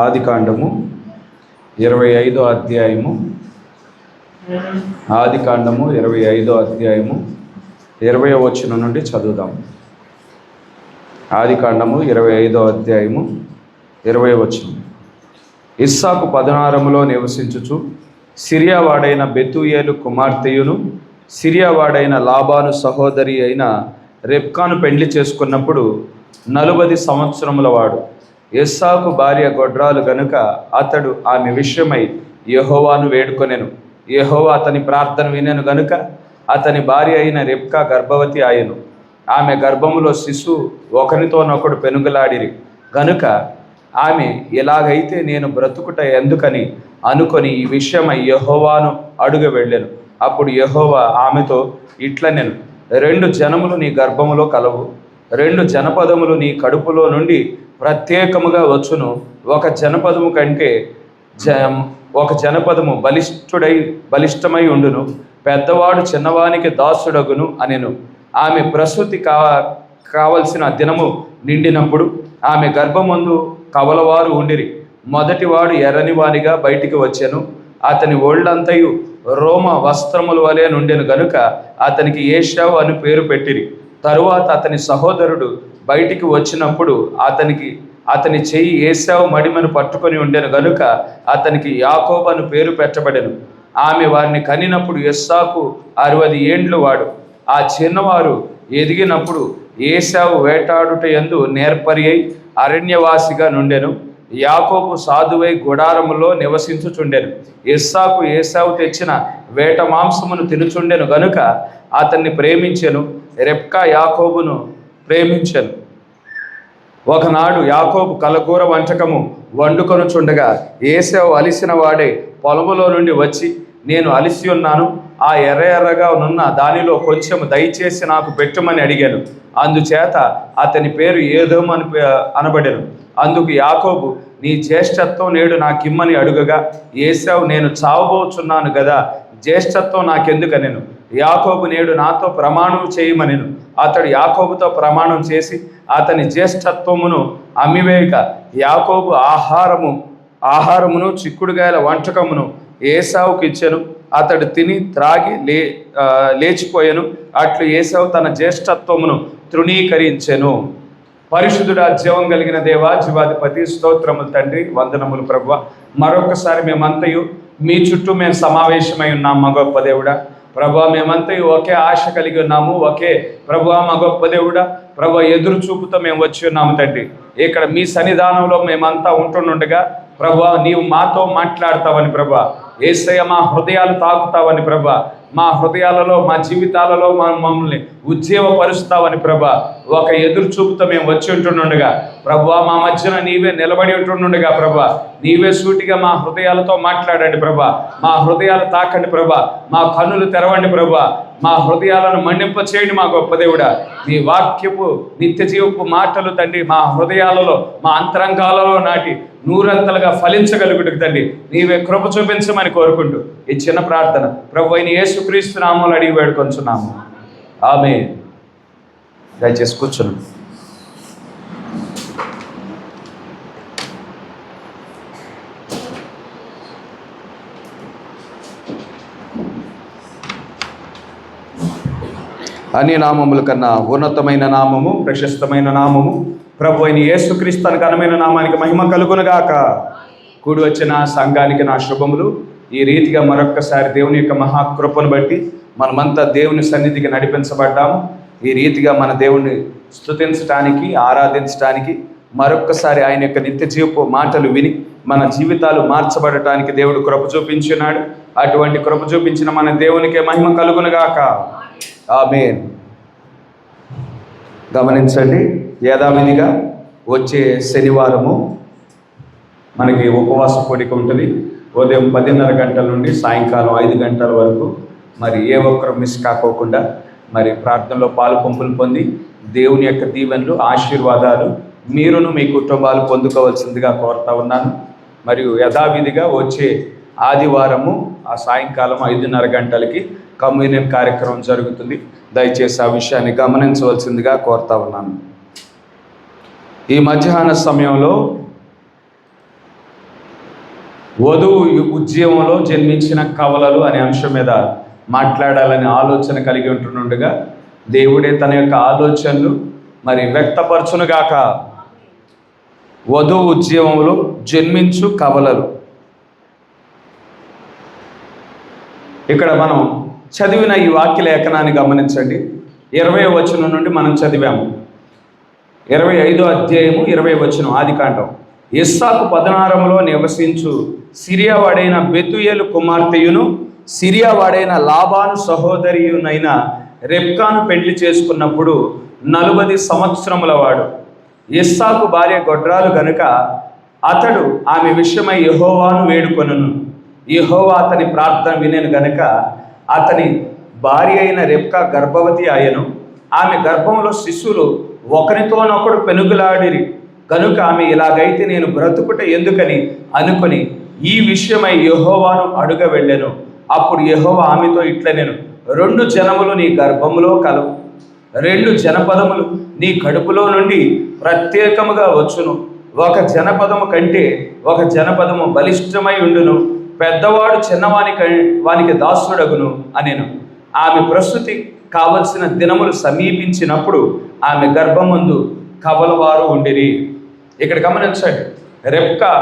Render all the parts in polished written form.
ఆదికాండము 25వ అధ్యాయము. ఆదికాండము 25వ అధ్యాయము 20వ వచనం నుండి చదువుదాం. ఆదికాండము 25వ అధ్యాయము 20వ వచనం. ఇస్సాకు పదనారములో నివసించుచు సిరియావాడైన బెతూయేలు కుమార్తెయును సిరియావాడైన లాబాను సహోదరి అయిన రెబ్కాను పెండ్లి చేసుకున్నప్పుడు 40 సంవత్సరముల వాడు. ఇస్సాకు భార్య గొడ్రాలు గనుక అతడు ఆమె విషయమై యెహోవాను వేడుకొనెను. యెహోవా అతని ప్రార్థన వినెను గనుక అతని భార్య అయిన రెబ్కా గర్భవతి ఆయెను. ఆమె గర్భములో శిశువు ఒకరితోనొకడు పెనుగులాడిరి గనుక ఆమె ఎలాగైతే నేను బ్రతుకుట ఎందుకని అనుకొని ఈ విషయమై యెహోవాను అడుగ వెళ్ళెను. అప్పుడు యెహోవా ఆమెతో ఇట్లనెను, 2 జనములు నీ గర్భములో కలవు, 2 జనపదములు నీ కడుపులో నుండి ప్రత్యేకముగా వచ్చును. ఒక జనపదము కంటే ఒక జనపదము బలిష్టమై ఉండును. పెద్దవాడు చిన్నవానికి దాసుడగును అనెను. ఆమె ప్రసూతి కావలసిన దినము నిండినప్పుడు ఆమె గర్భమందు కవలవారు ఉండిరి. మొదటివాడు ఎర్రనివానిగా బయటికి వచ్చెను. అతని ఒళ్ళంతయు రోమ వస్త్రముల వలె నుండెను గనుక అతనికి ఏశావు అని పేరు పెట్టిరి. తరువాత అతని సహోదరుడు బయటికి వచ్చినప్పుడు అతని చెయ్యి ఏశావు మడిమను పట్టుకొని ఉండెను గనుక అతనికి యాకోబు అని పేరు పెట్టబడెను. ఆమె వారిని కనినప్పుడు ఇస్సాకు 60 ఏండ్లు వాడు. ఆ చిన్నవారు ఎదిగినప్పుడు ఏశావు వేటాడుట యందు నేర్పరి అయి అరణ్యవాసిగా నుండెను. యాకోబు సాధువై గుడారములో నివసించుచుండెను. ఇస్సాకు ఏశావు తెచ్చిన వేట మాంసమును తినుచుండెను గనుక అతన్ని ప్రేమించెను. రెబ్కా యాకోబును ప్రేమించెను. ఒకనాడు యాకోబు కలకూర వంటకము వండుకొనుచుండగా ఏశావు అలిసిన వాడే పొలములో నుండి వచ్చి, నేను అలిసి ఉన్నాను, ఆ ఎర్రగా నున్న దానిలో కొంచెం దయచేసి నాకు పెట్టుమని అడిగాను. అందుచేత అతని పేరు ఏదోము అని అనబడెను. అందుకు యాకోబు, నీ జ్యేష్ఠత్వం నేడు నాకిమ్మని అడుగగా ఏశావు, నేను చావబోచున్నాను గదా, జ్యేష్ఠత్వం నాకెందుకనెను. యాకోబు, నేడు నాతో ప్రమాణం చేయమనెను. అతడు యాకోబుతో ప్రమాణం చేసి అతని జ్యేష్ఠత్వమును అమ్మివేయక యాకోబు ఆహారమును చిక్కుడుగాయల వంటకమును ఏశావుకు ఇచ్చెను. అతడు తిని త్రాగి లేచిపోయెను. అట్లు ఏశావు తన జ్యేష్ఠత్వమును తృణీకరించెను. పరిశుద్ధుడా, జీవం కలిగిన దేవా, జీవాధిపతి, స్తోత్రములు తండ్రి, వందనములు ప్రభువా. మరొకసారి మేమంతయు మీ చుట్టూ మేము సమావేశమై ఉన్నాం మా గొప్ప దేవుడా. ప్రభువా, మేమంతయు ఒకే ఆశ కలిగి ఉన్నాము. ప్రభువా మా గొప్ప దేవుడా, ప్రభువా ఎదురు చూపుతో మేము వచ్చి ఉన్నాము తండ్రి. ఇక్కడ మీ సన్నిధానంలో మేమంతా ఉంటుండగా ప్రభువా నీవు మాతో మాట్లాడతావని ప్రభువా, యేసయ్య మా హృదయాలు తాకుతావని ప్రభువా, మా హృదయాలలో మా జీవితాలలో మమ్మల్ని ఉజ్జీవపరుస్తావని ప్రభా, ఒక ఎదురు చూపుతో మేము వచ్చి ఉంటుండగా ప్రభువా, మా మధ్యన నీవే నిలబడి ఉంటుండగా ప్రభా, నీవే సూటిగా మా హృదయాలతో మాట్లాడండి ప్రభా, మా హృదయాలు తాకండి ప్రభా, మా కన్నులు తెరవండి ప్రభా, మా హృదయాలను మన్నింప చేయండి మా గొప్ప దేవుడా. మీ వాక్యపు నిత్య జీవపు మాటలు తండ్రి మా హృదయాలలో మా అంతరంగాలలో నాటి నూరంతలుగా ఫలించగలుగుటకు తండ్రి నీవే కృప చూపించమని కోరుకుంటూ ఈ చిన్న ప్రార్థన ప్రభు అయిన యేసుక్రీస్తు నామములో అడిగి వేడుకొంచున్నాము. ఆమేన్. దయచేసి కూర్చున్నాం. అన్ని నామముల కన్నా ఉన్నతమైన నామము, ప్రశస్తమైన నామము ప్రభు అయిన యేసుక్రీస్తు తన ఘనమైన నామానికి మహిమ కలుగునుగాక. కూడి వచ్చిన సంఘానికి నా శుభములు. ఈ రీతిగా మరొక్కసారి దేవుని యొక్క మహాకృపను బట్టి మనమంతా దేవుని సన్నిధికి నడిపించబడ్డాము. ఈ రీతిగా మన దేవుణ్ణి స్తుతించడానికి, ఆరాధించడానికి, మరొక్కసారి ఆయన యొక్క నిత్య జీవపు మాటలు విని మన జీవితాలు మార్చబడటానికి దేవుడు కృప చూపించున్నాడు. అటువంటి కృప చూపించిన మన దేవునికే మహిమ కలుగునుగాక. ఆమేన్. గమనించండి, యథావిధిగా వచ్చే శనివారము మనకి ఉపవాస కూడిక ఉంటుంది. ఉదయం 10:30 గంటల నుండి సాయంకాలం 5 గంటల వరకు. మరి ఏ ఒక్కరు మిస్ కాకోకుండా మరి ప్రార్థనలో పాలు పంపులు పొంది దేవుని యొక్క దీవెనలు, ఆశీర్వాదాలు మీరును మీ కుటుంబాలు పొందుకోవాల్సిందిగా కోరుతా ఉన్నాను. మరియు యథావిధిగా వచ్చే ఆదివారము ఆ సాయంకాలం 5:30 గంటలకి కమ్యూనియన్ కార్యక్రమం జరుగుతుంది. దయచేసి ఆ విషయాన్ని గమనించవలసిందిగా కోరుతా ఉన్నాను. ఈ మధ్యాహ్న సమయంలో వధువు ఉద్యమంలో జన్మించిన కవలలు అనే అంశం మీద మాట్లాడాలని ఆలోచన కలిగి ఉంటుండగా దేవుడే తన యొక్క ఆలోచనలు మరి వ్యక్తపరచునుగాక. వధువు ఉద్యమంలో జన్మించు కవలలు. ఇక్కడ మనం చదివిన ఈ వాక్య లేఖనాన్ని గమనించండి. 20వ వచనం నుండి మనం చదివాము. 25వ అధ్యాయము 20వ వచనం, ఆదికాండం. ఇస్సాకు పద్నారాములో నివసించు సిరియా వాడైన బెతూయేలు కుమార్తెయును సిరియా వాడైన లాబాను సహోదరియునైన రెబ్కాను పెళ్లి చేసుకున్నప్పుడు 40 సంవత్సరముల వాడు. ఇస్సాకు భార్య గొడ్రాలు గనుక అతడు ఆమె విషయమై యెహోవాను వేడుకొనును. యెహోవా అతని ప్రార్థన వినెను గనుక అతని భార్య అయిన రెబ్కా గర్భవతి ఆయను. ఆమె గర్భంలో శిశువులు ఒకరితోనొకడు పెనుగులాడిరి కనుక ఆమె ఇలాగైతే నేను బ్రతుకుట ఎందుకని అనుకొని ఈ విషయమై యెహోవాను అడుగ వెళ్ళెను. అప్పుడు యెహోవా ఆమెతో ఇట్లనెను, 2 జనములు నీ గర్భములో కలవు, 2 జనపదములు నీ కడుపులో నుండి ప్రత్యేకముగా వచ్చును. ఒక జనపదము కంటే ఒక జనపదము బలిష్టమై ఉండును. పెద్దవాడు వానికి దాసుడగును అనెను. ఆమె ప్రసూతి కావలసిన దినములు సమీపించినప్పుడు ఆమె గర్భమందు కవలవారు ఉండిరి. ఇక్కడ గమనించండి, రెబ్కా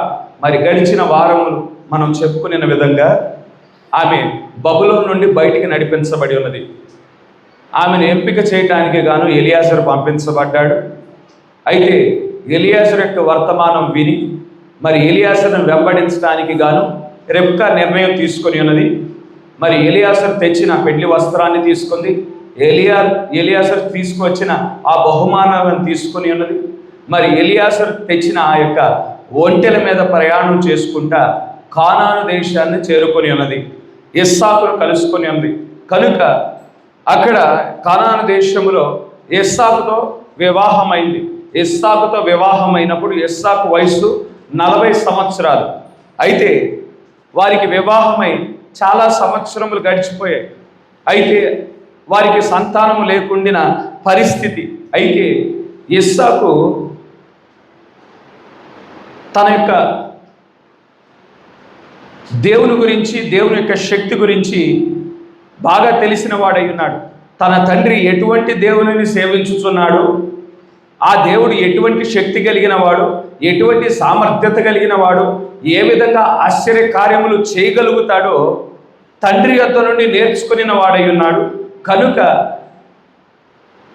మరి గడిచిన వారములు మనం చెప్పుకునే విధంగా ఆమె బబులోను నుండి బయటికి నడిపించబడి ఉన్నది. ఆమెను ఎంపిక చేయడానికి గాను ఎలియాజరు పంపించబడ్డాడు. అయితే ఎలియాజరు యొక్క వర్తమానం విని మరి ఎలియాజరును వెంబడించడానికి గాను రెబ్కా నిర్ణయం తీసుకొని ఉన్నది. మరి ఎలియాజరు తెచ్చిన పెళ్లి వస్త్రాన్ని తీసుకుంది. ఎలియాజరు తీసుకువచ్చిన ఆ బహుమానాలను తీసుకొని ఉన్నది. మరి ఎలియాజరు తెచ్చిన ఆ యొక్క ఒంటెల మీద ప్రయాణం చేసుకుంటా కానాను దేశాన్ని చేరుకొని ఉన్నది. ఇస్సాకును కలుసుకొని ఉంది కనుక అక్కడ కానాను దేశంలో ఇస్సాకుతో వివాహమైంది. ఇస్సాకుతో వివాహమైనప్పుడు ఇస్సాకు వయసు 40 సంవత్సరాలు. అయితే వారికి వివాహమై చాలా సంవత్సరములు గడిచిపోయాయి. అయితే వారికి సంతానము లేకుండిన పరిస్థితి. అయితే ఇస్సాకు తన యొక్క దేవుని గురించి, దేవుని యొక్క శక్తి గురించి బాగా తెలిసిన వాడై ఉన్నాడు. తన తండ్రి ఎటువంటి దేవునిని సేవించుచున్నాడు, ఆ దేవుడు ఎటువంటి శక్తి కలిగిన వాడు, ఎటువంటి సామర్థ్యత కలిగిన వాడు, ఏ విధంగా ఆశ్చర్య కార్యములు చేయగలుగుతాడో తండ్రి యొద్ద నుండి నేర్చుకుని వాడై ఉన్నాడు. కనుక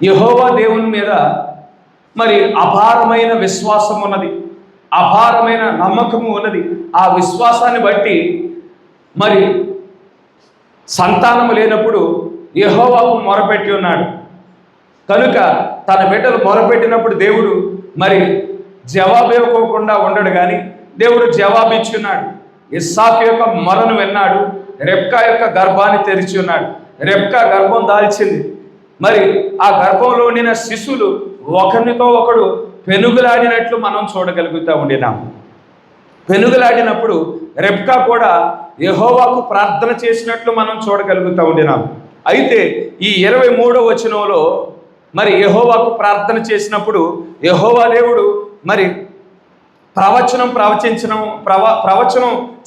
యెహోవా దేవుని మీద మరి అపారమైన విశ్వాసం ఉన్నది, అపారమైన నమ్మకము ఉన్నది. ఆ విశ్వాసాన్ని బట్టి మరి సంతానము లేనప్పుడు యెహోవాకు మొరపెట్టి ఉన్నాడు. కనుక తన బిడ్డలు మొరపెట్టినప్పుడు దేవుడు మరి జవాబు ఇవ్వకుండా ఉండడు, కానీ దేవుడు జవాబు ఇచ్చి ఉన్నాడు. ఇస్సాకు యొక్క మొరను విన్నాడు. రెబ్కా యొక్క గర్భాన్ని తెరిచి ఉన్నాడు. రెబ్కా గర్భం దాల్చింది. మరి ఆ గర్భంలో ఉండిన శిశువులు ఒకరితో ఒకడు పెనుగులాడినట్లు మనం చూడగలుగుతూ ఉండినాం. పెనుగులాడినప్పుడు రెబ్కా కూడా యెహోవాకు ప్రార్థన చేసినట్లు మనం చూడగలుగుతూ ఉండినాం. అయితే ఈ 23వ వచనంలో మరి యెహోవాకు ప్రార్థన చేసినప్పుడు యెహోవా దేవుడు మరి ప్రవచనం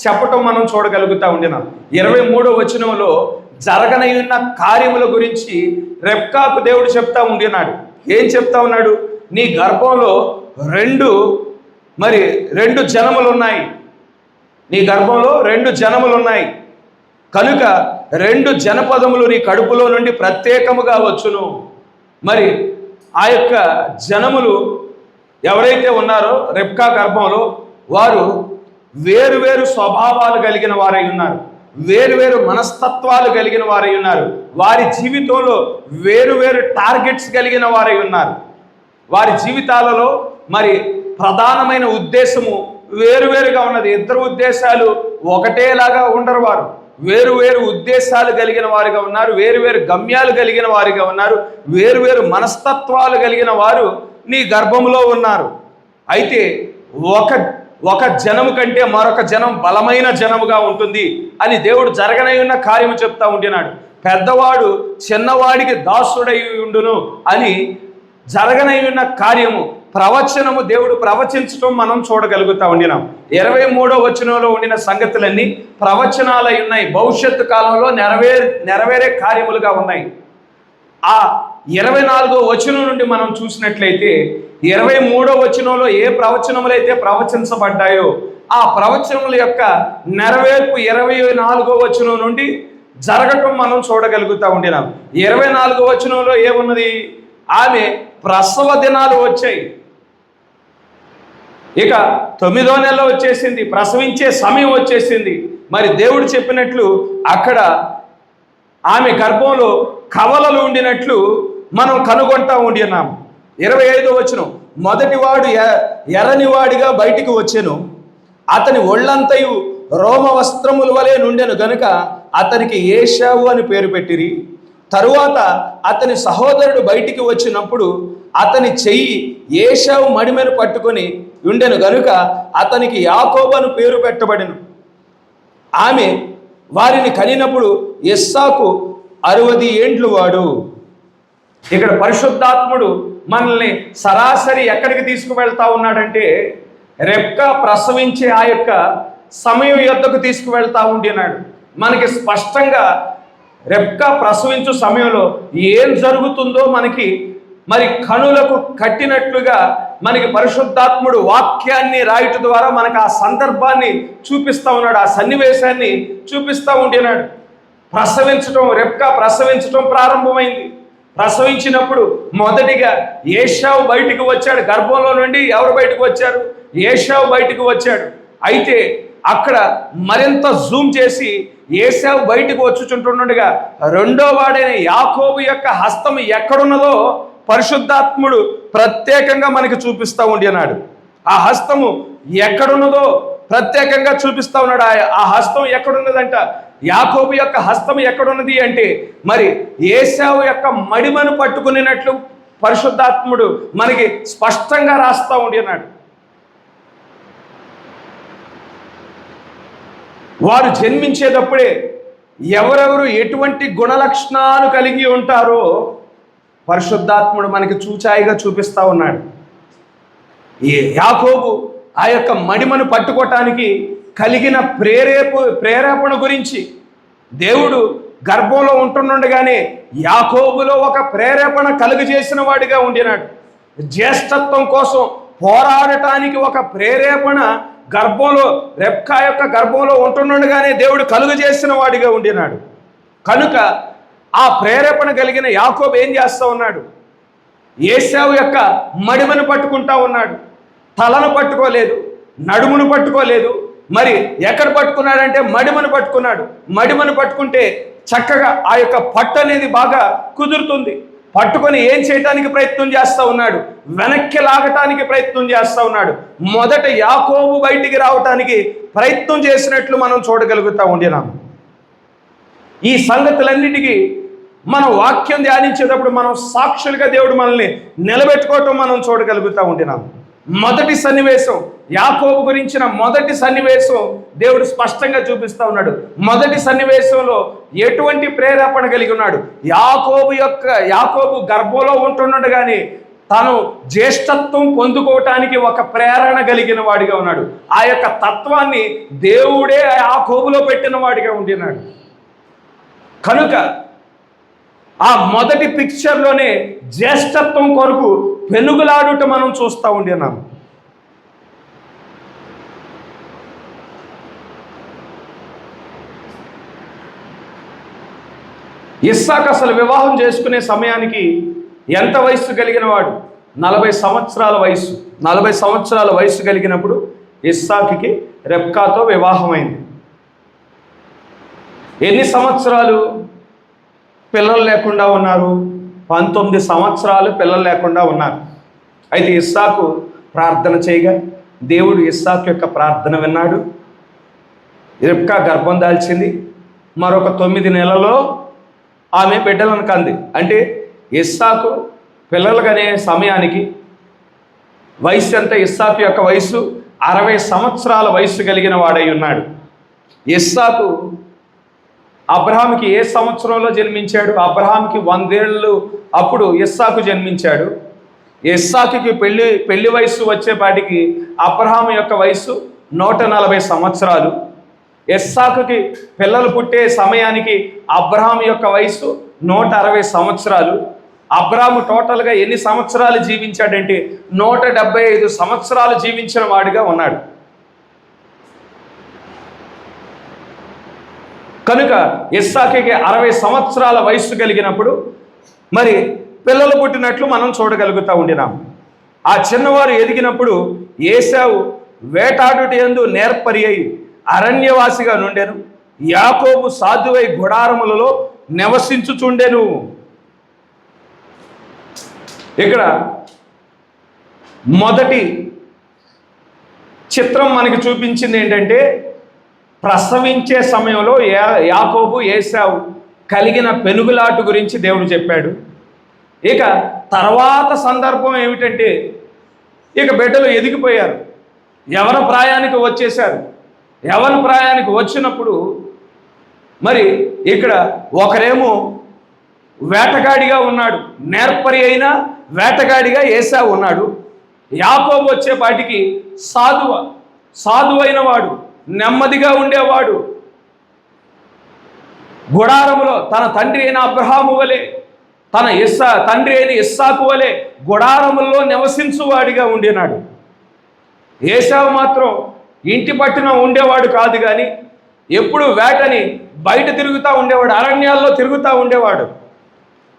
చెప్పటం మనం చూడగలుగుతూ ఉండినాం. 23వ వచనంలో జరగనయున్న కార్యముల గురించి రెబ్కాకు దేవుడు చెప్తా ఉండినాడు. ఏం చెప్తా ఉన్నాడు? నీ గర్భంలో 2 జనములు ఉన్నాయి. నీ గర్భంలో 2 జనములు ఉన్నాయి కనుక 2 జనపదములు నీ కడుపులో నుండి ప్రత్యేకముగా వచ్చును. మరి ఆ యొక్క జనములు ఎవరైతే ఉన్నారో రెబ్కా గర్భంలో వారు వేరువేరు స్వభావాలు కలిగిన వారై ఉన్నారు, వేరువేరు మనస్తత్వాలు కలిగిన వారై ఉన్నారు, వారి జీవితంలో వేరువేరు టార్గెట్స్ కలిగిన వారై ఉన్నారు. వారి జీవితాలలో మరి ప్రధానమైన ఉద్దేశము వేరువేరుగా ఉన్నది. 2 ఉద్దేశాలు ఒకటేలాగా ఉండరు. వారు వేరువేరు ఉద్దేశాలు కలిగిన వారిగా ఉన్నారు, వేరువేరు గమ్యాలు కలిగిన వారిగా ఉన్నారు, వేరువేరు మనస్తత్వాలు కలిగిన వారు నీ గర్భంలో ఉన్నారు. అయితే ఒక జనము కంటే మరొక జనం బలమైన జనముగా ఉంటుంది అని దేవుడు జరగనై ఉన్న కార్యము చెప్తా ఉంటున్నాడు. పెద్దవాడు చిన్నవాడికి దాసుడై ఉండును అని జరగనై ఉన్న కార్యము ప్రవచనము దేవుడు ప్రవచించడం మనం చూడగలుగుతా ఉండినాం. 23వ వచనంలో ఉండిన సంగతులన్నీ ప్రవచనాలై ఉన్నాయి, భవిష్యత్తు కాలంలో నెరవేరే కార్యములుగా ఉన్నాయి. ఆ 24వ వచనం నుండి మనం చూసినట్లయితే 23వ వచనంలో ఏ ప్రవచనములైతే ప్రవచించబడ్డాయో ఆ ప్రవచనముల యొక్క నెరవేర్పు 24వ వచనం నుండి జరగటం మనం చూడగలుగుతా ఉండినాం. 24వ వచనంలో ఏమున్నది? ఆమె ప్రసవ దినాలు వచ్చాయి. ఇక 9వ నెల వచ్చేసింది, ప్రసవించే సమయం వచ్చేసింది. మరి దేవుడు చెప్పినట్లు అక్కడ ఆమె గర్భంలో కవలలు ఉండినట్లు మనం కనుగొంటా ఉండినాం. 25వ వచనం, మొదటివాడు ఎర్రనివాడిగా బయటికి వచ్చెను, అతని ఒళ్ళంతయు రోమ వస్త్రముల వలె నుండెను గనుక అతనికి ఏశావు అని పేరు పెట్టిరి. తరువాత అతని సహోదరుడు బయటికి వచ్చినప్పుడు అతని చెయ్యి ఏశావు మడిమెను పట్టుకొని ఉండెను గనుక అతనికి యాకోబు అని పేరు పెట్టబడెను. ఆమె వారిని కనినప్పుడు ఇస్సాకు 60 ఏండ్లు వాడు. ఇక్కడ పరిశుద్ధాత్ముడు మనల్ని సరాసరి ఎక్కడికి తీసుకువెళ్తా ఉన్నాడంటే రెబ్కా ప్రసవించే ఆ యొక్క సమయం యొద్దకు తీసుకువెళ్తా ఉండినాడు. మనకి స్పష్టంగా రెబ్కా ప్రసవించు సమయంలో ఏం జరుగుతుందో మనకి మరి కనులకు కట్టినట్లుగా మనకి పరిశుద్ధాత్ముడు వాక్యాన్ని రాయటం ద్వారా మనకు ఆ సందర్భాన్ని చూపిస్తూ ఉన్నాడు, ఆ సన్నివేశాన్ని చూపిస్తూ ఉండినాడు. రెబ్కా ప్రసవించటం ప్రారంభమైంది. ప్రసవించినప్పుడు మొదటిగా ఏశావు బయటికి వచ్చాడు. గర్భంలో నుండి ఎవరు బయటకు వచ్చారు? ఏశావు బయటకు వచ్చాడు. అయితే అక్కడ మరింత జూమ్ చేసి ఏశావు బయటకు వచ్చుచుంటుండగా రెండో వాడైన యాకోబు యొక్క హస్తం ఎక్కడున్నదో పరిశుద్ధాత్ముడు ప్రత్యేకంగా మనకి చూపిస్తూ ఉండినాడు. ఆ హస్తము ఎక్కడున్నదో ప్రత్యేకంగా చూపిస్తూ ఉన్నాడు. ఆ హస్తం ఎక్కడున్నదంట? యాకోబు యొక్క హస్తం ఎక్కడున్నది అంటే మరి ఏశావు యొక్క మడిమను పట్టుకునేటట్లు పరిశుద్ధాత్ముడు మనకి స్పష్టంగా రాస్తూ ఉండినాడు. వారు జన్మించేటప్పుడే ఎవరెవరు ఎటువంటి గుణలక్షణాలు కలిగి ఉంటారో పరిశుద్ధాత్ముడు మనకి చూచాయిగా చూపిస్తూ ఉన్నాడు. ఈ యాకోబు ఆ యొక్క మడిమను పట్టుకోవటానికి కలిగిన ప్రేరేపణ గురించి దేవుడు గర్భంలో ఉంటుండగానే యాకోబులో ఒక ప్రేరేపణ కలుగజేసిన వాడిగా ఉండినాడు. జ్యేష్ఠత్వం కోసం పోరాడటానికి ఒక ప్రేరేపణ రెబ్కా యొక్క గర్భంలో ఉంటుండగానే దేవుడు కలుగజేసిన వాడిగా ఉండినాడు. కనుక ఆ ప్రేరేపణ కలిగిన యాకోబు ఏం చేస్తూ ఉన్నాడు? ఏశావు యొక్క మడిమను పట్టుకుంటా ఉన్నాడు. తలను పట్టుకోలేదు, నడుమును పట్టుకోలేదు. మరి ఎక్కడ పట్టుకున్నాడంటే మడిమను పట్టుకున్నాడు. మడిమను పట్టుకుంటే చక్కగా ఆ యొక్క పట్టు అనేది బాగా కుదురుతుంది. పట్టుకొని ఏం చేయటానికి ప్రయత్నం చేస్తూ ఉన్నాడు? వెనక్కి లాగటానికి ప్రయత్నం చేస్తూ ఉన్నాడు. మొదట యాకోబు బయటికి రావటానికి ప్రయత్నం చేసినట్లు మనం చూడగలుగుతూ ఉండినాం. ఈ సంగతులన్నిటికీ మనం వాక్యం ధ్యానించేటప్పుడు మనం సాక్షులుగా దేవుడు మనల్ని నిలబెట్టుకోవటం మనం చూడగలుగుతూ ఉండినాం. మొదటి సన్నివేశం, యాకోబు గురించిన మొదటి సన్నివేశం దేవుడు స్పష్టంగా చూపిస్తూ ఉన్నాడు. మొదటి సన్నివేశంలో ఎటువంటి ప్రేరేపణ కలిగి ఉన్నాడు? యాకోబు గర్భంలో ఉంటుండగానే తను జ్యేష్ఠత్వం పొందుకోవటానికి ఒక ప్రేరణ కలిగిన వాడిగా ఉన్నాడు. ఆ యొక్క తత్వాన్ని దేవుడే యాకోబులో పెట్టిన వాడిగా ఉండినాడు. కనుక ఆ మొదటి పిక్చర్లోనే జ్యేష్ఠత్వం కొరకు పెనుగులాడుట మనం చూస్తూ ఉండినాం. ఇస్సాకు అసలు వివాహం చేసుకునే సమయానికి ఎంత వయస్సు కలిగిన వాడు? 40 సంవత్సరాల వయస్సు. 40 సంవత్సరాల వయస్సు కలిగినప్పుడు ఇస్సాకుకి రెబ్కాతో వివాహమైంది. ఎన్ని సంవత్సరాలు పిల్లలు లేకుండా ఉన్నారు? 19 సంవత్సరాలు పిల్లలు లేకుండా ఉన్నారు. అయితే ఇస్సాకు ప్రార్థన చేయగా దేవుడు ఇస్సాకు యొక్క ప్రార్థన విన్నాడు. రెబ్కా గర్భం దాల్చింది. మరొక 9 నెలలో ఆమె బిడ్డలను కంది. అంటే ఇస్సాకు పిల్లలు కనే సమయానికి వయసు ఎంత? ఇస్సాకు యొక్క వయసు 60 సంవత్సరాల వయసు కలిగిన వాడై ఉన్నాడు. ఇస్సాకు అబ్రహాంకి ఏ సంవత్సరంలో జన్మించాడు? అబ్రహాంకి 100 ఏళ్ళు అప్పుడు ఇస్సాకు జన్మించాడు. ఇస్సాకుకి పెళ్లి వయస్సు వచ్చేపాటికి అబ్రహాము యొక్క వయస్సు 140 సంవత్సరాలు. ఇస్సాకుకి పిల్లలు పుట్టే సమయానికి అబ్రహాము యొక్క వయస్సు 160 సంవత్సరాలు. అబ్రహాము టోటల్గా ఎన్ని సంవత్సరాలు జీవించాడంటే 175 సంవత్సరాలు జీవించిన వాడిగా ఉన్నాడు. కనుక ఇస్సాకుకి 60 సంవత్సరాల వయస్సు కలిగినప్పుడు మరి పిల్లలు పుట్టినట్లు మనం చూడగలుగుతూ ఉండినాం. ఆ చిన్నవారు ఎదిగినప్పుడు ఏశావు వేటాడుట యందు నేర్పరి అయి అరణ్యవాసిగా నుండెను. యాకోబు సాధువై గుడారములలో నివసించుచుండెను. ఇక్కడ మొదటి చిత్రం మనకి చూపించింది ఏంటంటే, ప్రసవించే సమయంలో యాకోబు ఏశావు కలిగిన పెనుగులాటు గురించి దేవుడు చెప్పాడు. ఇక తర్వాత సందర్భం ఏమిటంటే, ఇక బిడ్డలు ఎదిగిపోయారు, యవన ప్రాయానికి వచ్చేశారు. యవన ప్రాయానికి వచ్చినప్పుడు మరి ఇక్కడ ఒకరేమో వేటగాడిగా ఉన్నాడు, నేర్పరి అయిన వేటగాడిగా ఏశావు ఉన్నాడు. యాకోబు వచ్చేపాటికి సాధువైన వాడు, నెమ్మదిగా ఉండేవాడు, గుడారములో తన తండ్రి అయిన అబ్రహాము వలె, తన తండ్రి అయిన ఇస్సాకు వలె గుడారముల్లో నివసించువాడిగా ఉండినాడు. ఏశావు మాత్రం ఇంటి పట్టున ఉండేవాడు కాదు, కానీ ఎప్పుడు వేటని బయట తిరుగుతూ ఉండేవాడు, అరణ్యాల్లో తిరుగుతూ ఉండేవాడు.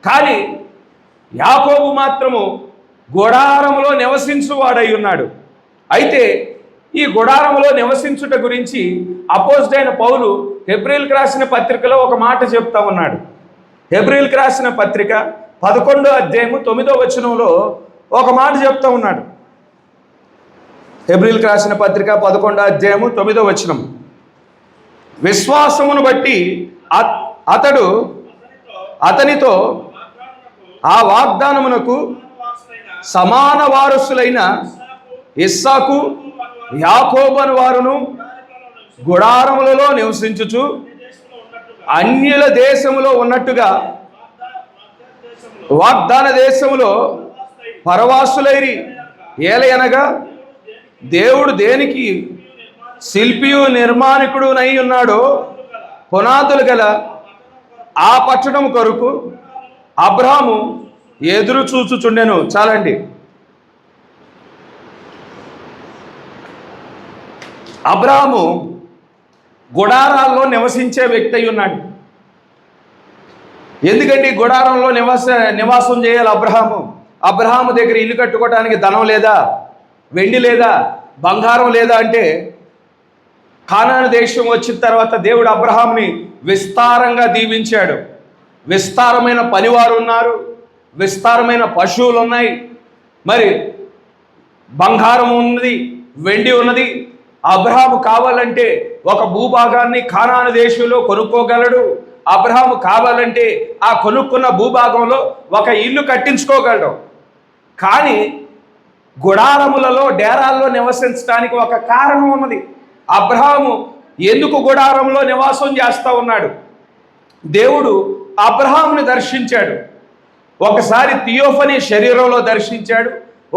కానీ యాకోబు మాత్రము గుడారములో నివసించువాడై ఉన్నాడు. అయితే ఈ గుడారములో నివసించుట గురించి అపోజిటైన పౌలు హెబ్రీయులకు రాసిన పత్రికలో ఒక మాట చెప్తా ఉన్నాడు. హెబ్రీయులకు రాసిన పత్రిక 11వ అధ్యాయము 9వ వచనంలో ఒక మాట చెప్తా ఉన్నాడు. హెబ్రీయులకు రాసిన పత్రిక 11వ అధ్యాయము 9వ వచనం, విశ్వాసమును బట్టి అతనితో ఆ వాగ్దానమునకు సమాన వారసులైన ఇస్సాకు యాకోబు వారును గుడారములలో నివసించుచు అన్యుల దేశములో ఉన్నట్టుగా వాగ్దాన దేశములో పరవాసులైరి. ఏలయనగా దేవుడు దేనికి శిల్పియు నిర్మాణికుడునై ఉన్నాడో పునాదులు గల ఆ పట్టణం కొరకు అబ్రహాము ఎదురు చూచుచుండెను. చాలండి. అబ్రహాము గుడారాల్లో నివసించే వ్యక్తి అయి ఉన్నాడు. ఎందుకంటే గుడారంలో నివాసం చేయాలి అబ్రహాము దగ్గర ఇల్లు కట్టుకోవడానికి ధనం లేదా, వెండి లేదా, బంగారం లేదా అంటే, కానాను దేశం వచ్చిన తర్వాత దేవుడు అబ్రహాముని విస్తారంగా దీవించాడు. విస్తారమైన పనివారు ఉన్నారు, విస్తారమైన పశువులు ఉన్నాయి, మరి బంగారం ఉన్నది, వెండి ఉన్నది. అబ్రహాము కావాలంటే ఒక భూభాగాన్ని కానాను దేశంలో కొనుక్కోగలడు. అబ్రహాము కావాలంటే ఆ కొనుక్కున్న భూభాగంలో ఒక ఇల్లు కట్టించుకోగలడు. కానీ గుడారములలో డేరాల్లో నివసించడానికి ఒక కారణం ఉన్నది. అబ్రహాము ఎందుకు గుడారంలో నివాసం చేస్తూ ఉన్నాడు? దేవుడు అబ్రహాముని దర్శించాడు. ఒకసారి థియోఫనీ శరీరంలో దర్శించాడు,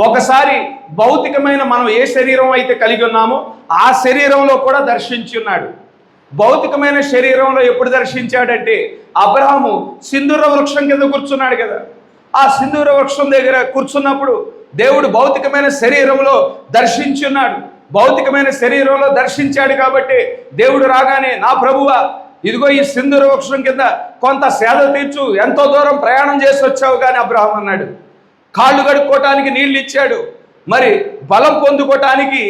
ఒకసారి భౌతికమైన మనం ఏ శరీరం అయితే కలిగి ఉన్నామో ఆ శరీరంలో కూడా దర్శించి ఉన్నాడు. భౌతికమైన శరీరంలో ఎప్పుడు దర్శించాడంటే, అబ్రహాము సింధూర వృక్షం కింద కూర్చున్నాడు కదా, ఆ సింధూర వృక్షం దగ్గర కూర్చున్నప్పుడు దేవుడు భౌతికమైన శరీరంలో దర్శించి ఉన్నాడు. భౌతికమైన శరీరంలో దర్శించాడు కాబట్టి దేవుడు రాగానే, నా ప్రభువా, ఇదిగో ఈ సింధూర వృక్షం కింద కొంత సేద తీర్చు, ఎంతో దూరం ప్రయాణం చేసి వచ్చావు కానీ అబ్రహాం అన్నాడు. కాళ్ళు కడుక్కోవటానికి నీళ్ళు ఇచ్చాడు, మరి బలం పొందుకోవటానికి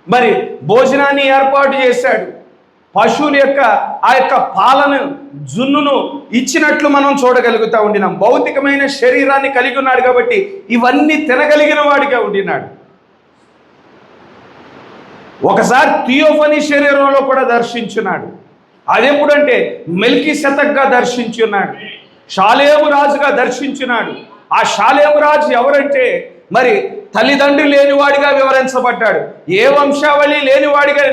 మరి భోజనాన్ని ఏర్పాటు చేశాడు. పశువుల యొక్క ఆ యొక్క పాలను, జున్నును ఇచ్చినట్లు మనం చూడగలుగుతూ ఉండినాం. భౌతికమైన శరీరాన్ని కలిగి ఉన్నాడు కాబట్టి ఇవన్నీ తినగలిగిన వాడిగా ఉండినాడు. ఒకసారి థియోఫనీ శరీరంలో కూడా దర్శించున్నాడు. అదెప్పుడంటే మెల్కీసెదెకుగా దర్శించున్నాడు, షాలేము రాజుగా దర్శించున్నాడు. ఆ షాలేము రాజు ఎవరంటే, మరి తల్లిదండ్రులు లేనివాడిగా వివరించబడ్డాడు, ఏ వంశావళి లేనివాడిగా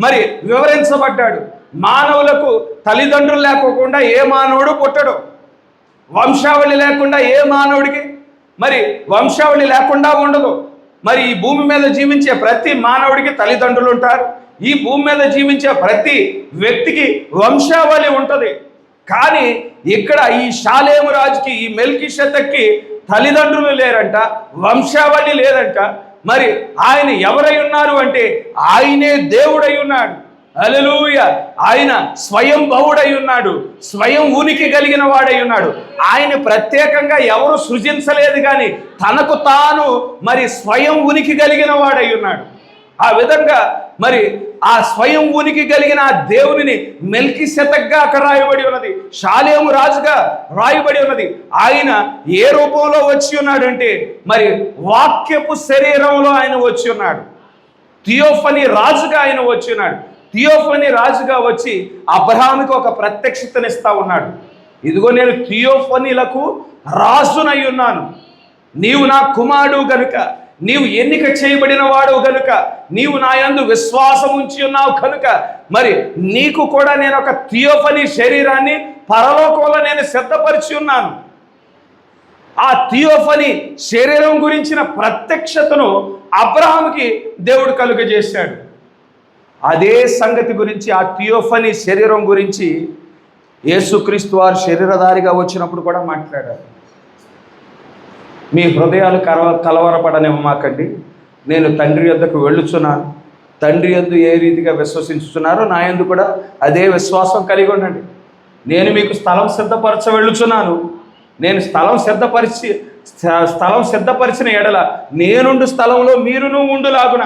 మరి వివరించబడ్డాడు. మానవులకు తల్లిదండ్రులు లేకోకుండా ఏ మానవుడు పుట్టడు, వంశావళి లేకుండా ఏ మానవుడికి మరి వంశావళి లేకుండా ఉండదు. మరి ఈ భూమి మీద జీవించే ప్రతి మానవుడికి తల్లిదండ్రులు ఉంటారు. ఈ భూమి మీద జీవించే ప్రతి వ్యక్తికి వంశావళి ఉంటుంది. కానీ ఇక్కడ ఈ షాలేము రాజుకి, ఈ మెల్కీషెదెకుకి తల్లిదండ్రులు లేరంట, వంశావళి లేదంట. మరి ఆయన ఎవరై ఉన్నారు అంటే ఆయనే దేవుడై ఉన్నాడు. హల్లెలూయా! ఆయన స్వయం భవుడై ఉన్నాడు, స్వయం ఉనికి కలిగిన వాడై ఉన్నాడు. ఆయన ప్రత్యేకంగా ఎవరు సృజించలేదు, కానీ తనకు తాను మరి స్వయం ఉనికి కలిగిన వాడై ఉన్నాడు. ఆ విధంగా మరి ఆ స్వయం ఉనికి కలిగిన ఆ దేవునిని మెల్కీషెదెకుగా అక్కడ రాయబడి ఉన్నది, షాలేము రాజుగా రాయబడి ఉన్నది. ఆయన ఏ రూపంలో వచ్చి ఉన్నాడంటే మరి వాక్యపు శరీరంలో ఆయన వచ్చి ఉన్నాడు. థియోఫనీ రాజుగా ఆయన వచ్చి ఉన్నాడు. థియోఫనీ రాజుగా వచ్చి అబ్రహాముకి ఒక ప్రత్యక్షతనిస్తా ఉన్నాడు. ఇదిగో నేను థియోఫనీలకు రాజునై ఉన్నాను, నీవు నా కుమారుడు గనుక, నీవు ఎన్నిక చేయబడిన వాడు గనుక, నీవు నా యందు విశ్వాసం ఉంచి ఉన్నావు కనుక మరి నీకు కూడా నేను ఒక థియోఫనీ శరీరాన్ని పరలోకంలో నేను సిద్ధపరిచి ఉన్నాను. ఆ థియోఫనీ శరీరం గురించిన ప్రత్యక్షతను అబ్రహాముకి దేవుడు కలుగజేశాడు. అదే సంగతి గురించి, ఆ థియోఫనీ శరీరం గురించి యేసుక్రీస్తు వారు శరీరధారిగా వచ్చినప్పుడు కూడా మాట్లాడారు. మీ హృదయాలు కలవరపడనివ్వమాకండి, నేను తండ్రి యొద్దకు వెళ్ళుచున్నాను, తండ్రి యందు ఏ రీతిగా విశ్వసించుచున్నారో నా యందు కూడా అదే విశ్వాసం కలిగి ఉండండి. నేను మీకు స్థలం సిద్ధపరచ వెళ్ళుచున్నాను. నేను స్థలం సిద్ధపరిచిన ఎడల నేనుండు స్థలంలో మీరును ఉండులాగున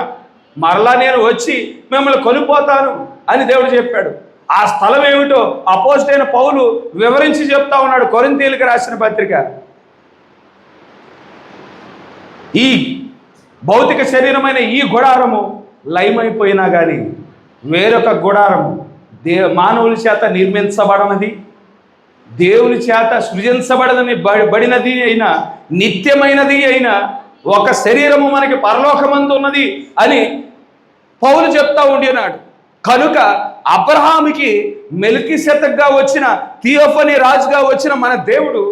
మరలా నేను వచ్చి మిమ్మల్ని కొనిపోతాను అని దేవుడు చెప్పాడు. ఆ స్థలం ఏమిటో అపోస్తలుడైన పౌలు వివరించి చెప్తా ఉన్నాడు కొరింథీయులకు రాసిన పత్రిక. ఈ భౌతిక శరీరమైన ఈ గుడారము లయమైపోయినా కానీ వేరొక గుడారము మానవుల చేత నిర్మించబడనది, దేవుని చేత బడినది అయినా, నిత్యమైనది అయినా ఒక శరీరము మనకి పరలోకమందు ఉన్నది అని పౌలు చెప్తా ఉండినాడు. కనుక అబ్రహాముకి మెల్కీషెదెకుగా వచ్చిన, థియోఫనీ రాజుగా వచ్చిన మన దేవుడు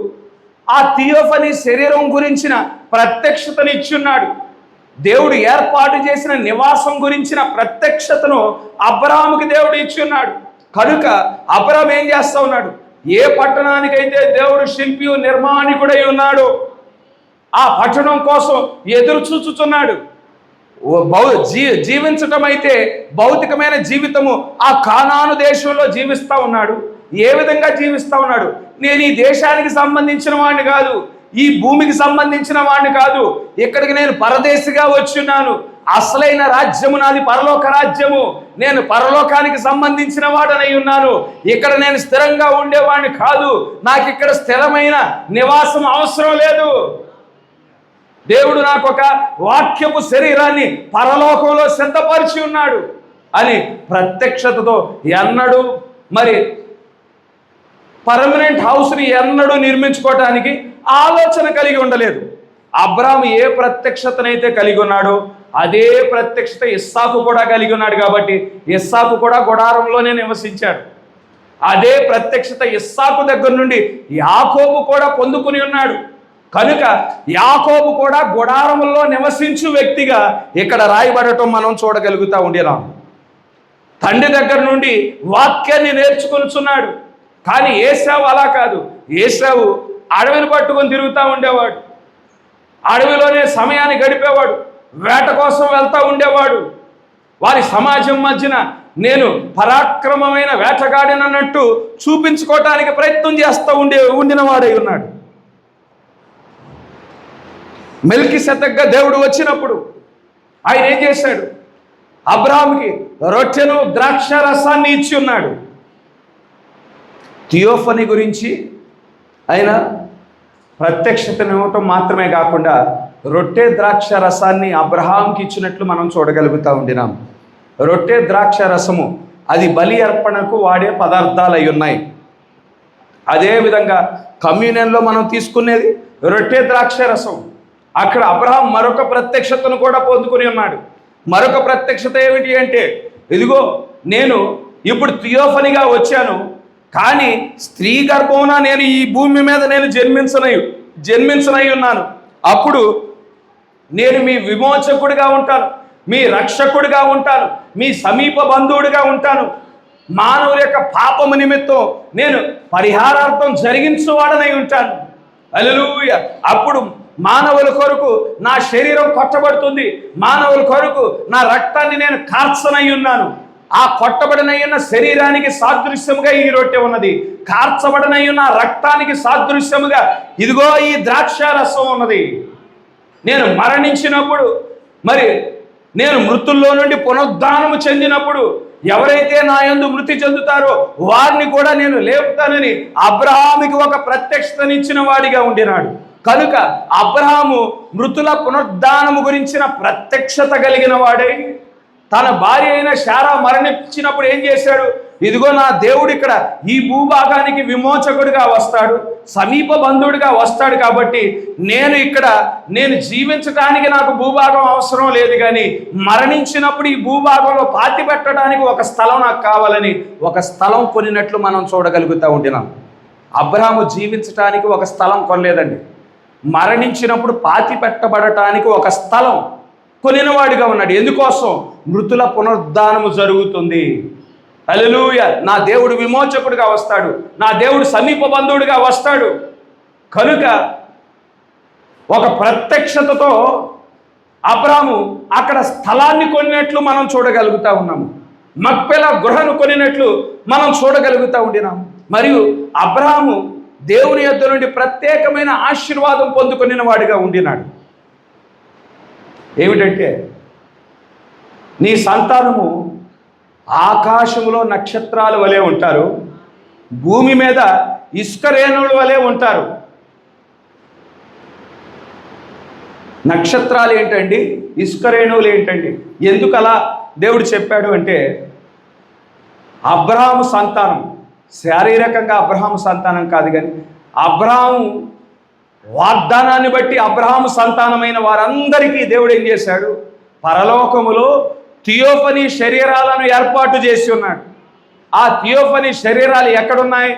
ఆ థియోఫనీ శరీరం గురించిన ప్రత్యక్షతను ఇచ్చున్నాడు. దేవుడు ఏర్పాటు చేసిన నివాసం గురించిన ప్రత్యక్షతను అబ్రహాముకి దేవుడు ఇచ్చున్నాడు. కనుక అబ్రహాం ఏం చేస్తా ఉన్నాడు? ఏ పట్టణానికైతే దేవుడు శిల్పి నిర్మాణికుడై ఉన్నాడు, ఆ పట్టణం కోసం ఎదురు చూచుచున్నాడు. జీవించటం అయితే భౌతికమైన జీవితము ఆ కానాను దేశంలో జీవిస్తూ ఉన్నాడు. ఏ విధంగా జీవిస్తూ ఉన్నాడు? నేను ఈ దేశానికి సంబంధించిన వాడిని కాదు, ఈ భూమికి సంబంధించిన వాడిని కాదు, ఇక్కడికి నేను పరదేశిగా వచ్చున్నాను. అసలైన రాజ్యము నాది పరలోక రాజ్యము, నేను పరలోకానికి సంబంధించిన వాడనై ఉన్నాను. ఇక్కడ నేను స్థిరంగా ఉండేవాడిని కాదు, నాకు ఇక్కడ స్థిరమైన నివాసం అవసరం లేదు. దేవుడు నాకు ఒక వాక్యపు శరీరాన్ని పరలోకంలో సిద్ధపరిచి ఉన్నాడు అని ప్రత్యక్షతతో ఎన్నడూ మరి పర్మనెంట్ హౌస్ని ఎన్నడూ నిర్మించుకోవటానికి ఆలోచన కలిగి ఉండలేదు. అబ్రాహాము ఏ ప్రత్యక్షతనైతే కలిగి ఉన్నాడో అదే ప్రత్యక్షత ఇస్సాకు కూడా కలిగి ఉన్నాడు. కాబట్టి ఇస్సాకు కూడా గుడారంలోనే నివసించాడు. అదే ప్రత్యక్షత ఇస్సాకు దగ్గర నుండి యాకోబు కూడా పొందుకుని ఉన్నాడు. కనుక యాకోబు కూడా గుడారములో నివసించు వ్యక్తిగా ఇక్కడ రాయబడటం మనం చూడగలుగుతూ ఉండినాం. తండ్రి దగ్గర నుండి వాక్యాన్ని నేర్చుకొనుచున్నాడు. కానీ ఏశావు అలా కాదు. ఏశావు అడవిని పట్టుకొని తిరుగుతూ ఉండేవాడు, అడవిలోనే సమయాన్ని గడిపేవాడు, వేట కోసం వెళ్తూ ఉండేవాడు. వారి సమాజం మధ్యన నేను పరాక్రమమైన వేటగాడినన్నట్టు చూపించుకోవటానికి ప్రయత్నం చేస్తూ ఉండిన వాడై ఉన్నాడు. మెల్కీషెదెకుగా దేవుడు వచ్చినప్పుడు ఆయన ఏం చేశాడు? అబ్రహాముకి రొట్టెను ద్రాక్ష రసాన్ని ఇచ్చి ఉన్నాడు. థియోఫనీ గురించి ఆయన ప్రత్యక్షతనివ్వటం మాత్రమే కాకుండా రొట్టె ద్రాక్ష రసాన్ని అబ్రహాంకి ఇచ్చినట్లు మనం చూడగలుగుతూ ఉండినాం. రొట్టె ద్రాక్ష రసము అది బలి అర్పణకు వాడే పదార్థాలు అయి ఉన్నాయి. అదేవిధంగా కమ్యూనియన్లో మనం తీసుకునేది రొట్టె ద్రాక్ష రసం. అక్కడ అబ్రహాం మరొక ప్రత్యక్షతను కూడా పొందుకుని ఉన్నాడు. మరొక ప్రత్యక్షత ఏమిటి అంటే, ఇదిగో నేను ఇప్పుడు థియోఫనీగా వచ్చాను, కానీ స్త్రీ గర్భమున నేను ఈ భూమి మీద నేను జన్మించనై ఉన్నాను. అప్పుడు నేను మీ విమోచకుడిగా ఉంటాను, మీ రక్షకుడిగా ఉంటాను, మీ సమీప బంధువుడిగా ఉంటాను. మానవుల యొక్క పాపము నిమిత్తం నేను పరిహారార్థం జరిగించువాడనై ఉంటాను. హల్లెలూయా. అప్పుడు మానవుల కొరకు నా శరీరం కొట్టబడుతుంది, మానవుల కొరకు నా రక్తాన్ని నేను కార్చనై ఉన్నాను. ఆ కొట్టబడినయ్యున్న శరీరానికి సాదృశ్యముగా ఈ రొట్టె ఉన్నది, కార్చబడినయ్యున్న రక్తానికి సాదృశ్యముగా ఇదిగో ఈ ద్రాక్ష రసం ఉన్నది. నేను మరణించినప్పుడు, మరి నేను మృతుల్లో నుండి పునరుద్ధానము చెందినప్పుడు ఎవరైతే నా యందు మృతి చెందుతారో వారిని కూడా నేను లేపుతానని అబ్రహాముకి ఒక ప్రత్యక్షతనిచ్చిన వాడిగా ఉండినాడు. కనుక అబ్రహాము మృతుల పునరుద్ధానము గురించిన ప్రత్యక్షత కలిగిన వాడై తన భార్య అయిన శారా మరణించినప్పుడు ఏం చేశాడు? ఇదిగో నా దేవుడు ఇక్కడ ఈ భూభాగానికి విమోచకుడిగా వస్తాడు, సమీప బంధువుడిగా వస్తాడు. కాబట్టి నేను జీవించడానికి నాకు భూభాగం అవసరం లేదు, కానీ మరణించినప్పుడు ఈ భూభాగంలో పాతి పెట్టడానికి ఒక స్థలం నాకు కావాలని ఒక స్థలం కొనినట్లు మనం చూడగలుగుతూ ఉంటున్నాం. అబ్రహాము జీవించడానికి ఒక స్థలం కొనలేదండి, మరణించినప్పుడు పాతి పెట్టబడటానికి ఒక స్థలం కొనినవాడిగా ఉన్నాడు. ఎందుకోసం? మృతుల పునరుద్ధానము జరుగుతుంది. హల్లెలూయా. నా దేవుడు విమోచకుడిగా వస్తాడు, నా దేవుడు సమీప బంధువుడిగా వస్తాడు. కనుక ఒక ప్రత్యక్షతతో అబ్రాము అక్కడ స్థలాన్ని కొనినట్లు మనం చూడగలుగుతా ఉన్నాము, మక్పెలా గృహను కొనినట్లు మనం చూడగలుగుతా ఉండినాము. మరియు అబ్రాము దేవుని యొద్ద నుండి ప్రత్యేకమైన ఆశీర్వాదం పొందుకొనిన వాడిగా ఉండినాడు. ఏమిటంటే, నీ సంతానము ఆకాశంలో నక్షత్రాల వలె ఉంటారు, భూమి మీద ఇసుక రేణువుల వలె ఉంటారు. నక్షత్రాలు ఏంటండి, ఇసుక రేణువులు ఏంటండి? ఎందుకు అలా దేవుడు చెప్పాడు అంటే, అబ్రహాము సంతానం శారీరకంగా అబ్రహాము సంతానం కాదు, కానీ అబ్రహాము వాగ్దానాన్ని బట్టి అబ్రహాము సంతానమైన వారందరికీ దేవుడు ఏం చేశాడు? పరలోకములో థియోఫనీ శరీరాలను ఏర్పాటు చేసి ఉన్నాడు. ఆ థియోఫనీ శరీరాలు ఎక్కడున్నాయి?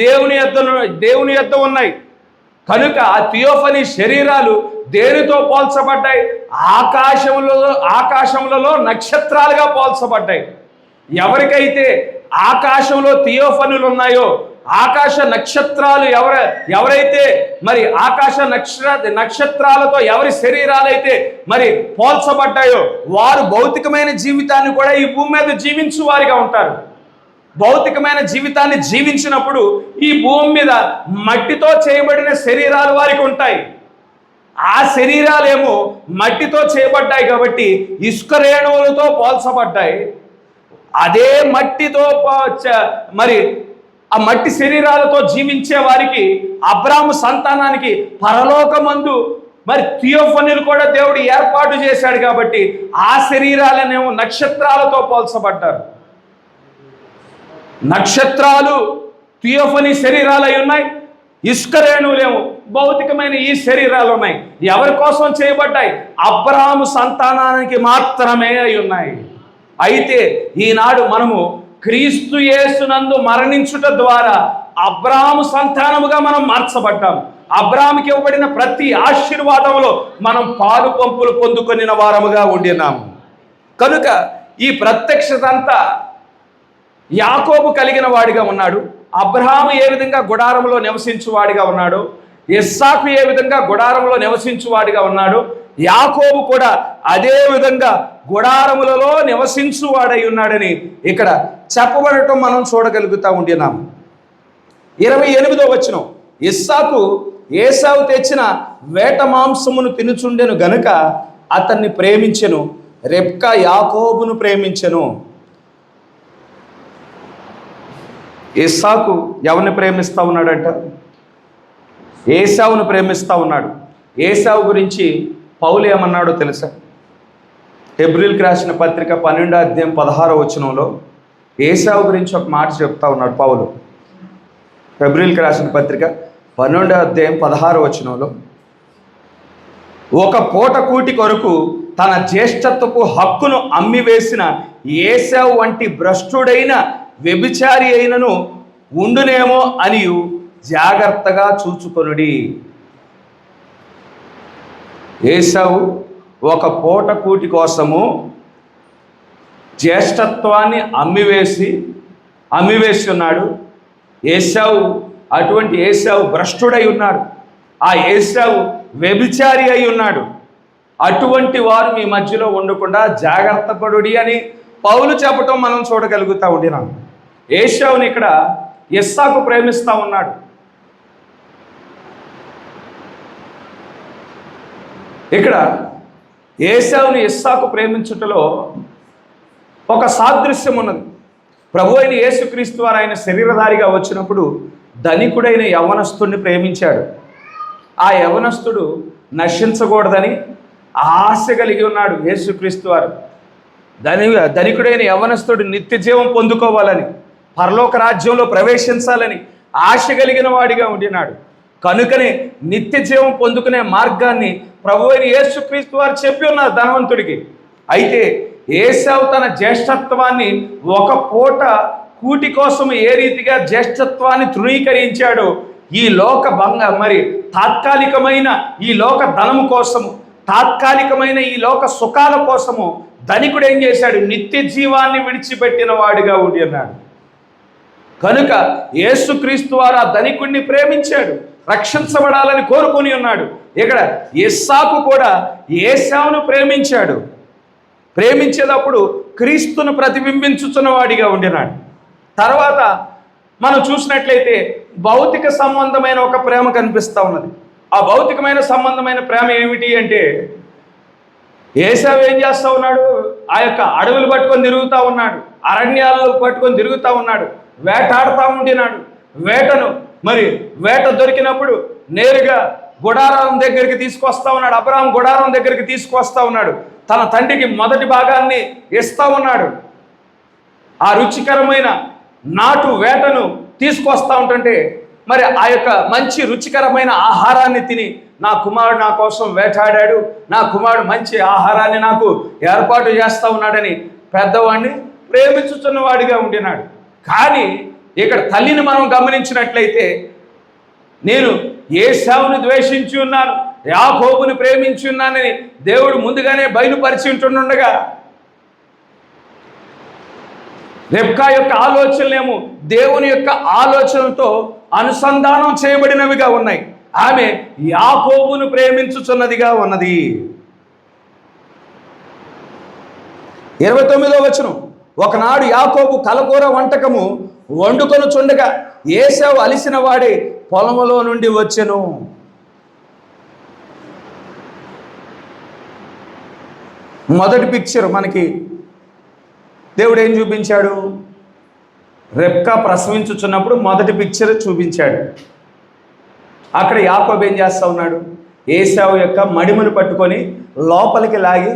దేవుని యొద్ద ఉన్నాయి. కనుక ఆ థియోఫనీ శరీరాలు దేనితో పోల్చబడ్డాయి? ఆకాశములలో నక్షత్రాలుగా పోల్చబడ్డాయి. ఎవరికైతే ఆకాశంలో థియోఫనులు ఉన్నాయో, ఆకాశ నక్షత్రాలు ఎవరైతే మరి ఆకాశ నక్షత్రాలతో ఎవరి శరీరాలైతే మరి పోల్చబడ్డాయో వారు భౌతికమైన జీవితాన్ని కూడా ఈ భూమి మీద జీవించు వారిగా ఉంటారు. భౌతికమైన జీవితాన్ని జీవించినప్పుడు ఈ భూమి మీద మట్టితో చేయబడిన శరీరాలు వారికి ఉంటాయి. ఆ శరీరాలేమో మట్టితో చేయబడ్డాయి కాబట్టి ఇసుక రేణువులతో పోల్చబడ్డాయి. అదే మట్టితో మరి ఆ మట్టి శరీరాలతో జీవించే వారికి, అబ్రాము సంతానానికి పరలోకమందు మరి థియోఫనీలు కూడా దేవుడు ఏర్పాటు చేశాడు. కాబట్టి ఆ శరీరాలనేమో నక్షత్రాలతో పోల్చబడ్డారు. నక్షత్రాలు థియోఫనీ శరీరాలు అయి ఉన్నాయి, ఇసుక రేణువులేమో భౌతికమైన ఈ శరీరాలు ఉన్నాయి. ఎవరి కోసం చేయబడ్డాయి? అబ్రాము సంతానానికి మాత్రమే అయి ఉన్నాయి. అయితే ఈనాడు మనము క్రీస్తు యేసునందు మరణించుట ద్వారా అబ్రాము సంతానముగా మనం మార్చబడ్డాము. అబ్రాముకి ఇవ్వబడిన ప్రతి ఆశీర్వాదంలో మనం పాలు పంపులు పొందుకొనిన వారముగా ఉండినాము. కనుక ఈ ప్రత్యక్షత అంతా యాకోబు కలిగిన వాడిగా ఉన్నాడు. అబ్రహాము ఏ విధంగా గుడారంలో నివసించువాడిగా ఉన్నాడు, ఇస్సాకు ఏ విధంగా గుడారంలో నివసించువాడిగా ఉన్నాడు, యాకోబు కూడా అదే విధంగా గుడారములలో నివసించువాడై ఉన్నాడని ఇక్కడ చెప్పబడటం మనం చూడగలుగుతా ఉండినాము. 28వ వచనం, ఇస్సాకు ఏసావు తెచ్చిన వేట మాంసమును తినుచుండెను గనుక అతన్ని ప్రేమించెను, రెబ్కా యాకోబును ప్రేమించెను. ఇస్సాకు ఎవరిని ప్రేమిస్తూ ఉన్నాడంట? ఏసావును ప్రేమిస్తూ ఉన్నాడు. ఏసావు గురించి పౌలు ఏమన్నాడో తెలుసా? హెబ్రీయులకు రాసిన పత్రిక 12వ అధ్యాయం 16వ వచనంలో ఏసావు గురించి ఒక మాట చెప్తా ఉన్నాడు పౌలు. హెబ్రీయులకు రాసిన పత్రిక 12వ అధ్యాయం 16వ వచనంలో, ఒక పూట కూటి కొరకు తన జ్యేష్ఠత్వపు హక్కును అమ్మివేసిన ఏసావు వంటి భ్రష్టుడైన వ్యభిచారి అయినను ఉండునేమో అని జాగ్రత్తగా చూచుకొనుడి. ఏశావు ఒక పూట కూటి కోసము జ్యేష్ఠత్వాన్ని అమ్మివేసి ఉన్నాడు. అటువంటి ఏశావు భ్రష్టుడై ఉన్నాడు. ఆ ఏశావు వ్యభిచారి అయి ఉన్నాడు. అటువంటి వారు మీ మధ్యలో ఉండకుండా జాగ్రత్త పడుడి అని పౌలు చెప్పటం మనం చూడగలుగుతూ ఉండినాం. ఏశావుని ఇక్కడ ఇస్సాకు ప్రేమిస్తూ ఉన్నాడు. ఇక్కడ ఏశావుని ఇస్సాకు ప్రేమించుటలో ఒక సాదృశ్యం ఉన్నది. ప్రభు అయిన యేసుక్రీస్తు వారు ఆయన శరీరధారిగా వచ్చినప్పుడు ధనికుడైన యవ్వనస్తుడిని ప్రేమించాడు. ఆ యవ్వనస్తుడు నశించకూడదని ఆశ కలిగి ఉన్నాడు. యేసుక్రీస్తు వారు ధనికుడైన యవ్వనస్తుడు నిత్య జీవం పొందుకోవాలని, పరలోక రాజ్యంలో ప్రవేశించాలని ఆశ కలిగిన వాడిగా ఉండినాడు. కనుకనే నిత్య జీవం పొందుకునే మార్గాన్ని ప్రభు అయిన యేసుక్రీస్తు వారు చెప్పి ఉన్నారు ధనవంతుడికి. అయితే ఏశావు తన జ్యేష్ఠత్వాన్ని ఒక పూట కూటి కోసం ఏ రీతిగా జ్యేష్ఠత్వాన్ని తృణీకరించాడో, ఈ లోక తాత్కాలికమైన ఈ లోక ధనము కోసము, తాత్కాలికమైన ఈ లోక సుఖాల కోసము ధనికుడు ఏం చేశాడు? నిత్య జీవాన్ని విడిచిపెట్టిన వాడిగా ఉండి అన్నాడు. కనుక యేసుక్రీస్తు వారు ఆ ధనికుడిని ప్రేమించాడు, రక్షించబడాలని కోరుకొని ఉన్నాడు. ఇక్కడ ఇస్సాకు కూడా ఏశావును ప్రేమించాడు. ప్రేమించేటప్పుడు క్రీస్తును ప్రతిబింబించుచున్న వాడిగా ఉండినాడు. తర్వాత మనం చూసినట్లయితే భౌతిక సంబంధమైన ఒక ప్రేమ కనిపిస్తూ ఉన్నది. ఆ భౌతికమైన సంబంధమైన ప్రేమ ఏమిటి అంటే, ఏశావు ఏం చేస్తూ ఉన్నాడు? ఆ యొక్క అడవులు పట్టుకొని తిరుగుతూ ఉన్నాడు, అరణ్యాలను పట్టుకొని తిరుగుతూ ఉన్నాడు, వేటాడుతూ ఉండినాడు. వేట దొరికినప్పుడు నేరుగా గుడారం దగ్గరికి తీసుకొస్తా ఉన్నాడు. అబ్రాహాం గుడారం దగ్గరికి తీసుకొస్తా ఉన్నాడు. తన తండ్రికి మొదటి భాగాన్ని ఇస్తా ఉన్నాడు. ఆ రుచికరమైన నాటు వేటను తీసుకొస్తా ఉంటుంటే ఆ యొక్క మంచి రుచికరమైన ఆహారాన్ని తిని, నా కుమారుడు నా కోసం వేటాడాడు, నా కుమారుడు మంచి ఆహారాన్ని నాకు ఏర్పాటు చేస్తూ ఉన్నాడని పెద్దవాడిని ప్రేమించుతున్నవాడిగా ఉండినాడు. కానీ ఇక్కడ తల్లిని మనం గమనించినట్లయితే, నేను ఏశావును ద్వేషించి ఉన్నాను, యాకోబుని ప్రేమించి ఉన్నానని దేవుడు ముందుగానే బయలుపరిచి ఉంటుండగా, రెబ్కా యొక్క ఆలోచనలేమో దేవుని యొక్క ఆలోచనలతో అనుసంధానం చేయబడినవిగా ఉన్నాయి. ఆమె యాకోబును ప్రేమించుచున్నదిగా ఉన్నది. 29వ వచనం, ఒకనాడు యాకోబు కలకూర వంటకము వండుకొని చుండగా ఏశావు అలిసిన వాడే పొలములో నుండి వచ్చెను. మొదటి పిక్చర్ మనకి దేవుడు ఏం చూపించాడు? రెబ్కా ప్రసవించుచున్నప్పుడు మొదటి పిక్చర్ చూపించాడు. అక్కడ యాకోబు ఏం చేస్తూ ఉన్నాడు? ఏశావు యొక్క మడిమను పట్టుకొని లోపలికి లాగి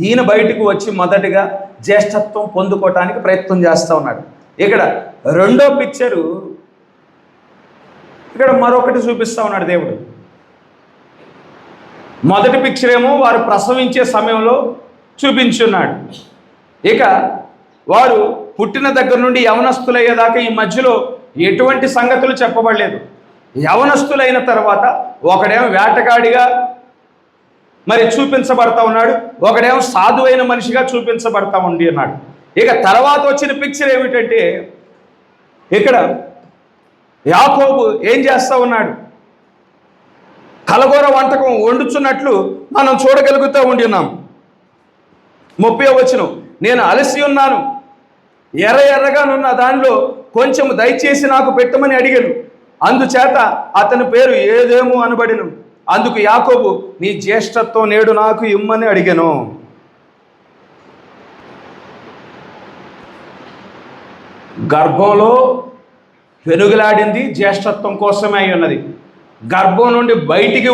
ఈయన బయటకు వచ్చి మొదటిగా జ్యేష్ఠత్వం పొందుకోవటానికి ప్రయత్నం చేస్తూ ఉన్నాడు. ఇక్కడ రెండో పిక్చరు, ఇక్కడ మరొకటి చూపిస్తూ ఉన్నాడు దేవుడు. మొదటి పిక్చర్ ఏమో వారు ప్రసవించే సమయంలో చూపించున్నాడు. ఇక వారు పుట్టిన దగ్గర నుండి యవనస్తులయ్యేదాకా ఈ మధ్యలో ఎటువంటి సంగతులు చెప్పబడలేదు. యవనస్తులైన తర్వాత ఒకడేమో వేటగాడిగా చూపించబడతా ఉన్నాడు, ఒకడేమో సాధువైన మనిషిగా చూపించబడతా ఉండి అన్నాడు. ఇక తర్వాత వచ్చిన పిక్చర్ ఏమిటంటే, ఇక్కడ యాకోబు ఏం చేస్తూ ఉన్నాడు? కలగూర వంటకం వండుచున్నట్లు మనం చూడగలుగుతూ ఉండి ఉన్నాం. 30వ వచనం, నేను అలసి ఉన్నాను, ఎర్రగానున్న దానిలో కొంచెం దయచేసి నాకు పెట్టమని అడిగాను. అందుచేత అతని పేరు ఏదేమో అనబడిను. అందుకు యాకోబు, నీ జ్యేష్ఠత్వం నేడు నాకు ఇమ్మని అడిగాను. గర్భంలో పెనుగులాడింది జ్యేష్ఠత్వం కోసమే అయి ఉన్నది. గర్భం నుండి బయటికి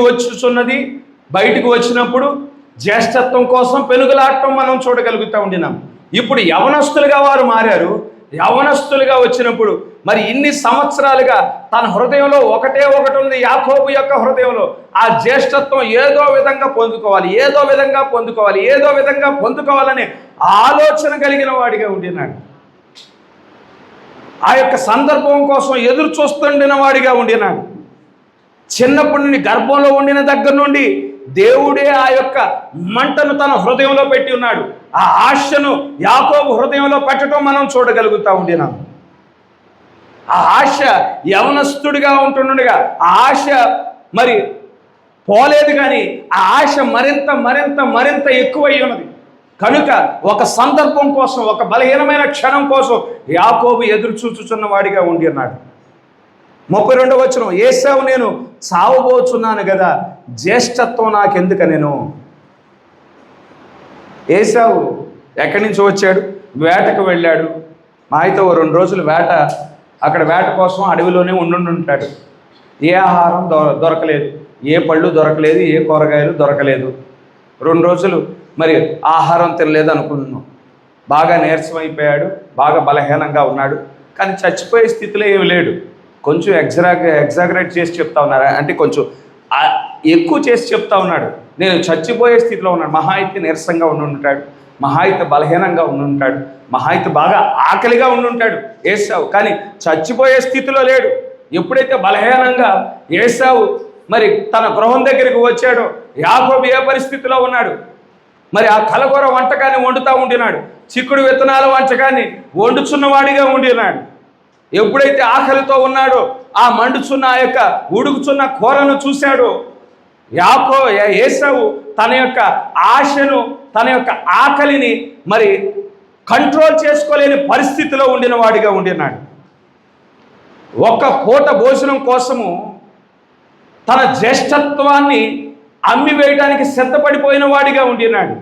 వచ్చినప్పుడు జ్యేష్ఠత్వం కోసం పెనుగులాడటం మనం చూడగలుగుతూ ఉండినాం. ఇప్పుడు యవనస్తులుగా వారు మారారు. యవనస్తులుగా వచ్చినప్పుడు ఇన్ని సంవత్సరాలుగా తన హృదయంలో ఒకటి ఉంది, యాకోబు యొక్క హృదయంలో ఆ జ్యేష్ఠత్వం ఏదో విధంగా పొందుకోవాలని ఆలోచన కలిగిన వాడిగా ఉండినాడు. ఆ యొక్క సందర్భం కోసం ఎదురు చూస్తుండిన వాడిగా ఉండినాడు. చిన్నప్పటి నుండి గర్భంలో ఉండిన దగ్గర నుండి దేవుడే ఆ యొక్క మంటను తన హృదయంలో పెట్టి ఉన్నాడు. ఆ ఆశను యాకోబు హృదయంలో పెట్టడం మనం చూడగలుగుతా ఉండినాం. ఆ ఆశ యవనస్తుడిగా ఉంటుండగా ఆ ఆశ మరి పోలేదు, కానీ ఆ ఆశ మరింత మరింత మరింత ఎక్కువై ఉన్నది. కనుక ఒక సందర్భం కోసం, ఒక బలహీనమైన క్షణం కోసం యాకోబు ఎదురు చూచుచున్న వాడిగా ఉండి ఉన్నాడు. 32వ వచనం, ఏశావు నేను చావబోచున్నాను కదా, జ్యేష్ఠత్వం నాకెందుకనెను. ఏశావు ఎక్కడి నుంచి వచ్చాడు? వేటకు వెళ్ళాడు. మా అయితే 2 రోజులు వేట, అక్కడ వేట కోసం అడవిలోనే ఉండుంటాడు. ఏ ఆహారం దొరకలేదు, ఏ పళ్ళు దొరకలేదు, ఏ కూరగాయలు దొరకలేదు. 2 రోజులు మరి ఆహారం తినలేదు అనుకుంటున్నాం. బాగా నీరసం అయిపోయాడు, బాగా బలహీనంగా ఉన్నాడు. కానీ చచ్చిపోయే స్థితిలో ఏమి లేడు. కొంచెం ఎగ్జాగరేట్ చేసి చెప్తా ఉన్నారు, అంటే కొంచెం ఎక్కువ చేసి చెప్తా ఉన్నాడు. నేను చచ్చిపోయే స్థితిలో ఉన్నాడు. మహా అయితే నీరసంగా ఉండుంటాడు, మహా అయితే బలహీనంగా ఉండుంటాడు, మహా అయితే బాగా ఆకలిగా ఉండుంటాడు ఏశావు. కానీ చచ్చిపోయే స్థితిలో లేడు. ఎప్పుడైతే బలహీనంగా ఏశావు మరి తన గృహం దగ్గరికి వచ్చాడో, యాకోబు ఏ పరిస్థితిలో ఉన్నాడు? మరి ఆ కలగూర వంటకాన్ని వండుతూ ఉండినాడు, చిక్కుడు విత్తనాల వంటకాన్ని వండుచున్నవాడిగా ఉండినాడు. ఎప్పుడైతే ఆకలితో ఉన్నాడో, ఆ మండుచున్న ఆ యొక్క ఉడుకుచున్న కూరను చూశాడో, ఏశావు తన యొక్క ఆశను, తన యొక్క ఆకలిని మరి కంట్రోల్ చేసుకోలేని పరిస్థితిలో ఉండిన వాడిగా ఉండినాడు. ఒక్క పూట భోజనం కోసము తన జ్యేష్ఠత్వాన్ని అమ్మివేయడానికి సిద్ధపడిపోయిన వాడిగా ఉండినాడు.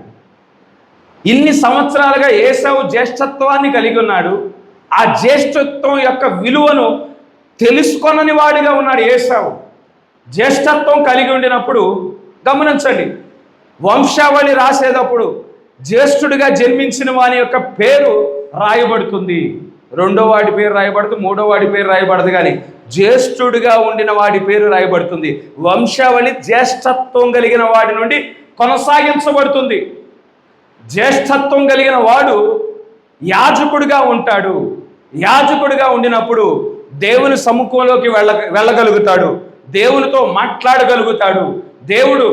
ఇన్ని సంవత్సరాలుగా ఏశావు జ్యేష్ఠత్వాన్ని కలిగి ఉన్నాడు. ఆ జ్యేష్ఠత్వం యొక్క విలువను తెలుసుకొనని వాడిగా ఉన్నాడు ఏశావు. జ్యేష్ఠత్వం కలిగి ఉండినప్పుడు గమనించండి, వంశావళి రాసేటప్పుడు జ్యేష్ఠుడిగా జన్మించిన వాని యొక్క పేరు రాయబడుతుంది. 2వ వాడి పేరు రాయబడుతుంది, 3వ వాడి పేరు రాయబడదు, కానీ జ్యేష్ఠుడిగా ఉండిన వాడి పేరు రాయబడుతుంది. వంశావళి జ్యేష్ఠత్వం కలిగిన వాడి నుండి కొనసాగించబడుతుంది. జ్యేష్ఠత్వం కలిగిన వాడు యాజకుడిగా ఉంటాడు. యాజకుడిగా ఉండినప్పుడు దేవుని సముఖంలోకి వెళ్ళగలుగుతాడు, దేవునితో మాట్లాడగలుగుతాడు. దేవుడు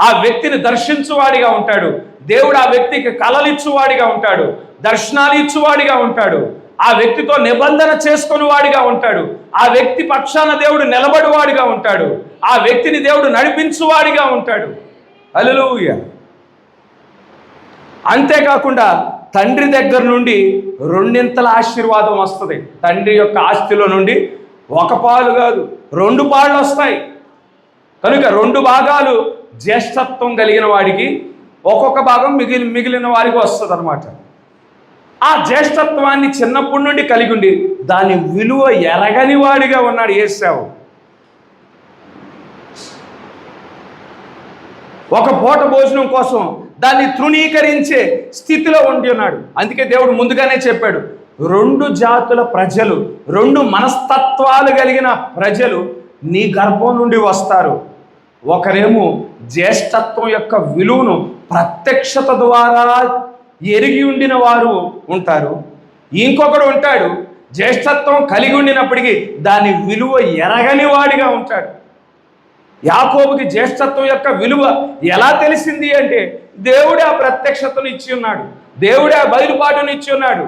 ఆ వ్యక్తిని దర్శించువాడిగా ఉంటాడు. దేవుడు ఆ వ్యక్తికి కలలిచ్చువాడిగా ఉంటాడు, దర్శనాలు ఇచ్చువాడిగా ఉంటాడు. ఆ వ్యక్తితో నిబంధన చేసుకుని వాడిగా ఉంటాడు. ఆ వ్యక్తి పక్షాన దేవుడు నిలబడివాడిగా ఉంటాడు. ఆ వ్యక్తిని దేవుడు నడిపించువాడిగా ఉంటాడు. హల్లెలూయా. అంతేకాకుండా తండ్రి దగ్గర నుండి 2 ఆశీర్వాదం వస్తుంది. తండ్రి యొక్క ఆస్తిలో నుండి 1 పాలు కాదు, 2 పాళ్ళు వస్తాయి. కనుక 2 భాగాలు జ్యేష్ఠత్వం కలిగిన వాడికి, ఒక్కొక్క భాగం మిగిలిన వారికి వస్తుంది అన్నమాట. ఆ జ్యేష్ఠత్వాన్ని చిన్నప్పటి నుండి కలిగి ఉండి దాని విలువ ఎరగని వాడిగా ఉన్నాడు ఏశావు. ఒక పూట భోజనం కోసం దాన్ని తృణీకరించే స్థితిలో ఉండి ఉన్నాడు. అందుకే దేవుడు ముందుగానే చెప్పాడు, 2 జాతుల ప్రజలు, 2 మనస్తత్వాలు కలిగిన ప్రజలు నీ గర్భం నుండి వస్తారు. ఒకరేమో జ్యేష్ఠత్వం యొక్క విలువను ప్రత్యక్షత ద్వారా ఎరిగి ఉండిన వారు ఉంటారు. ఇంకొకడు ఉంటాడు జ్యేష్ఠత్వం కలిగి ఉండినప్పటికీ దాని విలువ ఎరగని వాడిగా ఉంటాడు. యాకోబుకి జ్యేష్ఠత్వం యొక్క విలువ ఎలా తెలిసింది అంటే, దేవుడే ఆ ప్రత్యక్షతను ఇచ్చి ఉన్నాడు, దేవుడే ఆ బయలుపాటును ఇచ్చి ఉన్నాడు.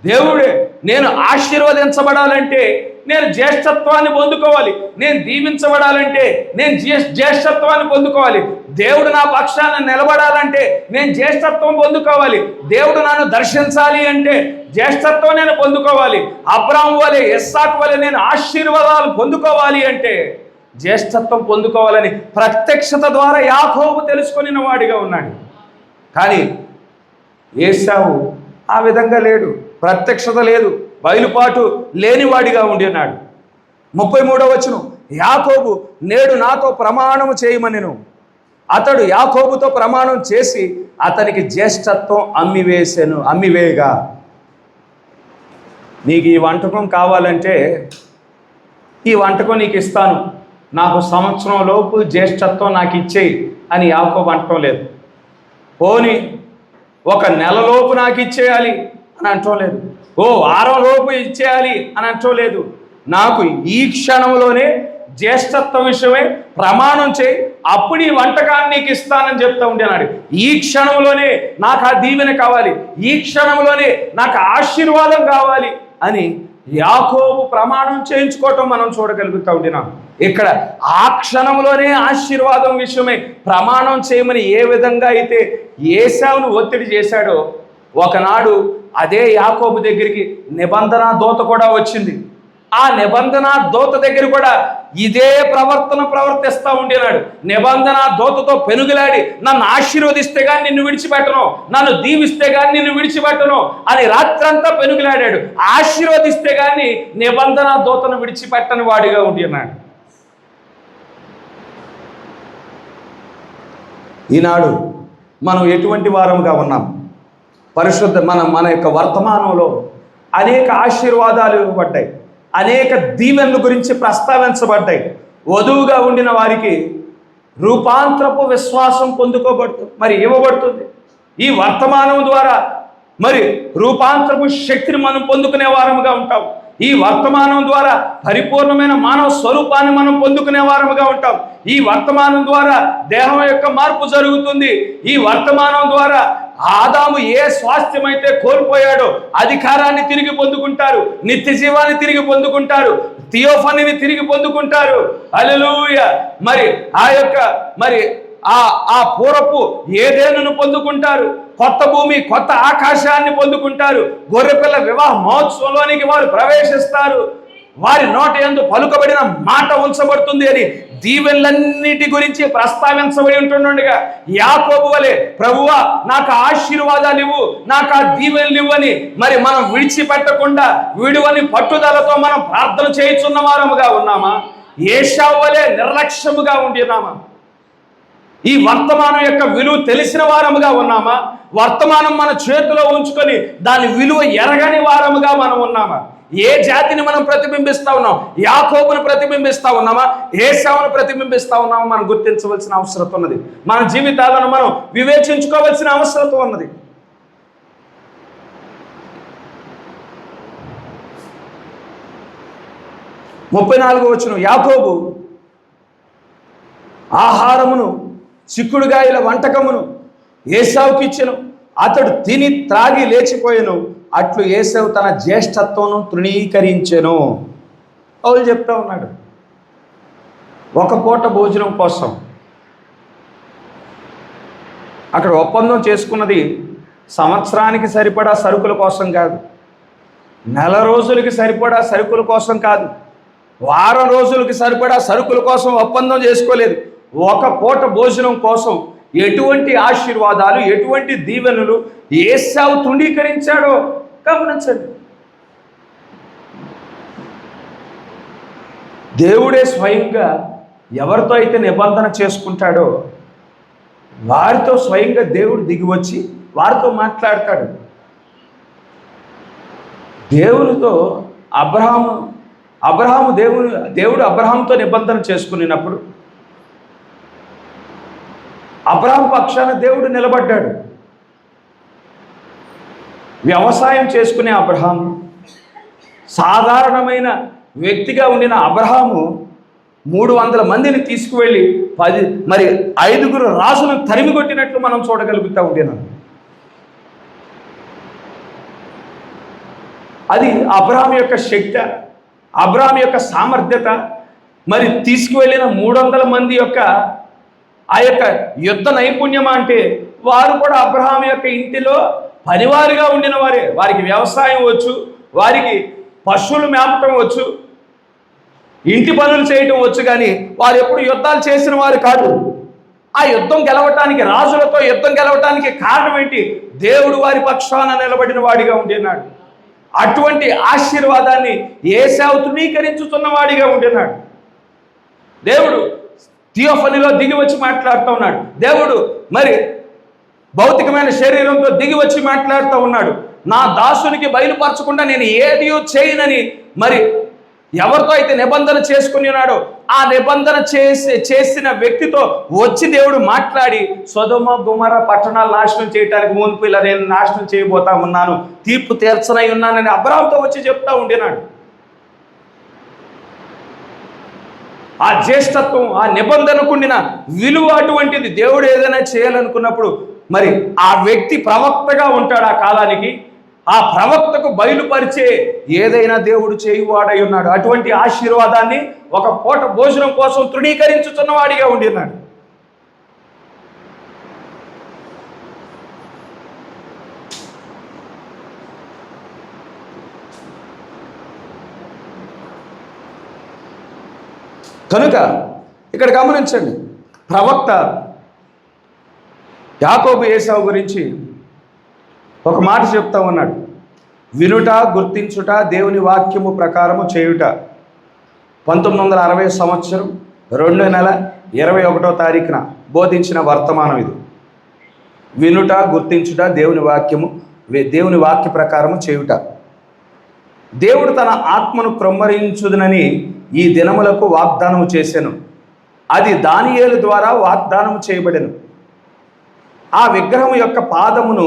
దేవుడే నేను ఆశీర్వదించబడాలంటే నేను జ్యేష్ఠత్వాన్ని పొందుకోవాలి, నేను దీవించబడాలంటే నేను జ్యేష్ఠత్వాన్ని పొందుకోవాలి, దేవుడు నా పక్షాన నిలబడాలంటే నేను జ్యేష్ఠత్వం పొందుకోవాలి, దేవుడు నన్ను దర్శించాలి అంటే జ్యేష్ఠత్వం నేను పొందుకోవాలి, అబ్రాహాము వలె ఇస్సాకు వలె నేను ఆశీర్వాదాలు పొందుకోవాలి అంటే జ్యేష్ఠత్వం పొందుకోవాలని ప్రత్యక్షత ద్వారా యాకోబు తెలుసుకొనిన వాడిగా ఉన్నాడు. కానీ ఏశావు ఆ విధంగా లేడు, ప్రత్యక్షత లేదు, బయలుపాటు లేనివాడిగా ఉండి ఉన్నాడు. 33వ వచనం, యాకోబు నేడు నాతో ప్రమాణము చేయమనెను. అతడు యాకోబుతో ప్రమాణం చేసి అతనికి జ్యేష్ఠత్వం అమ్మివేయగా, నీకు ఈ వంటకం కావాలంటే ఈ వంటకం నీకు ఇస్తాను, నాకు సంవత్సరం లోపు జ్యేష్ఠత్వం నాకు ఇచ్చేయి అని యాకోబు అంటం లేదు. పోని 1 నెలలోపు నాకు ఇచ్చేయాలి అని అంటం లేదు, ఓ వారం లోపు ఇచ్చేయాలి అని అంటం లేదు. నాకు ఈ క్షణంలోనే జ్యేష్ఠత్వ విషయమై ప్రమాణం చేయి, అప్పుడు ఈ వంటకాన్ని నీకు ఇస్తానని చెప్తా ఉండేనాడు. ఈ క్షణంలోనే నాకు ఆ దీవెన కావాలి, ఈ క్షణంలోనే నాకు ఆశీర్వాదం కావాలి అని యాకోబు ప్రమాణం చేయించుకోవటం మనం చూడగలుగుతూ ఉంటున్నాం. ఇక్కడ ఆ క్షణంలోనే ఆశీర్వాదం విషయమై ప్రమాణం చేయమని ఏ విధంగా అయితే ఏశావును ఒత్తిడి చేశాడో, ఒకనాడు అదే యాకోబు దగ్గరికి నిబంధన దూత కూడా వచ్చింది. ఆ నిబంధన దూత దగ్గర కూడా ఇదే ప్రవర్తిస్తూ ఉండేనాడు. నిబంధన దూతతో పెనుగులాడి, నన్ను ఆశీర్వదిస్తే కానీ నిన్ను విడిచిపెట్టను, నన్ను దీవిస్తే కానీ నిన్ను విడిచిపెట్టను అని రాత్రంతా పెనుగులాడాడు. ఆశీర్వదిస్తే కానీ నిబంధన దూతను విడిచిపెట్టని వాడిగా ఉంటున్నాడు. ఈనాడు మనం ఎటువంటి వారముగా ఉన్నాం? పరిశుద్ధ మన యొక్క వర్తమానంలో అనేక ఆశీర్వాదాలు ఇవ్వబడ్డాయి, అనేక దీవెనల గురించి ప్రస్తావించబడ్డాయి. వధువుగా ఉండిన వారికి రూపాంతరపు విశ్వాసం ఇవ్వబడుతుంది. ఈ వర్తమానం ద్వారా మరి రూపాంతరపు శక్తిని మనం పొందుకునే వారముగా ఉంటాం. ఈ వర్తమానం ద్వారా పరిపూర్ణమైన మానవ స్వరూపాన్ని మనం పొందుకునే వారముగా ఉంటాం. ఈ వర్తమానం ద్వారా దేహం యొక్క మార్పు జరుగుతుంది. ఈ వర్తమానం ద్వారా ఆదాము ఏ స్వాస్థ్యమైతే కోల్పోయాడో అధికారాన్ని తిరిగి పొందుకుంటారు, నిత్య జీవాన్ని తిరిగి పొందుకుంటారు, థియోఫనీని తిరిగి పొందుకుంటారు. హల్లెలూయా. మరి ఆ పూర్వపు ఏదేనును పొందుకుంటారు, కొత్త భూమి కొత్త ఆకాశాన్ని పొందుకుంటారు. గొర్రెపిల్ల వివాహ మహోత్సవంలోనికి వారు ప్రవేశిస్తారు. వారి నోట యందు పలుకబడిన మాట ఉంచబడుతుంది అని దీవెనలన్నిటి గురించి ప్రస్తావించబడి ఉంటుండగా యాకోబు వలె ప్రభువా నాకు ఆశీర్వాదాలు ఇవ్వు, నాకు ఆ దీవెనలు ఇవ్వని మరి మనం విడిచిపెట్టకుండా విడువని పట్టుదలతో మనం ప్రార్థన చేయుచున్న వారముగా ఉన్నామా? ఏశావు వలె నిర్లక్ష్యముగా ఉంటున్నామా? ఈ వర్తమానం యొక్క విలువ తెలిసిన వారముగా ఉన్నామా? వర్తమానం మన చేతిలో ఉంచుకొని దాని విలువ ఎరగని వారముగా మనం ఉన్నామా? ఏ జాతిని మనం ప్రతిబింబిస్తా ఉన్నాం? యాకోబును ప్రతిబింబిస్తా ఉన్నామా? ఏశావును ప్రతిబింబిస్తా ఉన్నామా? మనం గుర్తించవలసిన అవసరం ఉన్నది. మన జీవితాలను మనం వివేచించుకోవలసిన అవసరం ఉన్నది. ముప్పై 34వ వచనం, యాకోబు ఆహారమును చిక్కుడుగాయల వంటకమును ఏశావుకి ఇచ్చెను, అతడు తిని త్రాగి లేచిపోయెను, అట్లు ఏశావు తన జ్యేష్ఠత్వమును తృణీకరించెను. పౌలు చెప్తా ఉన్నాడు, ఒక పూట భోజనం కోసం అక్కడ ఒప్పందం చేసుకున్నది సంవత్సరానికి సరిపడా సరుకుల కోసం కాదు, నెల రోజులకి సరిపడా సరుకుల కోసం కాదు, వారం రోజులకి సరిపడా సరుకుల కోసం ఒప్పందం చేసుకోలేదు. ఒక పూట భోజనం కోసం ఎటువంటి ఆశీర్వాదాలు, ఎటువంటి దీవెనలు ఏశావు తృణీకరించాడో గమనించండి. దేవుడే స్వయంగా ఎవరితో అయితే నిబంధన చేసుకుంటాడో వారితో స్వయంగా దేవుడు దిగివచ్చి వారితో మాట్లాడతాడు. దేవునితో దేవుడు అబ్రహాముతో నిబంధన చేసుకున్నప్పుడు అబ్రహాము పక్షాన దేవుడు నిలబడ్డాడు. వ్యవసాయం చేసుకునే అబ్రహాము, సాధారణమైన వ్యక్తిగా ఉండిన అబ్రహాము 300 మందిని తీసుకువెళ్ళి 5 రాజులను తరిమి కొట్టినట్లు మనం చూడగలుగుతూ ఉండేనాం. అది అబ్రహాము యొక్క శక్తి, అబ్రహాము యొక్క సామర్థ్యత. మరి తీసుకువెళ్ళిన 300 మంది యొక్క ఆ యొక్క యుద్ధ నైపుణ్యమా అంటే వారు కూడా అబ్రహాము యొక్క ఇంటిలో పనివారిగా ఉండిన వారే. వారికి వ్యవసాయం వచ్చు, వారికి పశువులు మేపటం వచ్చు, ఇంటి పనులు చేయటం వచ్చు, కానీ వారు ఎప్పుడు యుద్ధాలు చేసిన వారు కాదు. ఆ యుద్ధం గెలవటానికి, రాజులతో యుద్ధం గెలవటానికి కారణం ఏంటి? దేవుడు వారి పక్షాన నిలబడిన వాడిగా ఉండేనాడు. అటువంటి ఆశీర్వాదాన్ని ఏశావు తృణీకరించుతున్న వాడిగా ఉండేనాడు. దేవుడు థియోఫనీలో దిగి వచ్చి మాట్లాడుతూ ఉన్నాడు. దేవుడు మరి భౌతికమైన శరీరంతో దిగి వచ్చి మాట్లాడుతూ ఉన్నాడు. నా దాసునికి బయలుపరచకుండా నేను ఏది చేయనని మరి ఎవరితో అయితే నిబంధన చేసుకుని ఉన్నాడో ఆ నిబంధన చేసిన వ్యక్తితో వచ్చి దేవుడు మాట్లాడి సొదొమ గొమొర్ర పట్టణాలు నాశనం చేయడానికి మునుపు ఇలా నేను నాశనం చేయబోతా ఉన్నాను, తీర్పు తీర్చనై ఉన్నానని అబ్రహాముతో వచ్చి చెప్తా ఉండినాడు. ఆ జ్యేష్ఠత్వం, ఆ నిబంధనకు ఉండిన విలువ అటువంటిది. దేవుడు ఏదైనా చేయాలనుకున్నప్పుడు మరి ఆ వ్యక్తి ప్రవక్తగా ఉంటాడు ఆ కాలానికి. ఆ ప్రవక్తకు బయలుపరిచే ఏదైనా దేవుడు చేయువాడై ఉన్నాడు. అటువంటి ఆశీర్వాదాన్ని ఒక పూట భోజనం కోసం తృణీకరించుతున్నవాడిగా ఉండినాడు. కనుక ఇక్కడ గమనించండి, ప్రవక్త యాకోబు ఏశావు గురించి ఒక మాట చెప్తా ఉన్నాడు. వినుట, గుర్తించుట, దేవుని వాక్యము ప్రకారము చేయుట. 1960 సంవత్సరం 2 నెల 21వ తారీఖున బోధించిన వర్తమానం ఇది. వినుట, గుర్తించుట, దేవుని వాక్య ప్రకారము చేయుట. దేవుడు తన ఆత్మను క్రొమ్మరించుదునని ఈ దినములకు వాగ్దానము చేసెను. అది దానియేలు ద్వారా వాగ్దానము చేయబడెను. ఆ విగ్రహం యొక్క పాదమును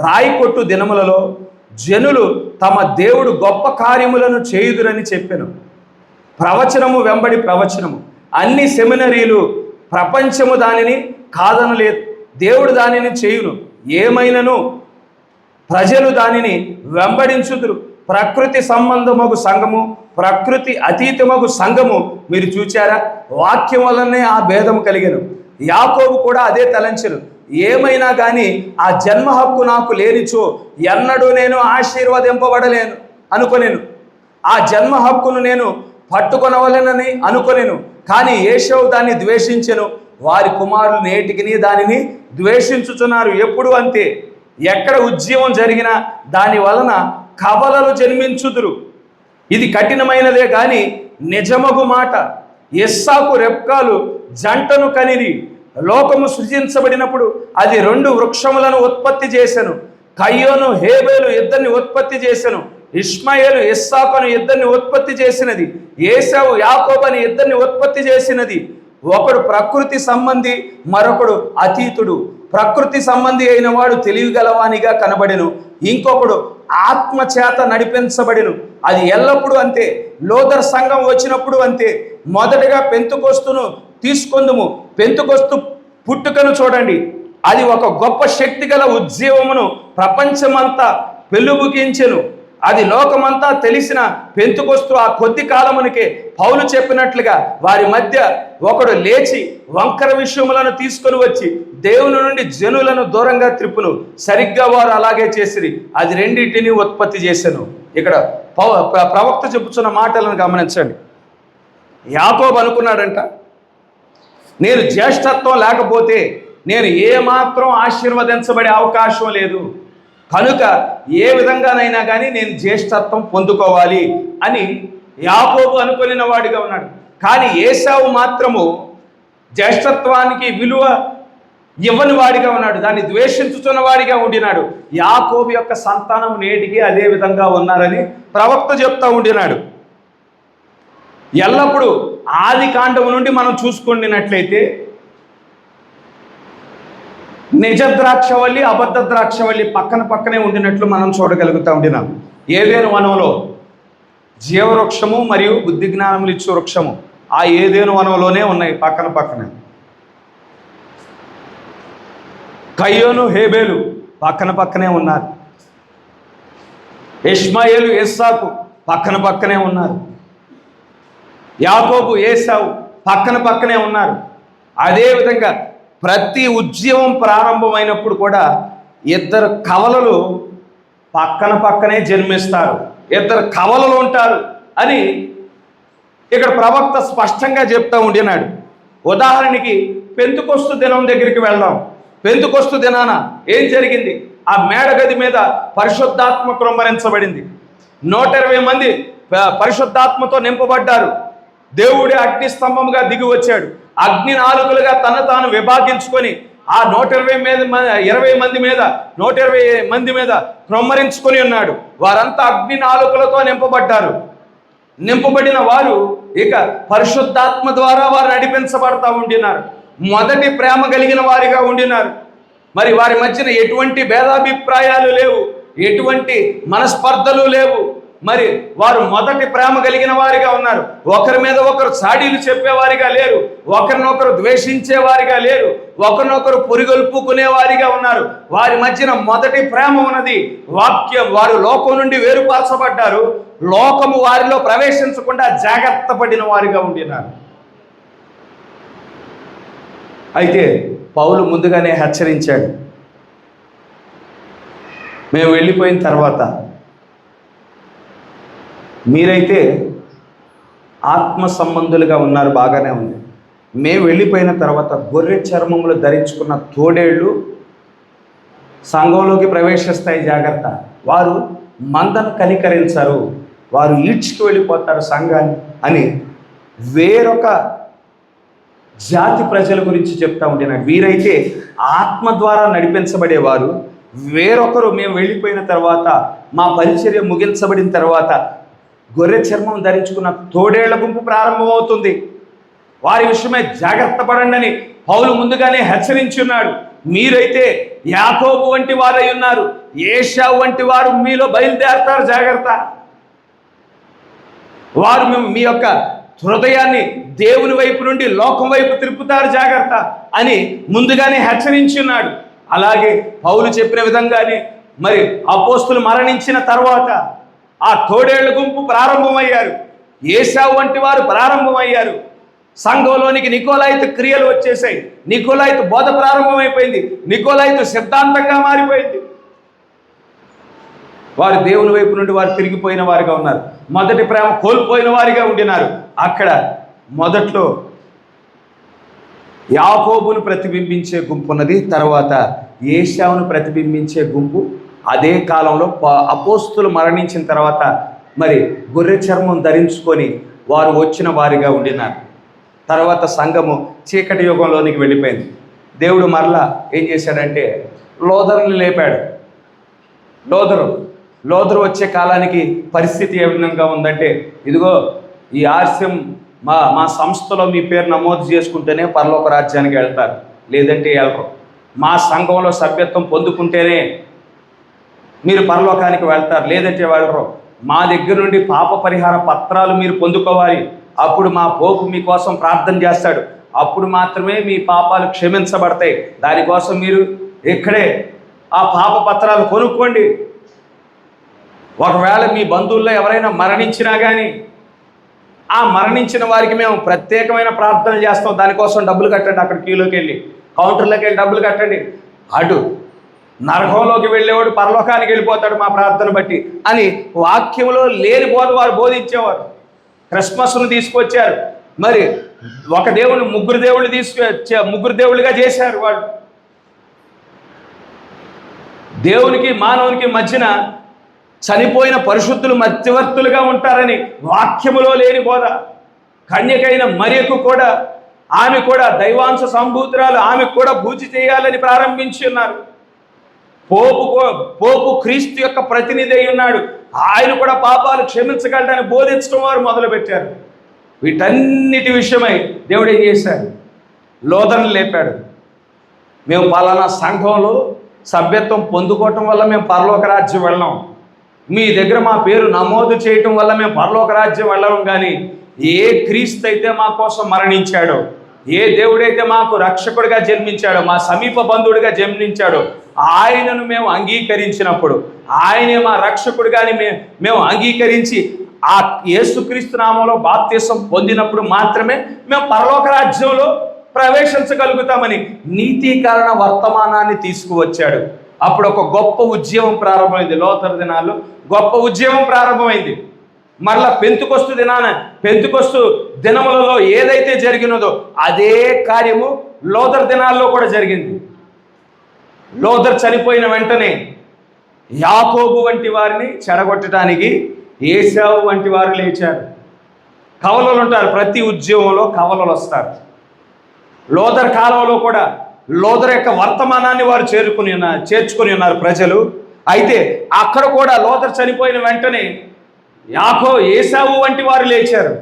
రాయి కొట్టు దినములలో జనులు తమ దేవుడు గొప్ప కార్యములను చేయుదురని చెప్పెను. ప్రవచనము వెంబడి ప్రవచనము. అన్ని సెమినరీలు ప్రపంచము దానిని కాదనలేదు. దేవుడు దానిని చేయును. ఏమైనను ప్రజలు దానిని వెంబడించుదురు. ప్రకృతి సంబంధమగు సంఘము, ప్రకృతి అతీతమగు సంఘము మీరు చూచారా? వాక్యం వల్లనే ఆ భేదము కలిగెను. యాకోబు కూడా అదే తలంచెను. ఏమైనా కానీ ఆ జన్మ హక్కు నాకు లేనిచో ఎన్నడూ నేను ఆశీర్వదింపబడలేను అనుకొనేను. ఆ జన్మ హక్కును నేను పట్టుకొనవలెనని అనుకొనేను. కానీ ఏశావు దాన్ని ద్వేషించెను. వారి కుమారులు నేటికి దానిని ద్వేషించుచున్నారు. ఎప్పుడు అంతే. ఎక్కడ ఉద్యమం జరిగినా దాని వలన కవలలు జన్మించుదురు. ఇది కఠినమైనదే కానీ నిజమగు మాట. ఇస్సాకు రెబ్కాలు జంటను కనిరి. లోకము సృజించబడినప్పుడు అది 2 వృక్షములను ఉత్పత్తి చేసెను. కయ్యోను హేబేలు ఇద్దరిని ఉత్పత్తి చేసెను. ఇష్మాయేలు ఇస్సాకును ఇద్దరిని ఉత్పత్తి చేసినది. ఏశావు యాకోబని ఇద్దరిని ఉత్పత్తి చేసినది. ఒకడు ప్రకృతి సంబంధి, మరొకడు అతీతుడు. ప్రకృతి సంబంధి అయిన వాడు తెలివిగలవానిగా కనబడెను. ఇంకొకడు ఆత్మ చేత నడిపించబడెను. అది ఎల్లప్పుడూ అంతే. లోదర్ సంఘం వచ్చినప్పుడు అంతే. మొదటగా పెంతుకొస్తును తీసుకొందుము. పెంతుకొస్తు పుట్టుకను చూడండి. అది ఒక గొప్ప శక్తి గల ఉద్యమమును ప్రపంచమంతా పెళ్ళుబుకించెను. అది లోకమంతా తెలిసిన పెంతుకొస్తు ఆ కొద్ది కాలమునికే పౌలు చెప్పినట్లుగా వారి మధ్య ఒకడు లేచి వంకర విషయములను తీసుకొని వచ్చి దేవుని నుండి జనులను దూరంగా త్రిప్పును. సరిగ్గా వారు అలాగే చేసిరి. అది రెండింటిని ఉత్పత్తి చేశాను. ఇక్కడ ప్రవక్త చెప్పుచున్న మాటలను గమనించండి. యాకోబు అనుకున్నాడంట, నేను జ్యేష్ఠత్వం లేకపోతే నేను ఏమాత్రం ఆశీర్వదించబడే అవకాశం లేదు. కనుక ఏ విధంగానైనా కానీ నేను జ్యేష్ఠత్వం పొందుకోవాలి అని యాకోబు అనుకున్న వాడిగా ఉన్నాడు. కానీ ఏశావు మాత్రము జ్యేష్ఠత్వానికి విలువ ఇవ్వని వాడిగా ఉన్నాడు. దాన్ని ద్వేషించుతున్న వాడిగా ఉండినాడు. యాకోబు యొక్క సంతానం నేటికి అదే విధంగా ఉన్నారని ప్రవక్త చెప్తా ఉండినాడు. ఎల్లప్పుడూ ఆది కాండము నుండి మనం చూసుకున్నట్లయితే నిజ ద్రాక్షవల్లి, అబద్ధ ద్రాక్షవల్లి పక్కన పక్కనే ఉండినట్లు మనం చూడగలుగుతూ ఉండినాం. ఏదేను వనంలో జీవవృక్షము మరియు బుద్ధి జ్ఞానములు ఇచ్చే వృక్షము ఆ ఏదేను వనంలోనే ఉన్నాయి పక్కన పక్కనే. కయ్యోను హేబేలు పక్కన పక్కనే ఉన్నారు. ఇష్మాయేలు ఇస్సాకు పక్కన పక్కనే ఉన్నారు. యాకోబు ఏశావు పక్కన పక్కనే ఉన్నారు. అదేవిధంగా ప్రతి ఉద్యమం ప్రారంభమైనప్పుడు కూడా ఇద్దరు కవలలు పక్కన పక్కనే జన్మిస్తారు, ఇద్దరు కవలలు ఉంటారు అని ఇక్కడ ప్రవక్త స్పష్టంగా చెప్తా ఉండినాడు. ఉదాహరణకి పెంతుకొస్తు దినం దగ్గరికి వెళ్దాం. పెంతుకొస్తు దినాన ఏం జరిగింది? ఆ మేడగది మీద పరిశుద్ధాత్మ కృమ్మరించబడింది. 120 మంది పరిశుద్ధాత్మతో నింపబడ్డారు. దేవుడి అగ్ని స్తంభముగా దిగి వచ్చాడు. అగ్ని నాలుకలుగా తను తాను విభాగించుకొని ఆ 120 మంది మీద క్రొమ్మరించుకొని ఉన్నాడు. వారంతా అగ్ని నాలుకలతో నింపబడ్డారు. నింపబడిన వారు ఇక పరిశుద్ధాత్మ ద్వారా వారు నడిపించబడతా ఉండినారు. మొదటి ప్రేమ కలిగిన వారిగా ఉండినారు. మరి వారి మధ్యన ఎటువంటి భేదాభిప్రాయాలు లేవు, ఎటువంటి మనస్పర్ధలు లేవు. మరి వారు మొదటి ప్రేమ కలిగిన వారిగా ఉన్నారు. ఒకరి మీద ఒకరు చాడీలు చెప్పేవారిగా లేరు, ఒకరినొకరు ద్వేషించేవారిగా లేరు, ఒకరినొకరు పురిగొల్పుకునేవారిగా ఉన్నారు. వారి మధ్యన మొదటి ప్రేమ ఉన్నది. వారు లోకం నుండి వేరుపరచబడ్డారు, లోకము వారిలో ప్రవేశించకుండా జాగ్రత్త పడిన వారిగా ఉండినారు. అయితే పౌలు ముందుగానే హెచ్చరించాడు, మేము వెళ్ళిపోయిన తర్వాత మీరైతే ఆత్మ సంబంధులుగా ఉన్నారు, బాగానే ఉంది. మేము వెళ్ళిపోయిన తర్వాత గొర్రె చర్మములు ధరించుకున్న తోడేళ్ళు సంఘంలోకి ప్రవేశిస్తాయి, జాగ్రత్త. వారు మందను కనికరించరు, వారు ఈడ్చుకు వెళ్ళిపోతారు సంఘాన్ని అని వేరొక జాతి ప్రజల గురించి చెప్తా ఉంటున్నాడు. వీరైతే ఆత్మ ద్వారా నడిపించబడేవారు, వేరొకరు మేము వెళ్ళిపోయిన తర్వాత, మా పరిచర్య ముగించబడిన తర్వాత గొర్రె చర్మం ధరించుకున్న తోడేళ్ల గుంపు ప్రారంభమవుతుంది. వారి విషయమై జాగ్రత్త పడండి అని పౌలు ముందుగానే హెచ్చరించి ఉన్నాడు. మీరైతే యాకోబు వంటి వారై ఉన్నారు, ఏశావు వంటి వారు మీలో బయలుదేరతారు, జాగ్రత్త. వారు మీ యొక్క హృదయాన్ని దేవుని వైపు నుండి లోకం వైపు తిరుపుతారు, జాగ్రత్త అని ముందుగానే హెచ్చరించి ఉన్నాడు. అలాగే పౌలు చెప్పిన విధంగానే మరి అపోస్తులు మరణించిన తర్వాత ఆ తోడేళ్ల గుంపు ప్రారంభమయ్యారు, ఏశావు వంటి వారు ప్రారంభమయ్యారు. సంఘంలోనికి నికోలాయితు క్రియలు వచ్చేసాయి, నికోలాయితు బోధ ప్రారంభమైపోయింది, నికోలాయితు సిద్ధాంతంగా మారిపోయింది. వారు దేవుని వైపు నుండి వారు తిరిగిపోయిన వారిగా ఉన్నారు, మొదటి ప్రేమ కోల్పోయిన వారిగా ఉండినారు. అక్కడ మొదట్లో యాకోబును ప్రతిబింబించే గుంపు ఉన్నది, తర్వాత ఏశావును ప్రతిబింబించే గుంపు. అదే కాలంలో అపోస్తులు మరణించిన తర్వాత మరి గొర్రె చర్మం ధరించుకొని వారు వచ్చిన వారిగా ఉండినారు. తర్వాత సంఘము చీకటి యుగంలోనికి వెళ్ళిపోయింది. దేవుడు మరలా ఏం చేశాడంటే లోదరుని లేపాడు. లోదరు వచ్చే కాలానికి పరిస్థితి ఏ విధంగా ఉందంటే, ఇదిగో ఈ ఆర్స్యం మా సంస్థలో మీ పేరు నమోదు చేసుకుంటేనే పరలోక రాజ్యానికి వెళ్తారు, లేదంటే వెళ్ళరు. మా సంఘంలో సభ్యత్వం పొందుకుంటేనే మీరు పరలోకానికి వెళ్తారు, లేదంటే వెళ్ళరు. మా దగ్గర నుండి పాప పరిహార పత్రాలు మీరు పొందుకోవాలి, అప్పుడు మా పోపు మీకోసం ప్రార్థన చేస్తాడు, అప్పుడు మాత్రమే మీ పాపాలు క్షమించబడతాయి. దానికోసం మీరు ఇక్కడే ఆ పాప పత్రాలు కొనుక్కోండి. ఒకవేళ మీ బంధువుల్లో ఎవరైనా మరణించినా కానీ ఆ మరణించిన వారికి మేము ప్రత్యేకమైన ప్రార్థనలు చేస్తాం, దానికోసం డబ్బులు కట్టండి, అక్కడ క్యూలోకి వెళ్ళి కౌంటర్లోకి వెళ్ళి డబ్బులు కట్టండి. అటు నరకంలోకి వెళ్ళేవాడు పరలోకానికి వెళ్ళిపోతాడు మా ప్రార్థన బట్టి అని వాక్యంలో లేని బోధ వారు బోధించేవారు. క్రిస్మస్ను తీసుకొచ్చారు, మరి ఒక దేవుని ముగ్గురు దేవుళ్ళుగా చేశారు. వాళ్ళు దేవునికి మానవునికి మధ్యన చనిపోయిన పరిశుద్ధులు మధ్యవర్తులుగా ఉంటారని వాక్యములో లేని బోధ. కన్యకైన మరియకు కూడా, ఆమె కూడా దైవాంశ సంభూతురాలు, ఆమె కూడా పూజ చేయాలని ప్రారంభించి ఉన్నారు. పోపు క్రీస్తు యొక్క ప్రతినిధి అయి ఉన్నాడు, ఆయన కూడా పాపాలు క్షమించగలడని బోధించడం వారు మొదలుపెట్టారు. వీటన్నిటి విషయమై దేవుడు ఏం చేశాడు, లోదరుని లేపాడు. మేము పలానా సంఘంలో సభ్యత్వం పొందుకోవటం వల్ల మేము పరలోక రాజ్యం వెళ్ళాం, మీ దగ్గర మా పేరు నమోదు చేయటం వల్ల మేము పరలోక రాజ్యం వెళ్ళడం, కానీ ఏ క్రీస్తు అయితే మా కోసం మరణించాడో, ఏ దేవుడైతే మాకు రక్షకుడిగా జన్మించాడో, మా సమీప బంధువుడిగా జన్మించాడో, ఆయనను మేము అంగీకరించినప్పుడు, ఆయనే మా రక్షకుడిగాని మేము అంగీకరించి ఆ యేసుక్రీస్తు నామంలో బాప్తిసం పొందినప్పుడు మాత్రమే మేము పరలోక రాజ్యంలో ప్రవేశించగలుగుతామని నీతీకరణ వర్తమానాన్ని తీసుకువచ్చాడు. అప్పుడు ఒక గొప్ప ఉద్యమం ప్రారంభమైంది. లోతరు దినాల్లో గొప్ప ఉద్యమం ప్రారంభమైంది. మరలా పెంతుకొస్తు దినములలో ఏదైతే జరిగినదో అదే కార్యము లోదర్ దినాల్లో కూడా జరిగింది. లోదర్ చనిపోయిన వెంటనే యాకోబు వంటి వారిని చెడగొట్టడానికి ఏశావు వంటి వారు లేచారు. కవలలు ఉంటారు, ప్రతి ఉద్యమంలో కవలలు వస్తారు. లోదర్ కాలంలో కూడా లోదర్ యొక్క వర్తమానాన్ని వారు చేర్చుకొని ఉన్నారు ప్రజలు. అయితే అక్కడ కూడా లోదర్ చనిపోయిన వెంటనే ఏశావు వంటి వారు లేచారు.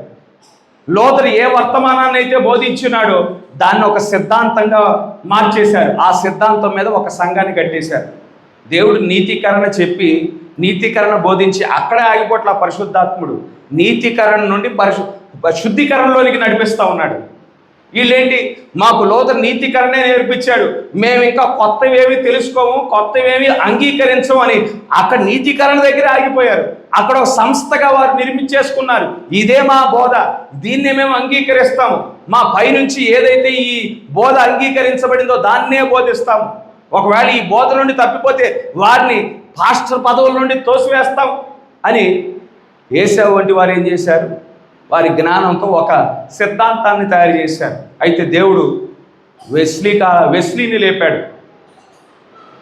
లోదర్ ఏ వర్తమానాన్ని అయితే బోధించున్నాడో దాన్ని ఒక సిద్ధాంతంగా మార్చేశారు. ఆ సిద్ధాంతం మీద ఒక సంఘాన్ని కట్టేశారు. దేవుడు నీతీకరణ చెప్పి నీతికరణ బోధించి అక్కడే ఆగిపోట్ల పరిశుద్ధాత్ముడు నీతికరణ నుండి శుద్ధీకరణలోనికి నడిపిస్తూ ఉన్నాడు. వీళ్ళేంటి, మాకు లోతు నీతికరణే నేర్పించాడు, మేము ఇంకా కొత్తవేమి తెలుసుకోము, కొత్తవేమి అంగీకరించము అని అక్కడ నీతికరణ దగ్గర ఆగిపోయారు. అక్కడ ఒక సంస్థగా వారు నిర్మించేసుకున్నారు. ఇదే మా బోధ, దీన్నే మేము అంగీకరిస్తాము, మా పైనుంచి ఏదైతే ఈ బోధ అంగీకరించబడిందో దాన్నే బోధిస్తాము. ఒకవేళ ఈ బోధ నుండి తప్పిపోతే వారిని పాస్టర్ పదవుల నుండి తోసివేస్తాం అని ఏశావు వంటి వారు ఏం చేశారు, వారి జ్ఞానంతో ఒక సిద్ధాంతాన్ని తయారు చేశారు. అయితే దేవుడు వెస్లీని లేపాడు.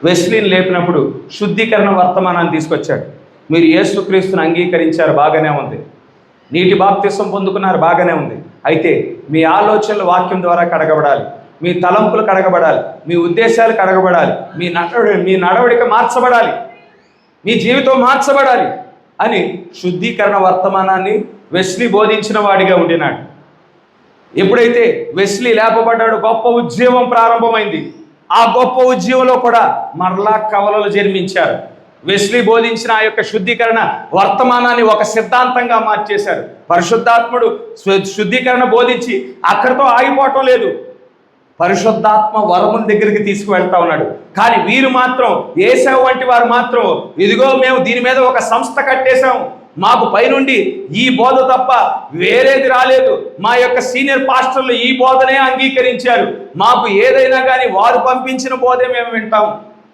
వెస్లీని లేపినప్పుడు శుద్ధీకరణ వర్తమానాన్ని తీసుకొచ్చాడు. మీరు యేసుక్రీస్తుని అంగీకరించారు, బాగానే ఉంది, నీటి బాప్తిసం పొందుకున్నారు, బాగానే ఉంది. అయితే మీ ఆలోచనలు వాక్యం ద్వారా కడగబడాలి, మీ తలంపులు కడగబడాలి, మీ ఉద్దేశాలు కడగబడాలి, మీ నడవడిక మార్చబడాలి, మీ జీవితం మార్చబడాలి అని శుద్ధీకరణ వర్తమానాన్ని వెస్లీ బోధించిన వాడిగా ఉండినాడు. ఎప్పుడైతే వెస్లీ లేపబడ్డాడో గొప్ప ఉద్యమం ప్రారంభమైంది. ఆ గొప్ప ఉద్యమంలో కూడా మరలా కవలలు జన్మించారు. వెస్లీ బోధించిన ఆ యొక్క శుద్ధీకరణ వర్తమానాన్ని ఒక సిద్ధాంతంగా మార్చేశారు. పరిశుద్ధాత్ముడు శుద్ధీకరణ బోధించి అక్కడితో ఆగిపోవటం లేదు, పరిశుద్ధాత్మ వరముల దగ్గరికి తీసుకువెళ్తా ఉన్నాడు. కానీ వీరు మాత్రం, ఏశావు వంటి వారు మాత్రం, ఇదిగో మేము దీని మీద ఒక సంస్థ కట్టేశాము, మాకు పైనుండి ఈ బోధ తప్ప వేరేది రాలేదు, మా యొక్క సీనియర్ పాస్టర్లు ఈ బోధనే అంగీకరించారు, మాకు ఏదైనా కానీ వారు పంపించిన బోధే మేము వింటాం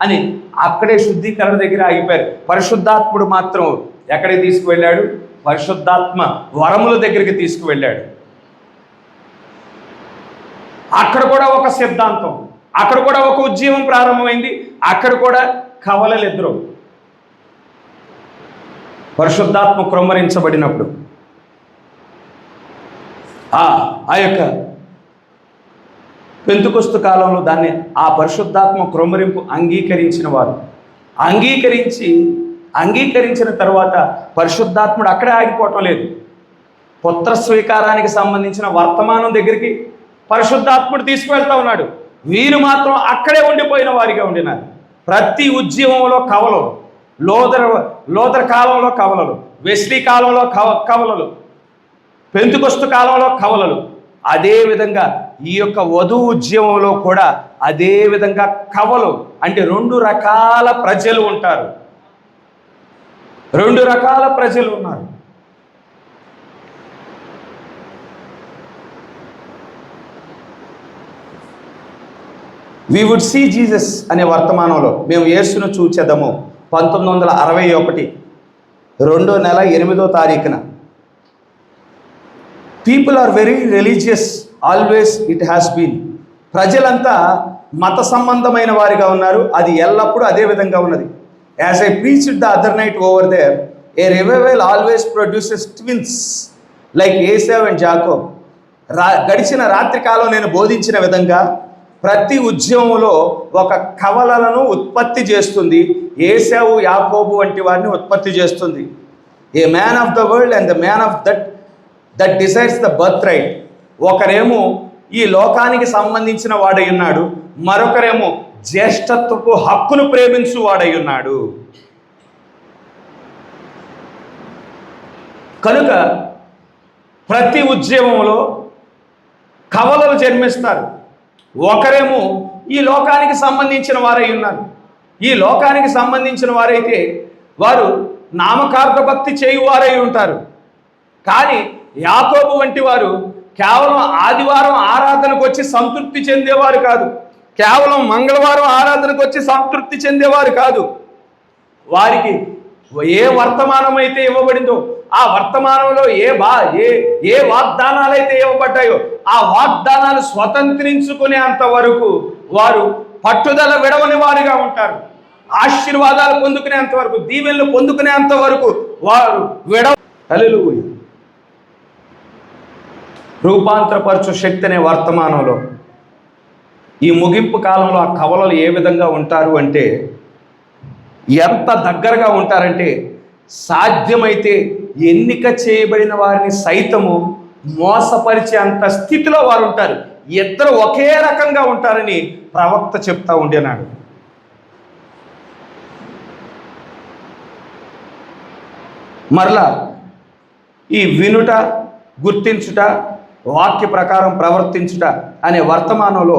అని అక్కడే శుద్ధీకరణ దగ్గర ఆగిపోయారు. పరిశుద్ధాత్ముడు మాత్రం ఎక్కడికి తీసుకువెళ్ళాడు, పరిశుద్ధాత్మ వరముల దగ్గరికి తీసుకువెళ్ళాడు. అక్కడ కూడా ఒక సిద్ధాంతం, అక్కడ కూడా ఒక ఉద్యమం ప్రారంభమైంది. అక్కడ కూడా కవలలిద్దరు పరిశుద్ధాత్మ కృమ్మరించబడినప్పుడు ఆ యొక్క పెంతుకొస్తు కాలంలో దాన్ని ఆ పరిశుద్ధాత్మ కృమ్మరింపు అంగీకరించిన వారు అంగీకరించిన తర్వాత పరిశుద్ధాత్ముడు అక్కడే ఆగిపోవటం లేదు. పుత్ర స్వీకారానికి సంబంధించిన వర్తమానం దగ్గరికి పరిశుద్ధాత్ముడు తీసుకువెళ్తా ఉన్నాడు. వీరు మాత్రం అక్కడే ఉండిపోయిన వారిగా ఉండినారు. ప్రతి ఉద్యమంలో కవలలు, లోదర కాలంలో కవలలు, వెస్లీ కాలంలో కవలలు, పెంతుకొస్తు కాలంలో కవలలు. అదేవిధంగా ఈ యొక్క వధువు ఉద్యమంలో కూడా అదే విధంగా కవలు అంటే రెండు రకాల ప్రజలు ఉంటారు. రెండు రకాల ప్రజలు ఉన్నారు. వి వుడ్ సీ జీసస్ అనే వర్తమానంలో మేము యేసును చూచెదము 1961 2వ నెల 8వ తారీఖున. People are very religious, always it has been. ప్రజలంతా మత సంబంధమైన వారిగా ఉన్నారు, అది ఎల్లప్పుడూ అదే విధంగా ఉన్నది. As I preached the other night over there, a revival always produces twins like Esau and Jacob. గడిచిన రాత్రి కాలం నేను బోధించిన విధంగా ప్రతి ఉద్యమంలో ఒక కవలలను ఉత్పత్తి చేస్తుంది. ఏసావు యాకోబు వంటి వారిని ఉత్పత్తి చేస్తుంది. ఏ man of the world and the man of that decides the birth right. ఒకరేమో ఈ లోకానికి సంబంధించిన వాడై ఉన్నాడు, మరొకరేమో జ్యేష్ఠత్వపు హక్కును ప్రేమించు వాడై ఉన్నాడు. కనుక ప్రతి ఉద్యమంలో కవలలు జన్మిస్తారు. ఒకరేమో ఈ లోకానికి సంబంధించిన వారై ఉన్నారు. ఈ లోకానికి సంబంధించిన వారైతే వారు నామకార్థ భక్తి చేయువారై ఉంటారు. కానీ యాకోబు వంటి వారు కేవలం ఆదివారం ఆరాధనకు వచ్చి సంతృప్తి చెందేవారు కాదు, కేవలం మంగళవారం ఆరాధనకు వచ్చి సంతృప్తి చెందేవారు కాదు. వారికి ఏ వర్తమానం అయితే ఇవ్వబడిందో ఆ వర్తమానంలో ఏ వాగ్దానాలు అయితే ఇవ్వబడ్డాయో ఆ వాగ్దానాలు స్వతంత్రించుకునేంత వరకు వారు పట్టుదల విడవని వారిగా ఉంటారు. ఆశీర్వాదాలు పొందుకునేంత వరకు, దీవెనలు పొందుకునేంత వరకు వారు హల్లెలూయా. రూపాంతరపరచు శక్తి అనే వర్తమానంలో ఈ ముగింపు కాలంలో ఆ కవలలు ఏ విధంగా ఉంటారు అంటే, ఎంత దగ్గరగా ఉంటారంటే సాధ్యమైతే ఎన్నిక చేయబడిన వారిని సైతము మోసపరిచే అంత స్థితిలో వారు ఉంటారు. ఇద్దరు ఒకే రకంగా ఉంటారని ప్రవక్త చెప్తా ఉండేనాడు. మరలా ఈ వినుట, గుర్తించుట, వాక్య ప్రకారం ప్రవర్తించుట అనే వర్తమానంలో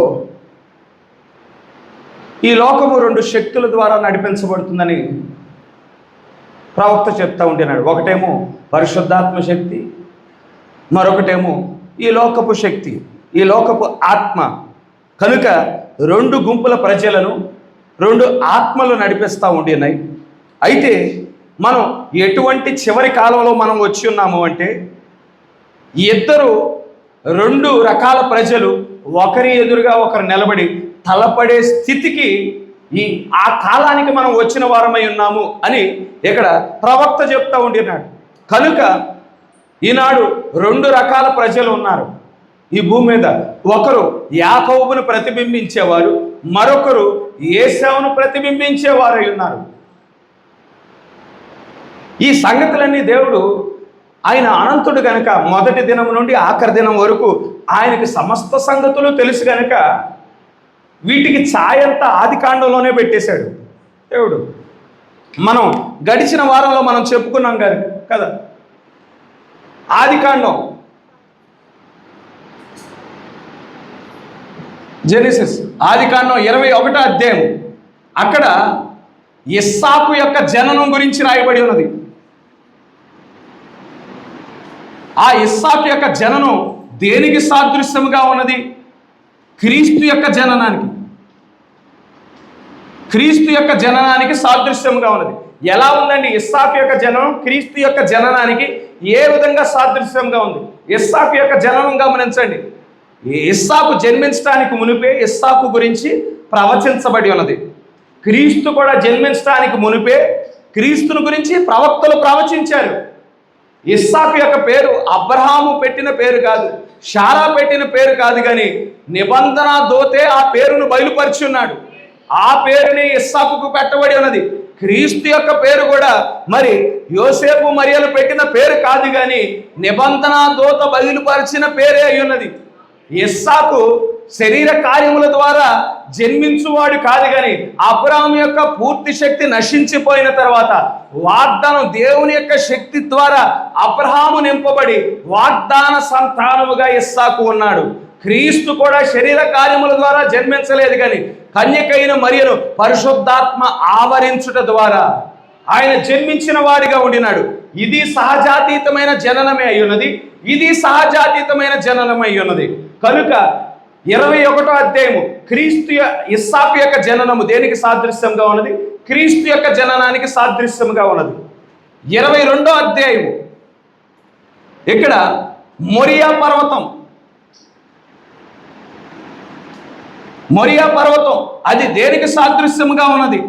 ఈ లోకము రెండు శక్తుల ద్వారా నడిపించబడుతుందని ప్రవక్త చెప్తా ఉంటున్నాడు. ఒకటేమో పరిశుద్ధాత్మ శక్తి, మరొకటేమో ఈ లోకపు శక్తి, ఈ లోకపు ఆత్మ. కనుక రెండు గుంపుల ప్రజలను రెండు ఆత్మలు నడిపిస్తూ ఉంటున్నాయి. అయితే మనం ఎటువంటి చివరి కాలంలో మనం వచ్చి ఉన్నాము అంటే, ఇద్దరు రెండు రకాల ప్రజలు ఒకరి ఎదురుగా ఒకరు నిలబడి తలపడే స్థితికి ఆ కాలానికి మనం వచ్చిన వారమై ఉన్నాము అని ఇక్కడ ప్రవక్త చెప్తా ఉంటున్నాడు. కనుక ఈనాడు రెండు రకాల ప్రజలు ఉన్నారు ఈ భూమి మీద. ఒకరు యాకోబును ప్రతిబింబించేవారు, మరొకరు ఏశావును ప్రతిబింబించేవారై ఉన్నారు. ఈ సంగతులన్నీ దేవుడు ఆయన అనంతుడు కనుక మొదటి దినం నుండి ఆఖరి దినం వరకు ఆయనకి సమస్త సంగతులు తెలుసు కనుక వీటికి ఛాయంతా ఆది కాండంలోనే పెట్టేశాడు దేవుడు. మనం గడిచిన వారంలో మనం చెప్పుకున్నాం కదా, ఆది కాండం, జెనెసిస్ ఆది కాండం 21వ అధ్యాయం. అక్కడ ఇస్సాకు యొక్క జననం గురించి రాయబడి ఉన్నది. ఆ ఇస్సాకు యొక్క జననం దేనికి సాదృశ్యముగా ఉన్నది? క్రీస్తు యొక్క జననానికి. క్రీస్తు యొక్క జననానికి సాదృశ్యముగా ఉన్నది. ఎలా ఉందండి ఇస్సాకు యొక్క జననం క్రీస్తు యొక్క జననానికి ఏ విధంగా సాదృశ్యంగా ఉంది? ఇస్సాకు యొక్క జననం గమనించండి. ఇస్సాకు జన్మించడానికి మునిపే ఇస్సాకు గురించి ప్రవచించబడి ఉన్నది. క్రీస్తు కూడా జన్మించడానికి మునిపే క్రీస్తుని గురించి ప్రవక్తలు ప్రవచించారు. ఇస్సాకు యొక్క పేరు అబ్రహాము పెట్టిన పేరు కాదు, శారా పెట్టిన పేరు కాదు, కానీ నిబంధన దూతే ఆ పేరును బయలుపరిచి ఉన్నాడు. ఆ పేరుని ఇస్సాకుకు పెట్టబడి ఉన్నది. క్రీస్తు యొక్క పేరు కూడా మరి యోసేపు మరియలు పెట్టిన పేరు కాదు, కానీ నిబంధన దూత బయలుపరిచిన పేరే అయి ఉన్నది. ఇస్సాకు శరీర కార్యముల ద్వారా జన్మించువాడు కాదు, కానీ అబ్రాహాము యొక్క పూర్తి శక్తి నశించిపోయిన తర్వాత వాగ్దానం దేవుని యొక్క శక్తి ద్వారా అబ్రహాము నింపబడి వాగ్దాన సంతానముగా ఇస్సాకు ఉన్నాడు. క్రీస్తు కూడా శరీర కార్యముల ద్వారా జన్మించలేదు, కానీ కన్యకైన మరియను పరిశుద్ధాత్మ ఆవరించుట ద్వారా ఆయన జన్మించిన వాడిగా ఉండినాడు. ఇది సహజాతీతమైన జననమే అయ్యున్నది, ఇది సహజాతీతమైన జననమై ఉన్నది. కనుక 21వ అధ్యాయము క్రీస్తు ఇస్సాకు యొక్క జననము దేనికి సాదృశ్యంగా ఉన్నది? క్రీస్తు యొక్క జననానికి సాదృశ్యంగా ఉన్నది. 22వ అధ్యాయము ఇక్కడ మొరియా పర్వతం, మొరియా పర్వతం అది దేనికి సాదృశ్యముగా ఉన్నది?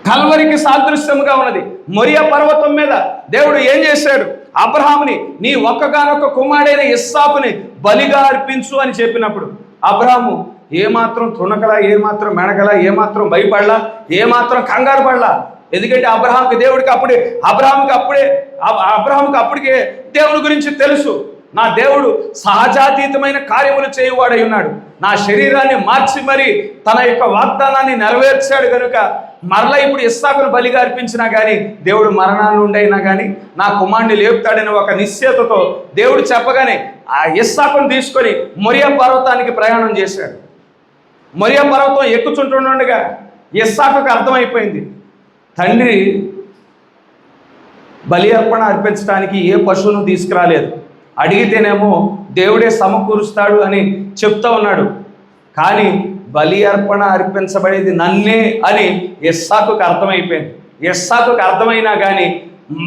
కల్వరికి సాదృశ్యముగా ఉన్నది. మొరియా పర్వతం మీద దేవుడు ఏం చేశాడు? అబ్రహాముని నీ ఒక్కగానొక్క కుమారుడైన ఇస్సాకుని బలిగా అర్పించు అని చెప్పినప్పుడు అబ్రహాము ఏమాత్రం తృణకలా, ఏమాత్రం మెడకలా, ఏమాత్రం భయపడలా, ఏమాత్రం కంగారు పడలా. ఎందుకంటే అబ్రహాముకి అప్పటికే దేవుని గురించి తెలుసు. నా దేవుడు సహజాతీతమైన కార్యములు చేయువాడై ఉన్నాడు. నా శరీరాన్ని మార్చి మరి తన యొక్క వాగ్దానాన్ని నెరవేర్చాడు కనుక మరలా ఇప్పుడు ఇస్సాకును బలిగా అర్పించినా కానీ దేవుడు మరణాన్ని ఉండైనా కానీ నా కుమారుని లేపుతాడని ఒక నిశ్చయతతో దేవుడు చెప్పగానే ఆ ఇస్సాకును తీసుకొని మొరియా పర్వతానికి ప్రయాణం చేశాడు. మొరియా పర్వతం ఎక్కుచుంటుండగా ఇస్సాకుకు అర్థమైపోయింది, తండ్రి బలి అర్పణ అర్పించడానికి ఏ పశువును తీసుకురాలేదు, అడిగితేనేమో దేవుడే సమకూరుస్తాడు అని చెప్తా ఉన్నాడు. కానీ బలి అర్పణ అర్పించబడేది నన్నే అని ఇస్సాకుకు అర్థమైపోయింది. ఇస్సాకుకు అర్థమైనా కానీ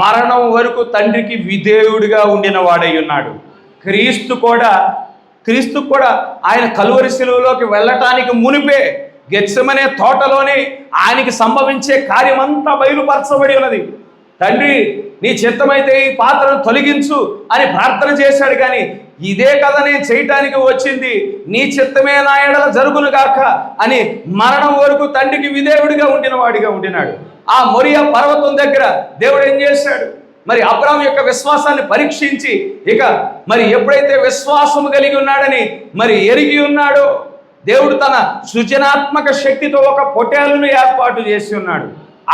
మరణం వరకు తండ్రికి విధేయుడిగా ఉండిన వాడై ఉన్నాడు. క్రీస్తు కూడా ఆయన కలువరి శిలువలోకి వెళ్ళటానికి మునిపే గెత్సెమనే తోటలోనే ఆయనకి సంభవించే కార్యమంతా బయలుపరచబడి ఉన్నది. తండ్రి నీ చిత్తమైతే ఈ పాత్రను తొలగించు అని ప్రార్థన చేశాడు. కానీ ఇదే కదా నేను చేయటానికి వచ్చింది, నీ చిత్తమే నా ఎడల జరుగును గాక అని మరణం వరకు తండ్రికి విధేయుడిగా ఉండిన వాడిగా ఉండినాడు. ఆ మొరియా పర్వతం దగ్గర దేవుడు ఏం చేశాడు? మరి అబ్రాహాము యొక్క విశ్వాసాన్ని పరీక్షించి ఇక మరి ఎప్పుడైతే విశ్వాసము కలిగి ఉన్నాడని మరి ఎరిగి ఉన్నాడో దేవుడు తన సృజనాత్మక శక్తితో ఒక పొటేలును ఏర్పాటు చేసి ఉన్నాడు.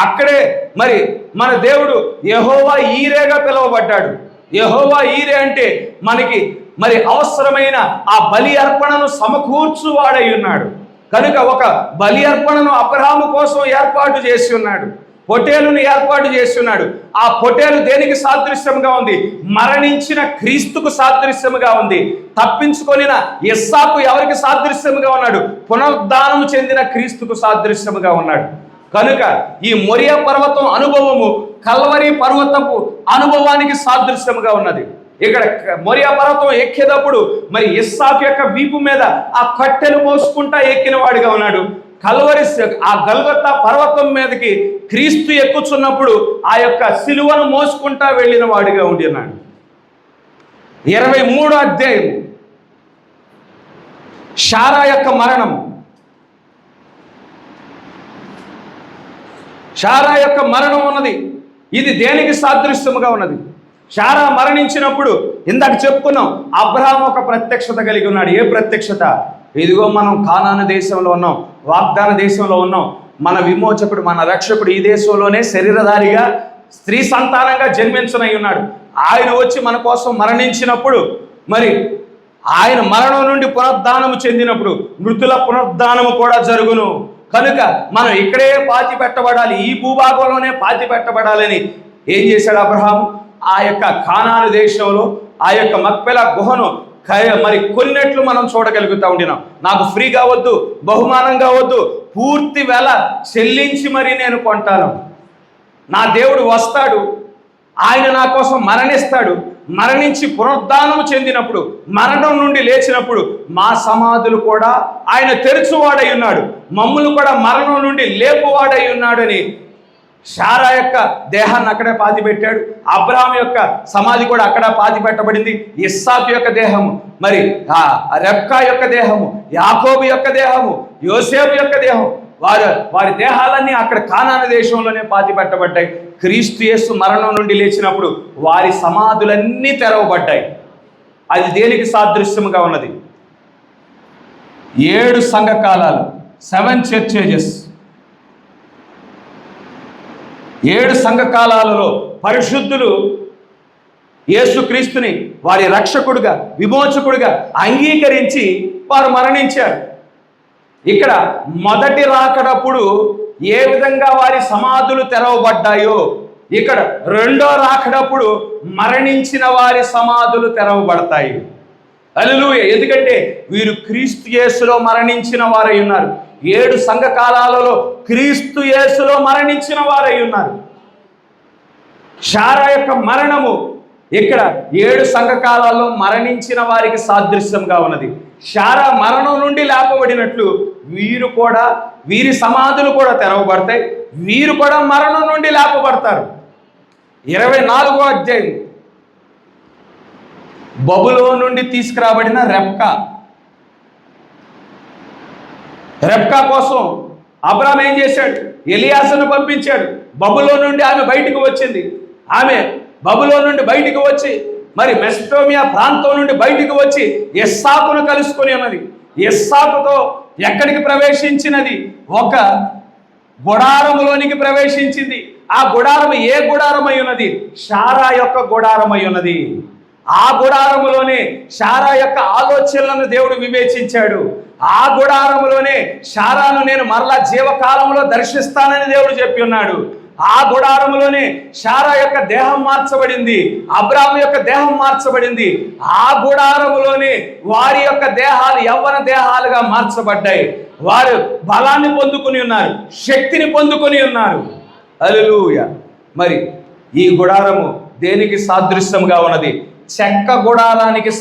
అక్కడే మరి మన దేవుడు యెహోవా ఈరేగా పిలువబడ్డాడు. యెహోవా ఈరే అంటే మనకి మరి అవసరమైన ఆ బలి అర్పణను సమకూర్చువాడై ఉన్నాడు. కనుక ఒక బలి అర్పణను అబ్రహాము కోసం ఏర్పాటు చేసి ఉన్నాడు. పొటేలును ఏర్పాటు చేసి ఉన్నాడు. ఆ పొటేలు దేనికి సాదృశ్యంగా ఉంది? మరణించిన క్రీస్తుకు సాదృశ్యముగా ఉంది. తప్పించుకొనిన ఇస్సాకు ఎవరికి సాదృశ్యముగా ఉన్నాడు? పునరుద్ధానం చెందిన క్రీస్తుకు సాదృశ్యముగా ఉన్నాడు. కనుక ఈ మొరియా పర్వతం అనుభవము కల్వరి పర్వతపు అనుభవానికి సాదృశ్యముగా ఉన్నది. ఇక్కడ మొరియా పర్వతం ఎక్కేటప్పుడు మరి ఇస్సాకు యొక్క వీపు మీద ఆ కట్టెలు మోసుకుంటా ఎక్కిన వాడిగా ఉన్నాడు. కల్వరి ఆ గల్గొతా పర్వతం మీదకి క్రీస్తు ఎక్కుచున్నప్పుడు ఆ యొక్క సిలువను మోసుకుంటా వెళ్ళిన వాడిగా ఉండి ఉన్నాడు. 23వ అధ్యాయం శారా యొక్క మరణం. శారా యొక్క మరణం ఉన్నది. ఇది దేనికి సాదృశ్యముగా ఉన్నది? శారా మరణించినప్పుడు ఇందాక చెప్పుకున్నాం, అబ్రహాము ఒక ప్రత్యక్షత కలిగి ఉన్నాడు. ఏ ప్రత్యక్షత? ఇదిగో మనం కానాను దేశంలో ఉన్నాం, వాగ్దాన దేశంలో ఉన్నాం. మన విమోచకుడు, మన రక్షకుడు ఈ దేశంలోనే శరీరధారిగా స్త్రీ సంతానంగా జన్మించనై ఉన్నాడు. ఆయన వచ్చి మన కోసం మరణించినప్పుడు మరి ఆయన మరణం నుండి పునరుద్ధానము చెందినప్పుడు మృతుల పునరుద్ధానము కూడా జరుగును. కనుక మనం ఇక్కడే పాతి పెట్టబడాలి, ఈ భూభాగంలోనే పాతి పెట్టబడాలని ఏం చేశాడు అబ్రహాము? ఆ యొక్క కానాను దేశంలో ఆ యొక్క మక్పెలా గుహను మరి కొన్నట్లు మనం చూడగలుగుతూ ఉండినాం. నాకు ఫ్రీగా వద్దు, బహుమానంగా వద్దు, పూర్తి వెల చెల్లించి మరి నేను కొంటాను. నా దేవుడు వస్తాడు, ఆయన నా కోసం మరణిస్తాడు. మరణించి పునరుద్ధానం చెందినప్పుడు, మరణం నుండి లేచినప్పుడు మా సమాధులు కూడా ఆయన తెరుచువాడై ఉన్నాడు, మమ్ములు కూడా మరణం నుండి లేపువాడై ఉన్నాడని శారా యొక్క దేహాన్ని అక్కడే పాతి పెట్టాడు. అబ్రహాము యొక్క సమాధి కూడా అక్కడ పాతి పెట్టబడింది. ఇస్సాకు యొక్క దేహము, మరి రెబ్కా యొక్క దేహము, యాకోబు యొక్క దేహము, యోసేపు యొక్క దేహం, వారి దేహాలన్నీ అక్కడ కానాను దేశంలోనే పాతి పెట్టబడ్డాయి. క్రీస్తు యేసు మరణం నుండి లేచినప్పుడు వారి సమాధులన్నీ తెరవబడ్డాయి. అది దేనికి సాదృశ్యముగా ఉన్నది? 7 సంఘకాలాలు, 7 చర్చేజెస్. 7 సంఘకాలాలలో పరిశుద్ధులు యేసుక్రీస్తుని వారి రక్షకుడుగా, విమోచకుడుగా అంగీకరించి వారు మరణించారు. ఇక్కడ మొదటి రాకడప్పుడు ఏ విధంగా వారి సమాధులు తెరవబడ్డాయో, ఇక్కడ రెండో రాకడప్పుడు మరణించిన వారి సమాధులు తెరవబడతాయి. హల్లెలూయా! ఎందుకంటే వీరు క్రీస్తు యేసులో మరణించిన వారై ఉన్నారు. 7 సంఘకాలాలలో క్రీస్తు యేసులో మరణించిన వారై ఉన్నారు. శారా యొక్క మరణము ఇక్కడ 7 సంఘకాలాల్లో మరణించిన వారికి సాదృశ్యంగా ఉన్నది. శారా మరణం నుండి లేపబడినట్లు వీరు కూడా, వీరి సమాధులు కూడా తెరవబడతాయి. వీరు కూడా మరణం నుండి లేపబడతారు. 24వ అధ్యాయం బబులోను నుండి తీసుకురాబడిన రెబ్కా కోసం అబ్రాహాము ఏం చేశాడు? ఎలియాసును పంపించాడు. బబులోను నుండి ఆమె బయటకు వచ్చింది. ఆమె బబులోను నుండి బయటకు వచ్చి మరి మెసొపొతామియా ప్రాంతం నుండి బయటకు వచ్చి ఇస్సాకును కలుసుకొని ఉన్నది. ఇస్సాకుతో ఎక్కడికి ప్రవేశించినది? ఒక గుడారములోనికి ప్రవేశించింది. ఆ గుడారము ఏ గుడారమై ఉన్నది? శారా యొక్క గుడారమై ఉన్నది. ఆ గుడారములోనే శారా యొక్క ఆలోచనలను దేవుడు వివేచించాడు. ఆ గుడారములోనే శారాను నేను మరలా జీవకాలంలో దర్శిస్తానని దేవుడు చెప్పి ఉన్నాడు. ఆ గుడారములోనే శారా యొక్క దేహం మార్చబడింది, అబ్రాహాము యొక్క దేహం మార్చబడింది. ఆ గుడారములోనే వారి యొక్క దేహాలు యవ్వన దేహాలుగా మార్చబడ్డాయి. వారు బలాన్ని పొందుకొని ఉన్నారు, శక్తిని పొందుకొని ఉన్నారు. హల్లెలూయా! మరి ఈ గుడారము దేనికి సాదృశ్యంగా ఉన్నది? చెక్క గుడారానికి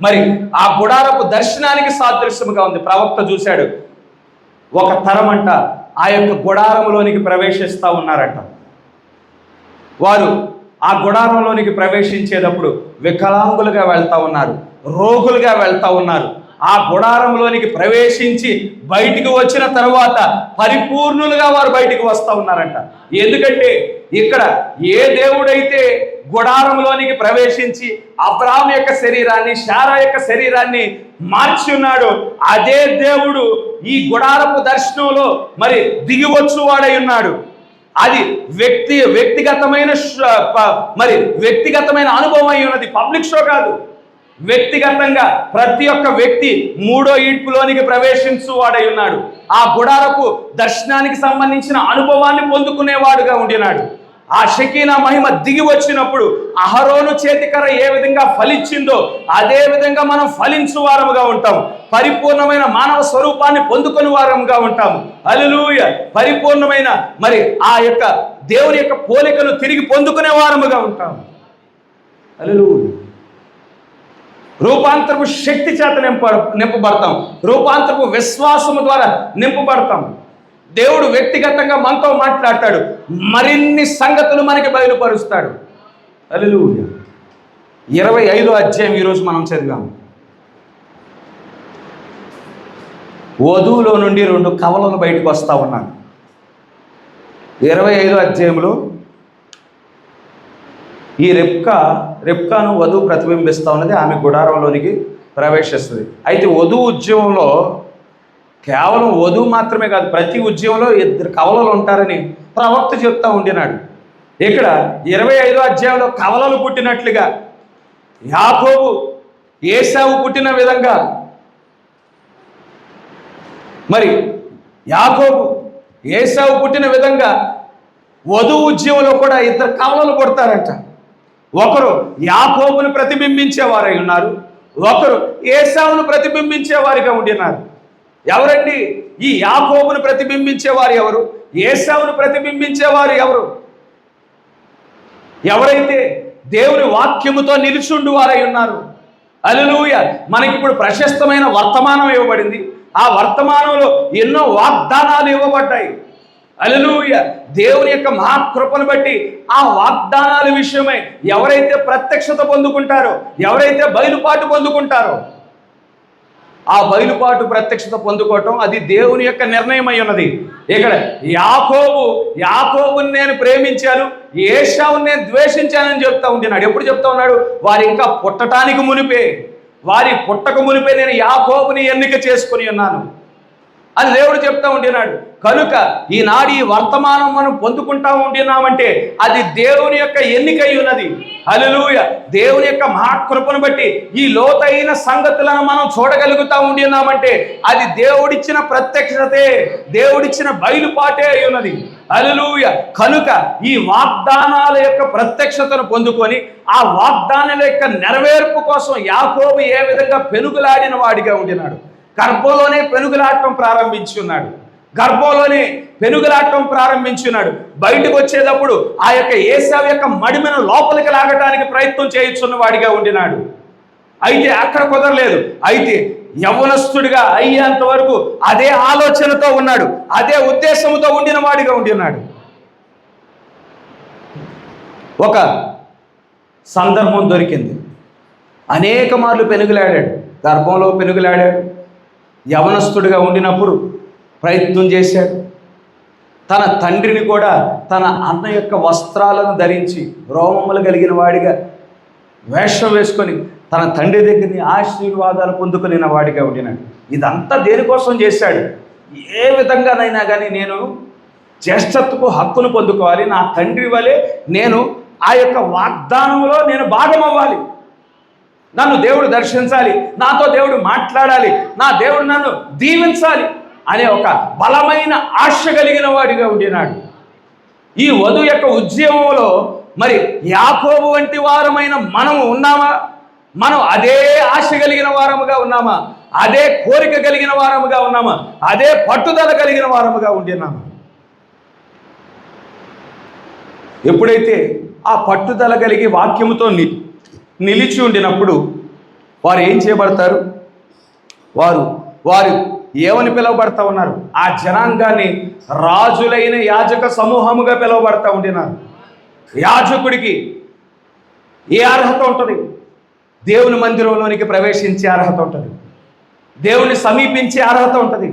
మరి ఆ గుడారపు దర్శనానికి సాదృశ్యముగా ఉంది. ప్రవక్త చూశాడు, ఒక తరమంట ఆ యొక్క గుడారంలోనికి ప్రవేశిస్తూ ఉన్నారట. వారు ఆ గుడారంలోనికి ప్రవేశించేటప్పుడు వికలాంగులుగా వెళ్తూ ఉన్నారు, రోగులుగా వెళ్తూ ఉన్నారు. ఆ గుడారంలోనికి ప్రవేశించి బయటికి వచ్చిన తర్వాత పరిపూర్ణులుగా వారు బయటికి వస్తూ ఉన్నారంట. ఎందుకంటే ఇక్కడ ఏ దేవుడైతే గుడారంలోనికి ప్రవేశించి అబ్రాహాము యొక్క శరీరాన్ని, శారా యొక్క శరీరాన్ని మార్చి ఉన్నాడో అదే దేవుడు ఈ గుడారపు దర్శనంలో మరి దిగివచ్చువాడై ఉన్నాడు. అది వ్యక్తిగతమైన అనుభవం అయి ఉన్నది, పబ్లిక్ షో కాదు. వ్యక్తిగతంగా ప్రతి ఒక్క వ్యక్తి మూడో ఈడ్పులోనికి ప్రవేశించువాడై ఉన్నాడు. ఆ గుడారపు దర్శనానికి సంబంధించిన అనుభవాన్ని పొందుకునేవాడుగా ఉండినాడు. ఆ షకీనా మహిమ దిగి వచ్చినప్పుడు అహరోను చేతికర్ర ఏ విధంగా ఫలించిందో అదే విధంగా మనం ఫలించు వారముగా ఉంటాం. పరిపూర్ణమైన మానవ స్వరూపాన్ని పొందుకుని వారముగా ఉంటాము. హల్లెలూయా. పరిపూర్ణమైన ఆ యొక్క దేవుని యొక్క పోలికను తిరిగి పొందుకునే వారముగా ఉంటాము. హల్లెలూయా. రూపాంతరపు శక్తి చేత నింపబడతాం. రూపాంతరపు విశ్వాసము ద్వారా నింపబడతాం. దేవుడు వ్యక్తిగతంగా మనతో మాట్లాడతాడు, మరిన్ని సంగతులు మనకి బయలుపరుస్తాడు. హల్లెలూయా. 25వ అధ్యాయం ఈరోజు మనం చదివాము. వధువులో నుండి 2 కవలలు బయటకు వస్తూ ఉన్నాను. 25వ అధ్యాయంలో ఈ రెప్కాను వధువు ప్రతిబింబిస్తూ ఉన్నది. ఆమె గుడారంలోనికి ప్రవేశిస్తుంది. అయితే వధువు ఉద్యమంలో కేవలం వధువు మాత్రమే కాదు, ప్రతి ఉద్యమంలో 2 కవలలు ఉంటారని ప్రవక్త చెప్తా ఉండినాడు. ఇక్కడ 25వ అధ్యాయంలో కవలలు పుట్టినట్లుగా యాకోబు ఏశావు పుట్టిన విధంగా యాకోబు ఏశావు పుట్టిన విధంగా వధువు ఉద్యమంలో కూడా 2 కవలలు పుడతారంట. ఒకరు యాకోబును ప్రతిబింబించేవారై ఉన్నారు, ఒకరు ఏశావును ప్రతిబింబించేవారిగా ఉండినారు. ఎవరండి ఈ యాకోబును ప్రతిబింబించేవారు? ఎవరు? ఏశావును ప్రతిబింబించేవారు ఎవరు? ఎవరైతే దేవుని వాక్యముతో నిలుచుండు వారై ఉన్నారు. హల్లెలూయా. మనకిప్పుడు ప్రశస్తమైన వర్తమానం ఇవ్వబడింది. ఆ వర్తమానంలో ఎన్నో వాగ్దానాలు ఇవ్వబడ్డాయి. హల్లెలూయా. దేవుని యొక్క మహాకృపను బట్టి ఆ వాగ్దానాల విషయమై ఎవరైతే ప్రత్యక్షత పొందుకుంటారో, ఎవరైతే బయలుపాటు పొందుకుంటారో, ఆ బయలుపాటు ప్రత్యక్షత పొందుకోవటం అది దేవుని యొక్క నిర్ణయం అయి ఉన్నది. ఇక్కడ యాకోబుని నేను ప్రేమించాను, ఏశావుని నేను ద్వేషించానని చెప్తా ఉంటున్నాడు. ఎప్పుడు చెప్తా ఉన్నాడు? వారు ఇంకా పుట్టడానికి మునిపే, వారి పుట్టక మునిపే నేను యాకోబుని ఎన్నిక చేసుకుని ఉన్నాను అని దేవుడు చెప్తా ఉంటున్నాడు. కనుక ఈనాడు ఈ వర్తమానం మనం పొందుకుంటా ఉంటున్నామంటే అది దేవుని యొక్క ఎన్నికై ఉన్నది. హల్లెలూయా. దేవుని యొక్క మహాకృపను బట్టి ఈ లోతైన సంగతులను మనం చూడగలుగుతా ఉంటున్నామంటే అది దేవుడిచ్చిన ప్రత్యక్షతే, దేవుడిచ్చిన బయలుపాటే అయి ఉన్నది. హల్లెలూయా. కనుక ఈ వాగ్దానాల యొక్క ప్రత్యక్షతను పొందుకొని ఆ వాగ్దానాల యొక్క నెరవేర్పు కోసం యాకోబు ఏ విధంగా పెనుగులాడిన వాడిగా ఉండినాడు. గర్భంలోనే పెనుగులాడటం ప్రారంభించున్నాడు. బయటకు వచ్చేటప్పుడు ఆ యొక్క ఏశావు యొక్క మడిమెను లోపలికి లాగటానికి ప్రయత్నం చేయుచున్న వాడిగా ఉండినాడు. అయితే అక్కడ కుదరలేదు. అయితే యవ్వనస్తుడిగా అయ్యేంత వరకు అదే ఆలోచనతో ఉన్నాడు, అదే ఉద్దేశంతో ఉండిన వాడిగా ఉండినాడు. ఒక సందర్భం దొరికింది. అనేక మార్లు పెనుగులాడాడు, గర్భంలో పెనుగులాడాడు, యవనస్తుడిగా ఉండినప్పుడు ప్రయత్నం చేశాడు. తన తండ్రిని కూడా తన అన్న యొక్క వస్త్రాలను ధరించి రోమములు కలిగిన వాడిగా వేషం వేసుకొని తన తండ్రి దగ్గరని ఆశీర్వాదాలు పొందుకునే వాడిగా ఉండినాడు. ఇదంతా దేనికోసం చేశాడు? ఏ విధంగానైనా కానీ నేను జ్యేష్ఠత్వపు హక్కును పొందుకోవాలి, నా తండ్రి వలె నేను ఆ యొక్క వాగ్దానంలో నేను భాగమవ్వాలి, నన్ను దేవుడు దర్శించాలి, నాతో దేవుడు మాట్లాడాలి, నా దేవుడు నన్ను దీవించాలి అనే ఒక బలమైన ఆశ కలిగిన వాడిగా ఉండినాడు. ఈ వధువు యొక్క ఉద్యమంలో యాకోబు వంటి వారమైన మనము ఉన్నామా? మనం అదే ఆశ కలిగిన వారముగా ఉన్నామా? అదే కోరిక కలిగిన వారముగా ఉన్నామా? అదే పట్టుదల కలిగిన వారముగా ఉండినామా? ఎప్పుడైతే ఆ పట్టుదల కలిగి వాక్యముతో నిలిచి ఉండినప్పుడు వారు ఏం చేయబడతారు? వారు ఏమని పిలువబడతా ఉన్నారు? ఆ జనాంగాన్ని రాజులైన యాజక సమూహముగా పిలువబడతా ఉండినారు. యాజకుడికి ఏ అర్హత ఉంటుంది? దేవుని మందిరంలోనికి ప్రవేశించే అర్హత ఉంటుంది, దేవుని సమీపించే అర్హత ఉంటుంది,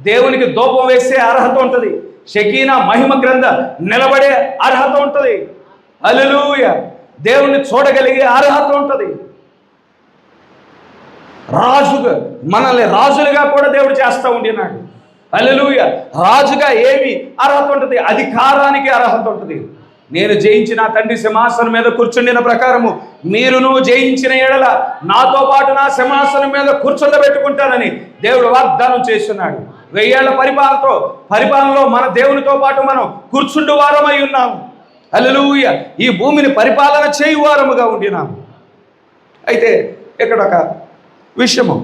దేవునికి ధూపం వేసే అర్హత ఉంటుంది, షకీనా మహిమ గ్రంథ నిలబడే అర్హత ఉంటుంది. హల్లెలూయా. దేవుణ్ణి చూడగలిగే అర్హత ఉంటుంది. మనల్ని రాజులుగా కూడా దేవుడు చేస్తూ ఉండినాడు. హల్లెలూయా. రాజుగా ఏమి అర్హత ఉంటుంది? అధికారానికి అర్హత ఉంటుంది. నేను జయించిన తండ్రి సింహాసనం మీద కూర్చుండిన ప్రకారము మీరును జయించిన ఎడల నాతో పాటు నా సింహాసనం మీద కూర్చుండబెట్టుకుంటానని దేవుడు వాగ్దానం చేస్తున్నాడు. 1000 ఏళ్ల పరిపాలనలో మన దేవునితో పాటు మనం కూర్చుండు వారమై ఉన్నాము. హల్లెలూయా. ఈ భూమిని పరిపాలన చేయువారముగా ఉండినాము. అయితే ఇక్కడ ఒక విషయము,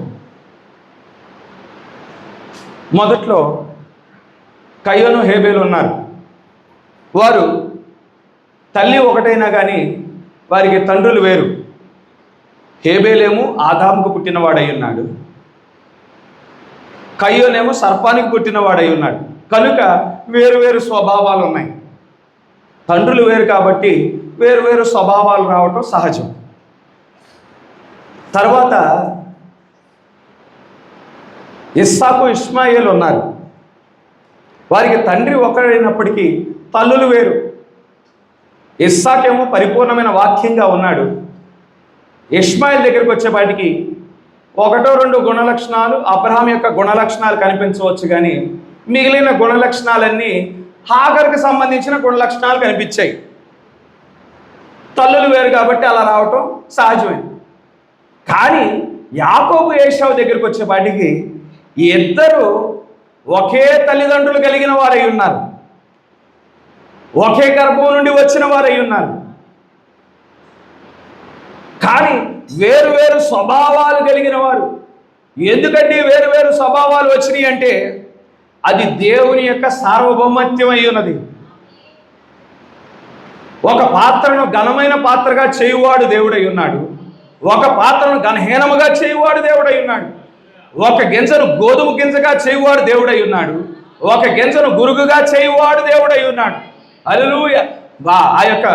మొదట్లో కయ్యోను హేబేలు ఉన్నారు. వారు తల్లి ఒకటైనా కానీ వారికి తండ్రులు వేరు. హేబేలేమో ఆదాముకు పుట్టినవాడై ఉన్నాడు, కయ్యోనేమో సర్పానికి పుట్టినవాడై ఉన్నాడు. కనుక వేరు స్వభావాలు ఉన్నాయి. తండ్రులు వేరు కాబట్టి వేరు స్వభావాలు రావటం సహజం. తర్వాత ఇస్సాకు ఇష్మాయేలు ఉన్నారు. వారికి తండ్రి ఒకరైనప్పటికీ తల్లులు వేరు. ఇస్సాకేమో పరిపూర్ణమైన వాక్యంగా ఉన్నాడు. ఇష్మాయేల్ దగ్గరికి వచ్చేపాటికి 1-2 గుణలక్షణాలు అబ్రహాం యొక్క గుణలక్షణాలు కనిపించవచ్చు, కానీ మిగిలిన గుణలక్షణాలన్నీ హాగర్కి సంబంధించిన గుణలక్షణాలు కనిపించాయి. తల్లులు వేరు కాబట్టి అలా రావటం సహజమే. కానీ యాకోబు ఏశావు దగ్గరికి వచ్చేపాటికి ఇద్దరు ఒకే తల్లిదండ్రులు కలిగిన వారై ఉన్నారు, ఒకే గర్భం నుండి వచ్చిన వారై ఉన్నారు. కానీ వేరు స్వభావాలు కలిగిన వారు. ఎందుకంటే వేరు స్వభావాలు వచ్చినాయి అంటే అది దేవుని యొక్క సార్వభౌమత్యం అయి ఉన్నది. ఒక పాత్రను ఘనమైన పాత్రగా చేయువాడు దేవుడై ఉన్నాడు, ఒక పాత్రను ఘనహీనముగా చేయువాడు దేవుడై ఉన్నాడు. ఒక గింజను గోధుమ గింజగా చేయువాడు దేవుడై ఉన్నాడు, ఒక గింజను గురుగుగా చేయువాడు దేవుడై ఉన్నాడు. హల్లెలూయా. ఆ యొక్క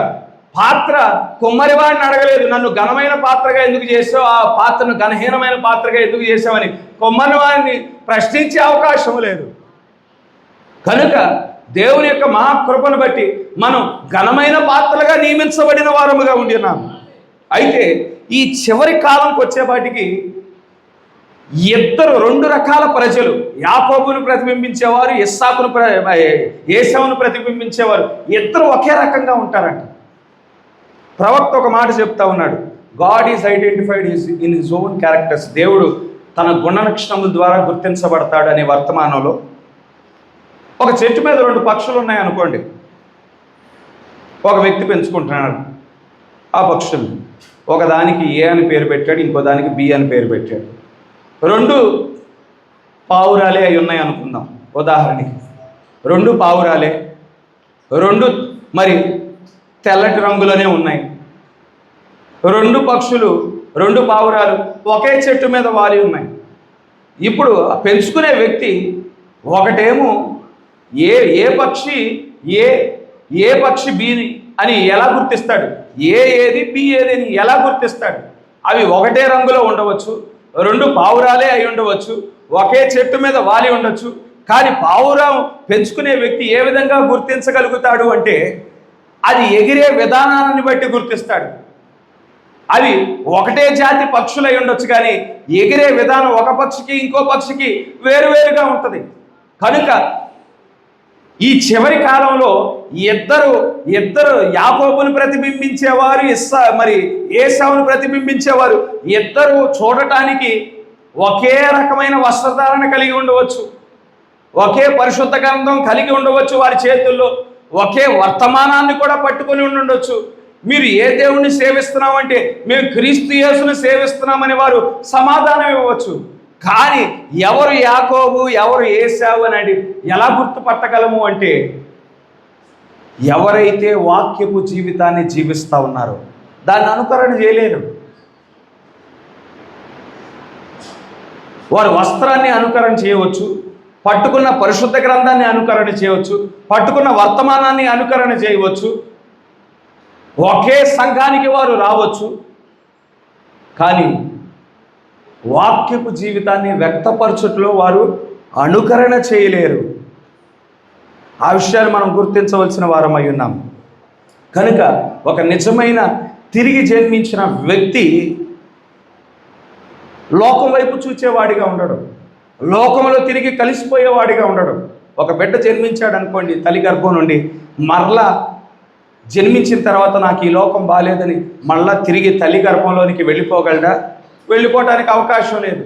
పాత్ర కుమ్మరివాడిని అడగలేదు, నన్ను ఘనమైన పాత్రగా ఎందుకు చేసావు, ఆ పాత్రను ఘనహీనమైన పాత్రగా ఎందుకు చేసావని కుమ్మరివాడిని ప్రశ్నించే అవకాశం లేదు. కనుక దేవుని యొక్క మహాకృపను బట్టి మనం ఘనమైన పాత్రలుగా నియమించబడిన వారముగా ఉండినాము. అయితే ఈ చివరి కాలంకి వచ్చేపాటికి ఇద్దరు 2 రకాల ప్రజలు, యాకోబును ప్రతిబింబించేవారు, ఏశావును ప్రతిబింబించేవారు, ఇద్దరు ఒకే రకంగా ఉంటారంట. ప్రవక్త ఒక మాట చెప్తా ఉన్నాడు, God is identified in his own characters. దేవుడు తన గుణలక్షణముల ద్వారా గుర్తించబడతాడు అనే వర్తమానంలో ఒక చెట్టు మీద 2 పక్షులు ఉన్నాయనుకోండి. ఒక వ్యక్తి పెంచుకుంటున్నాడు ఆ పక్షులు. ఒకదానికి ఏ అని పేరు పెట్టాడు, ఇంకో దానికి బి అని పేరు పెట్టాడు. 2 పావురాలే అయి ఉన్నాయి అనుకుందాం ఉదాహరణకి. 2 పావురాలే, 2 మరి తెల్లటి రంగులోనే ఉన్నాయి. 2 పక్షులు, 2 పావురాలు ఒకే చెట్టు మీద వాలి ఉన్నాయి. ఇప్పుడు పెంచుకునే వ్యక్తి ఒకటేమో ఏ పక్షి బిని అని ఎలా గుర్తిస్తాడు, ఏది బి ఏది అని ఎలా గుర్తిస్తాడు? అవి ఒకటే రంగులో ఉండవచ్చు, 2 పావురాలే అయి ఉండవచ్చు, ఒకే చెట్టు మీద వాలి ఉండొచ్చు. కానీ పావురం పెంచుకునే వ్యక్తి ఏ విధంగా గుర్తించగలుగుతాడు అంటే అది ఎగిరే విధానాన్ని బట్టి గుర్తిస్తాడు. అవి ఒకటే జాతి పక్షులై ఉండొచ్చు, కానీ ఎగిరే విధానం ఒక పక్షికి ఇంకో పక్షికి వేరువేరుగా ఉంటుంది. కనుక ఈ చివరి కాలంలో ఇద్దరు యాకోబును ప్రతిబింబించేవారు, ఏశావును ప్రతిబింబించేవారు. ఇద్దరు చూడటానికి ఒకే రకమైన వస్త్రధారణ కలిగి ఉండవచ్చు, ఒకే పరిశుద్ధ గ్రంథం కలిగి ఉండవచ్చు, వారి చేతుల్లో ఒకే వర్తమానాన్ని కూడా పట్టుకొని ఉండొచ్చు. మీరు ఏ దేవుణ్ణి సేవిస్తున్నామంటే మేము క్రీస్తు యేసును సేవిస్తున్నామని వారు సమాధానం ఇవ్వచ్చు. కానీ ఎవరు యాకోబు ఎవరు ఏశావు అని ఎలా గుర్తుపట్టగలము అంటే ఎవరైతే వాక్యపు జీవితాన్ని జీవిస్తూ ఉన్నారో దాన్ని అనుకరణ చేయలేరు. వారు వస్త్రాన్ని అనుకరణ చేయవచ్చు, పట్టుకున్న పరిశుద్ధ గ్రంథాన్ని అనుకరణ చేయవచ్చు, పట్టుకున్న వర్తమానాన్ని అనుకరణ చేయవచ్చు, ఒకే సంఘానికి వారు రావచ్చు. కానీ వాక్యపు జీవితాన్ని వ్యక్తపరచుటలో వారు అనుకరణ చేయలేరు. ఆ విషయాన్ని మనం గుర్తించవలసిన వారమై ఉన్నాం. కనుక ఒక నిజమైన తిరిగి జన్మించిన వ్యక్తి లోకం వైపు చూచేవాడిగా ఉండడు, లోకంలో తిరిగి కలిసిపోయేవాడిగా ఉండడు. ఒక బిడ్డ జన్మించాడు అనుకోండి, తల్లి గర్భం నుండి మరలా జన్మించిన తర్వాత నాకు ఈ లోకం బాగాలేదని మళ్ళా తిరిగి తల్లి గర్భంలోనికి వెళ్ళిపోగలడా? వెళ్ళిపోవడానికి అవకాశం లేదు.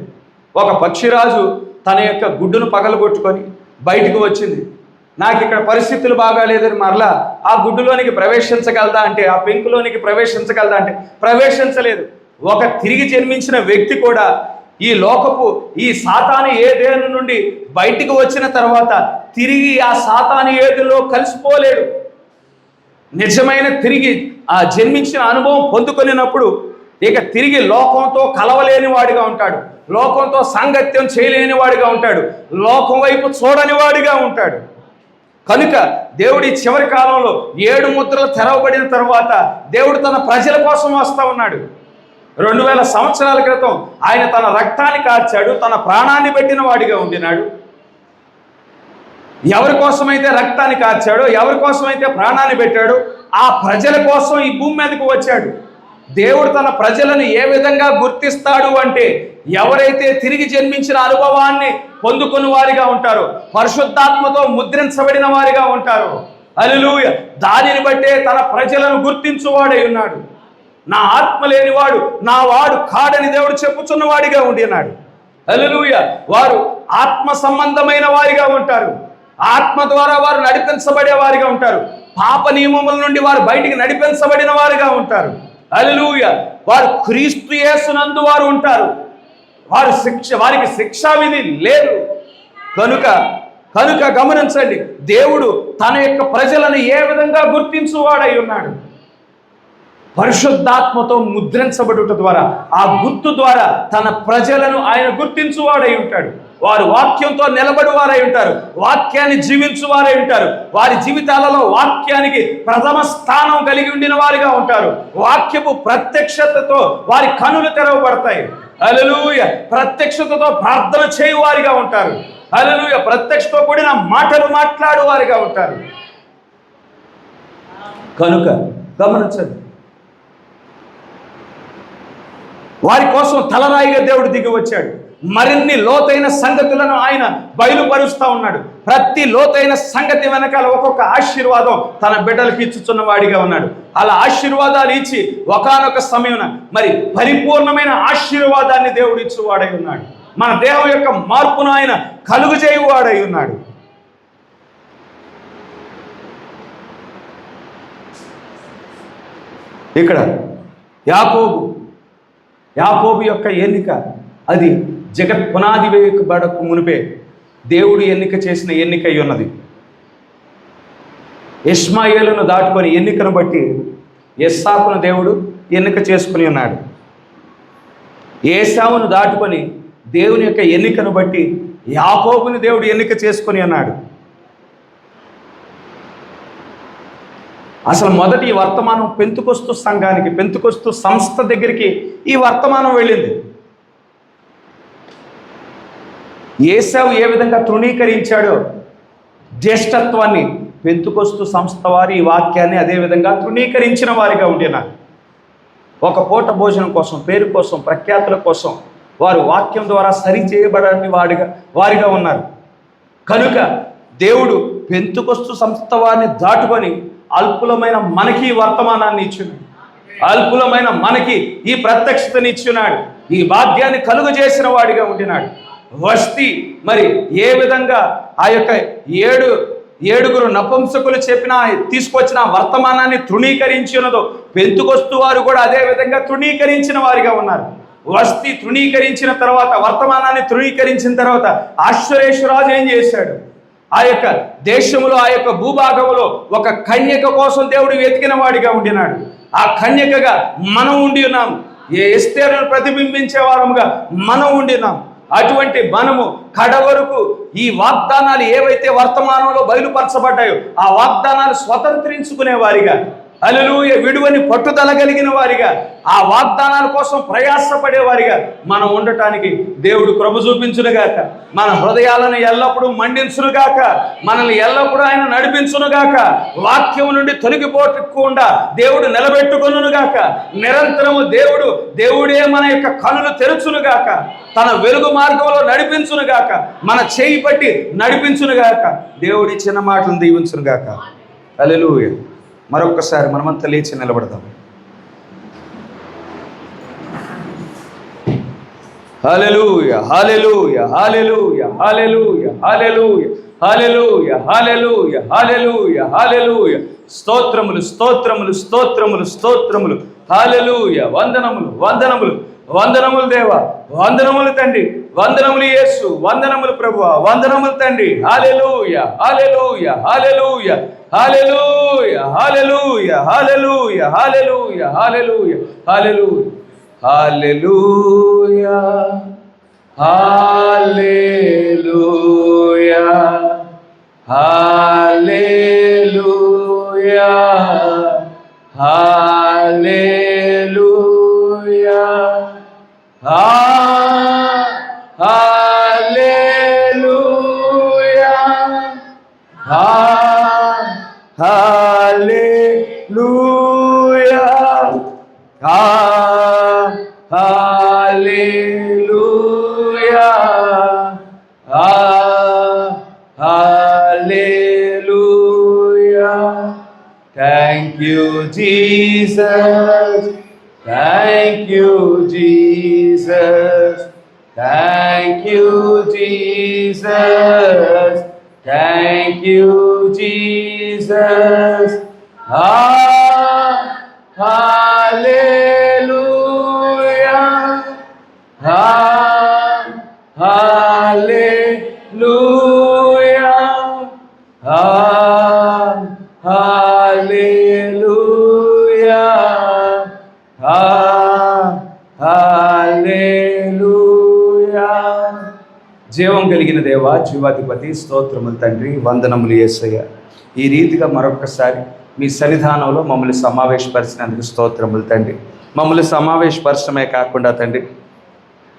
ఒక పక్షిరాజు తన యొక్క గుడ్డును పగలగొట్టుకొని బయటకు వచ్చింది. నాకు ఇక్కడ పరిస్థితులు బాగాలేదని మరలా ఆ గుడ్డులోనికి ప్రవేశించగలదా అంటే, ఆ పెంకులోనికి ప్రవేశించగలదా అంటే ప్రవేశించలేదు. ఒక తిరిగి జన్మించిన వ్యక్తి కూడా ఈ లోకపు ఈ సాతాను ఏదేను నుండి బయటికి వచ్చిన తర్వాత తిరిగి ఆ సాతాను ఏదులో కలిసిపోలేడు. నిజమైన తిరిగి ఆ జన్మించిన అనుభవం పొందుకొనినప్పుడు ఇక తిరిగి లోకంతో కలవలేని వాడిగా ఉంటాడు, లోకంతో సాంగత్యం చేయలేని వాడిగా ఉంటాడు, లోకం వైపు చూడని వాడిగా ఉంటాడు. కనుక దేవుడి చివరి కాలంలో 7 ముద్రలు తెరవబడిన తర్వాత దేవుడు తన ప్రజల కోసం వస్తూ ఉన్నాడు. 2000 సంవత్సరాల క్రితం ఆయన తన రక్తాన్ని కార్చాడు, తన ప్రాణాన్ని పెట్టిన వాడిగా ఉండినాడు. ఎవరి కోసమైతే రక్తాన్ని కార్చాడో, ఎవరి కోసమైతే ప్రాణాన్ని పెట్టాడో ఆ ప్రజల కోసం ఈ భూమి మీదకు వచ్చాడు. దేవుడు తన ప్రజలను ఏ విధంగా గుర్తిస్తాడు అంటే, ఎవరైతే తిరిగి జన్మించిన అనుభవాన్ని పొందుకున్న వారిగా ఉంటారో, పరిశుద్ధాత్మతో ముద్రించబడిన వారిగా ఉంటారు. హల్లెలూయా. దానిని బట్టే తన ప్రజలను గుర్తించువాడై ఉన్నాడు. నా ఆత్మ లేనివాడు నా వాడు కాడని దేవుడు చెప్పుచున్న వాడిగా ఉండినాడు. హల్లెలూయా. వారు ఆత్మ సంబంధమైన వారిగా ఉంటారు. ఆత్మ ద్వారా వారు నడిపించబడే వారిగా ఉంటారు. పాప నియమముల నుండి వారు బయటికి నడిపించబడిన వారిగా ఉంటారు. హల్లెలూయా. వారు క్రీస్తు యేసునందు వారు ఉంటారు. వారికి శిక్షా విధి లేదు. కనుక గమనించండి, దేవుడు తన యొక్క ప్రజలను ఏ విధంగా గుర్తించువాడై ఉన్నాడు. పరిశుద్ధాత్మతో ముద్రించబడుట ద్వారా, ఆ గుర్తు ద్వారా తన ప్రజలను ఆయన గుర్తించువాడై ఉంటాడు. వారు వాక్యంతో నిలబడి వారై ఉంటారు, వాక్యాన్ని జీవించువారై ఉంటారు. వారి జీవితాలలో వాక్యానికి ప్రథమ స్థానం కలిగి ఉండిన వారిగా ఉంటారు. వాక్యపు ప్రత్యక్షతతో వారి కనులు తెరవబడతాయి. హల్లెలూయా. ప్రత్యక్షతతో ప్రార్థన చేయువారిగా ఉంటారు. హల్లెలూయా. ప్రత్యక్షతో కూడిన మాటలు మాట్లాడు వారిగా ఉంటారు. కనుక గమనించండి, వారి కోసం తలరాయిగా దేవుడు దిగి వచ్చాడు. మరిన్ని లోతైన సంగతులను ఆయన బయలుపరుస్తూ ఉన్నాడు. ప్రతి లోతైన సంగతి వెనకాల ఒక్కొక్క ఆశీర్వాదం తన బిడ్డలకు ఇచ్చుచున్న వాడిగా ఉన్నాడు. అలా ఆశీర్వాదాలు ఇచ్చి ఒకానొక సమయం మరి పరిపూర్ణమైన ఆశీర్వాదాన్ని దేవుడు ఇచ్చువాడై ఉన్నాడు. మన దేహం యొక్క మార్పును ఆయన కలుగు చేయువాడై ఉన్నాడు. ఇక్కడ యాకోబు యొక్క ఎన్నిక అది జగత్ పునాది వేయబడకు మునిపే దేవుడు ఎన్నిక చేసిన ఎన్నిక అయి ఉన్నది. ఇష్మాయేలును దాటుకొని ఎన్నికను బట్టి ఇస్సాకును దేవుడు ఎన్నిక చేసుకుని ఉన్నాడు. ఏశావును దాటుకొని దేవుని యొక్క ఎన్నికను బట్టి యాకోబుని దేవుడు ఎన్నిక చేసుకుని ఉన్నాడు. అసలు మొదటి ఈ వర్తమానం పెంతుకొస్తు సంఘానికి, పెంతుకొస్తు సంస్థ దగ్గరికి ఈ వర్తమానం వెళ్ళింది. ఏశావు ఏ విధంగా తృణీకరించాడో జ్యేష్ఠత్వాన్ని, పెంతుకొస్తు సంస్థ వారి ఈ వాక్యాన్ని అదేవిధంగా తృణీకరించిన వారిగా ఉండినారు. ఒక పూట భోజనం కోసం, పేరు కోసం, ప్రఖ్యాతుల కోసం వారు వాక్యం ద్వారా సరి చేయబడని వారిగా ఉన్నారు. కనుక దేవుడు పెంతుకొస్తు సంస్థ వారిని దాటుకొని అల్పులమైన మనకి ఈ వర్తమానాన్ని ఇచ్చున్నాడు. అల్పులమైన మనకి ఈ ప్రత్యక్షతని ఇచ్చున్నాడు. ఈ భాగ్యాన్ని కలుగు చేసిన వాడిగా ఉండినాడు. వస్తి మరి ఏ విధంగా ఆ యొక్క ఏడుగురు నపుంసకులు తీసుకొచ్చిన వర్తమానాన్ని తృణీకరించి ఉన్నదో, పెంతుకొస్తు వారు కూడా అదే విధంగా తృణీకరించిన వారిగా ఉన్నారు. వస్తి తృణీకరించిన తర్వాత, వర్తమానాన్ని తృణీకరించిన తర్వాత ఆశ్వరేశ్వరాజు ఏం చేశాడు? ఆ యొక్క దేశంలో, ఆ యొక్క భూభాగంలో ఒక కన్యక కోసం దేవుడు వెతికిన వాడిగా ఉండినాడు. ఆ కన్యకగా మనం ఉండి ఉన్నాం. ఏ ఎస్తేరును ప్రతిబింబించే వారముగా మనం ఉండినాం. అటువంటి మనము కడవరకు ఈ వాగ్దానాలు ఏవైతే వర్తమానంలో బయలుపరచబడ్డాయో ఆ వాగ్దానాలు స్వతంత్రించుకునే వారిగా, హల్లెలూయా, విడువని పట్టుదల కలిగిన వారిగా, ఆ వాగ్దానాల కోసం ప్రయాసపడేవారిగా మనం ఉండటానికి దేవుడు కృప చూపించునుగాక. మన హృదయాలను ఎల్లప్పుడూ మండించునుగాక. మనల్ని ఎల్లప్పుడూ ఆయన నడిపించునుగాక. వాక్యం నుండి తొలగిపోకుండా దేవుడు నిలబెట్టుకొనుగాక. నిరంతరము దేవుడే మన యొక్క కనులు తెరుచునుగాక. తన వెలుగు మార్గంలో నడిపించునుగాక. మన చేయి పట్టి నడిపించునుగాక. దేవుడి చిన్న మాటలను దీవించునుగాక. హల్లెలూయా. మరొక్కసారి మనమంతా లేచి నిలబడదాం. హల్లెలూయా, హల్లెలూయా, హల్లెలూయా, హల్లెలూయా, హల్లెలూయా, హల్లెలూయా, హల్లెలూయా, హల్లెలూయా, హల్లెలూయా. స్తోత్రములు, స్తోత్రములు, స్తోత్రములు, స్తోత్రములు. హల్లెలూయా. వందనములు, వందనములు, వందనములు దేవా, వందనములు తండ్రి, వందనములు యేసు, వందనములు ప్రభువా, వందనములు తండ్రి. హల్లెలూయా, హల్లెలూయా, హల్లెలూయా, హల్లెలూయా, హల్లెలూయా, హల్లెలూయా, హల్లెలూయా, హల్లెలూయా, హల్లెలూయా, హల్లెలూయా, హల్లెలూయా, హల్లెలూయా, హల్లెలూయా, హల్లెలూయా, హల్లెలూయా, హల్లెలూయా, హల్లెలూయా. Thank you, Jesus. Thank you, Jesus. Thank you, Jesus. Thank you, Jesus. Hallelujah. Hallelujah. Hallelujah. Hallelujah. జీవం కలిగిన దేవా, జీవాధిపతి, స్తోత్రములు తండ్రి, వందనములు యేసయ్య. ఈ రీతిగా మరొకసారి మీ సన్నిధానంలో మమ్మల్ని సమావేశపరిచినందుకు స్తోత్రములు తండ్రి. మమ్మల్ని సమావేశపరచడమే కాకుండా తండ్రి,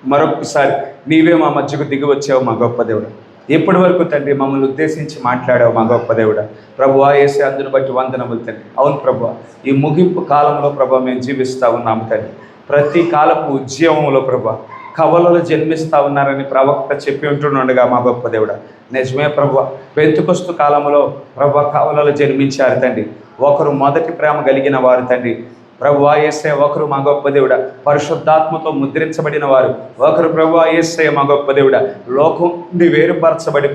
మరొకసారి నీవే మా మధ్యకు దిగి వచ్చావు మా గొప్ప దేవుడు. ఎప్పటి వరకు తండ్రి మమ్మల్ని ఉద్దేశించి మాట్లాడావు మా గొప్ప దేవుడా. ప్రభువా యేసే, అందును బట్టి వందనములు తండ్రి. అవును ప్రభువా, ఈ ముగింపు కాలంలో ప్రభా మేము జీవిస్తూ ఉన్నాము తండ్రి. ప్రతి కాలపు ఉద్యమంలో ప్రభా కవలలు జన్మిస్తూ ఉన్నారని ప్రవక్త చెప్పి ఉంటుండగా మా గొప్ప దేవుడా, నిజమే ప్రభువా. పెంతుకొస్తు కాలంలో ప్రభా కవలలు జన్మించారు తండ్రి. ఒకరు మొదటి ప్రేమ కలిగిన వారు తండ్రి. ప్రభువా యేసయ్య, ఒకరు మా గొప్ప దేవుడా పరిశుద్ధాత్మతో ముద్రించబడిన వారు. ఒకరు ప్రభువా యేసయ్య మా గొప్ప దేవుడా లోకం నుండి వేరుపరచబడి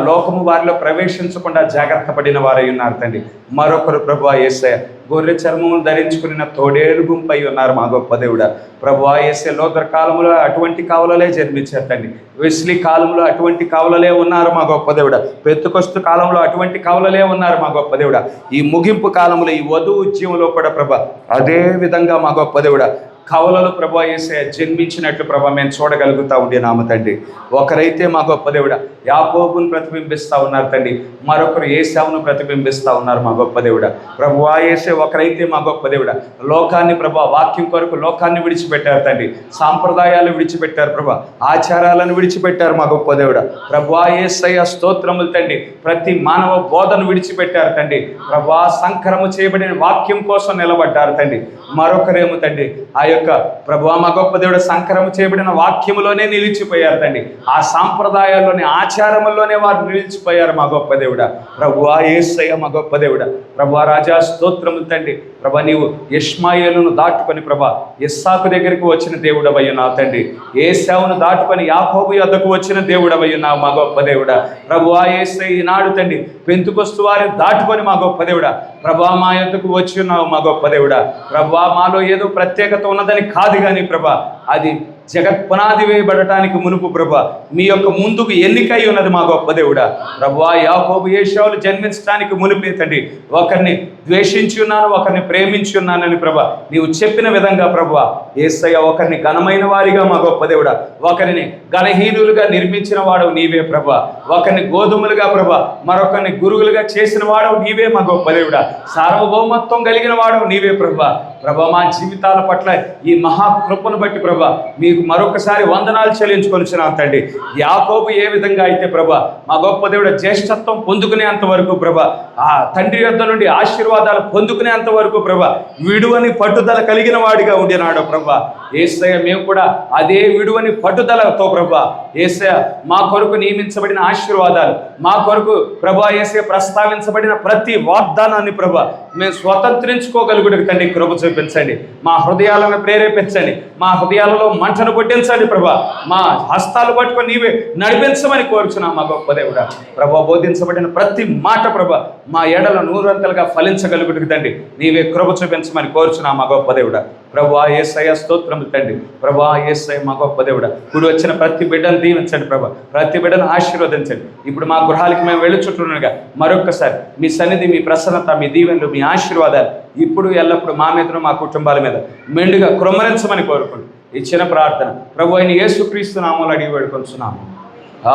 లోకము వారిలో ప్రవేశించకుండా జాగ్రత్త పడిన వారై ఉన్నారు తండ్రి. మరొకరు ప్రభువా యేసయ్య గొర్రె చర్మములు ధరించుకున్న తోడేలు గుంపై ఉన్నారు మా గొప్ప దేవుడా. ప్రభువా యేసయ్య లోతర కాలంలో అటువంటి కావలలే జన్మించారు తండ్రి. వెస్లీ కాలంలో అటువంటి కావలలే ఉన్నారు మా గొప్ప దేవుడా. పెంతెకొస్తు కాలంలో అటువంటి కావలలే ఉన్నారు మా గొప్ప దేవుడా. ఈ ముగింపు కాలంలో ఈ వధువు ఉద్యమంలో కూడా ప్రభా అదే విధంగా మా గొప్ప దేవుడా కవలలు ప్రభువా యేసయ్య జన్మించినట్లు ప్రభా మేము చూడగలుగుతూ ఉండినాము తండ్రి. ఒకరైతే మా గొప్ప దేవుడా యాకోబును ప్రతిబింబిస్తూ ఉన్నారు తండ్రి. మరొకరు ఏశావును ప్రతిబింబిస్తూ ఉన్నారు మా గొప్ప దేవుడా. ప్రభువా యేసయ్య ఒకరైతే మా గొప్ప దేవుడా లోకాన్ని ప్రభా వాక్యం కొరకు లోకాన్ని విడిచిపెట్టారు తండ్రి. సాంప్రదాయాలు విడిచిపెట్టారు ప్రభా, ఆచారాలను విడిచిపెట్టారు మా గొప్ప దేవుడా. ప్రభువా యేసయ్య స్తోత్రములు తండ్రి. ప్రతి మానవ బోధను విడిచిపెట్టారు తండ్రి. ప్రభువా సంకరము చేయబడిన వాక్యం కోసం నిలబడ్డారు తండ్రి. మరొకరేమో తండ్రి ఆ యొక్క ప్రభువా మా గొప్ప దేవుడు సంకరము చేయబడిన వాక్యములోనే నిలిచిపోయారు తండ్రి. ఆ సాంప్రదాయాల్లోనే ఆచారముల్లోనే వారు నిలిచిపోయారు మా గొప్ప దేవుడా. ప్రభువా యేసయ్య మా గొప్ప దేవుడా. ప్రభువా రాజా స్తోత్రములు తండ్రి. ప్రభా నీవు ఇష్మాయేలును దాటుకొని ప్రభా ఇస్సాకు దగ్గరికి వచ్చిన దేవుడవయ్యున్నావు తండ్రి. ఏశావును దాటుకొని యాకోబు యొద్దకు వచ్చిన దేవుడవయ్యున్నావు మా గొప్ప దేవుడా. ప్రభువా యేసయ్య ఈనాడు తండ్రి పెంతెకొస్తు వారిని దాటుకొని మా గొప్ప దేవుడా ప్రభా మా యొద్దకు వచ్చి ఉన్నావు మా గొప్ప దేవుడా. ప్రభువా మాలో ఏదో ప్రత్యేకత ఉన్నదని కాదు కానీ ప్రభా అది జగత్ పునాది వేయబడటానికి మునుపు ప్రభా మీ యొక్క ముందుకు ఎన్నికై ఉన్నది మా గొప్ప దేవుడా. ప్రభువా, యాకోబు ఏశావులు జన్మించడానికి మునిపే తండ్రి ఒకరిని ద్వేషించి ఉన్నాను, ఒకరిని ప్రేమించి ఉన్నానని ప్రభా నీవు చెప్పిన విధంగా ప్రభువా యేసయ్య ఒకరిని ఘనమైన వారిగా మా గొప్ప దేవుడా, ఒకరిని ఘనహీనులుగా నిర్మించిన వాడు నీవే ప్రభా, ఒకరిని గోధుమలుగా ప్రభా మరొకరిని గురువులుగా చేసిన వాడు నీవే మా గొప్ప దేవుడా, సార్వభౌమత్వం కలిగిన వాడు నీవే ప్రభా. ప్రభా మా జీవితాల పట్ల ఈ మహాకృపను బట్టి ప్రభా మీకు మరొకసారి వందనాలు చెల్లించుకొనిచున్నాం తండ్రి. యాకోబు ఏ విధంగా అయితే ప్రభా మా గొప్ప దేవుడు జ్యేష్ఠత్వం పొందుకునేంత వరకు ప్రభా ఆ తండ్రి యొద్ద నుండి ఆశీర్వాదాలు పొందుకునేంత వరకు ప్రభా విడువని పట్టుదల కలిగిన వాడిగా ఉండినాడు ప్రభా. యేసయ్య మేము కూడా అదే విడువని పట్టుదలతో ప్రభా యేసయ్య మా కొరకు నియమించబడిన ఆశీర్వాదాలు, మా కొరకు ప్రభా యేసయ్య ప్రస్తావించబడిన ప్రతి వాగ్దానాన్ని ప్రభా మేము స్వతంత్రించుకోగలుగుటకు తండ్రి కృప చూపించండి. మా హృదయాలను ప్రేరేపించండి, మా హృదయాలలో మంటను కొట్టించండి ప్రభా. మా హస్తాలు పట్టుకొని నీవే నడిపించమని కోరుచున్నాం మా గొప్ప దేవుడా. ప్రభా బోధించబడిన ప్రతి మాట ప్రభా మా ఎడల నూరంతలుగా ఫలించగలుగుటకు తండ్రి నీవే కృప చూపించమని కోరుచున్నాం మా గొప్ప దేవుడా. ప్రభా యేసయ్య స్తోత్రములు తండ్రి. ప్రభా యేసయ్య మా గొప్ప దేవుడా, ఇప్పుడు వచ్చిన ప్రతి బిడ్డను దీవించండి ప్రభా, ప్రతి బిడ్డను ఆశీర్వదించండి. ఇప్పుడు మా గృహాలకి మేము వెళ్ళుచుంటుండగా మరొక్కసారి మీ సన్నిధి, మీ ప్రసన్నత, మీ దీవెనలు, మీ ఆశీర్వాదాలు ఇప్పుడు ఎల్లప్పుడు మా మీదను మా కుటుంబాల మీద మెండుగా కృమ్మరించమని కోరుకోండి. ఇచ్చిన ప్రార్థన ప్రభు అయిన యేసుక్రీస్తు నామములో అడిగి వేడుకొంచున్నాము.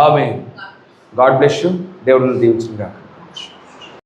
ఆమేన్. God bless you. దేవుడిని దీవించుగాక.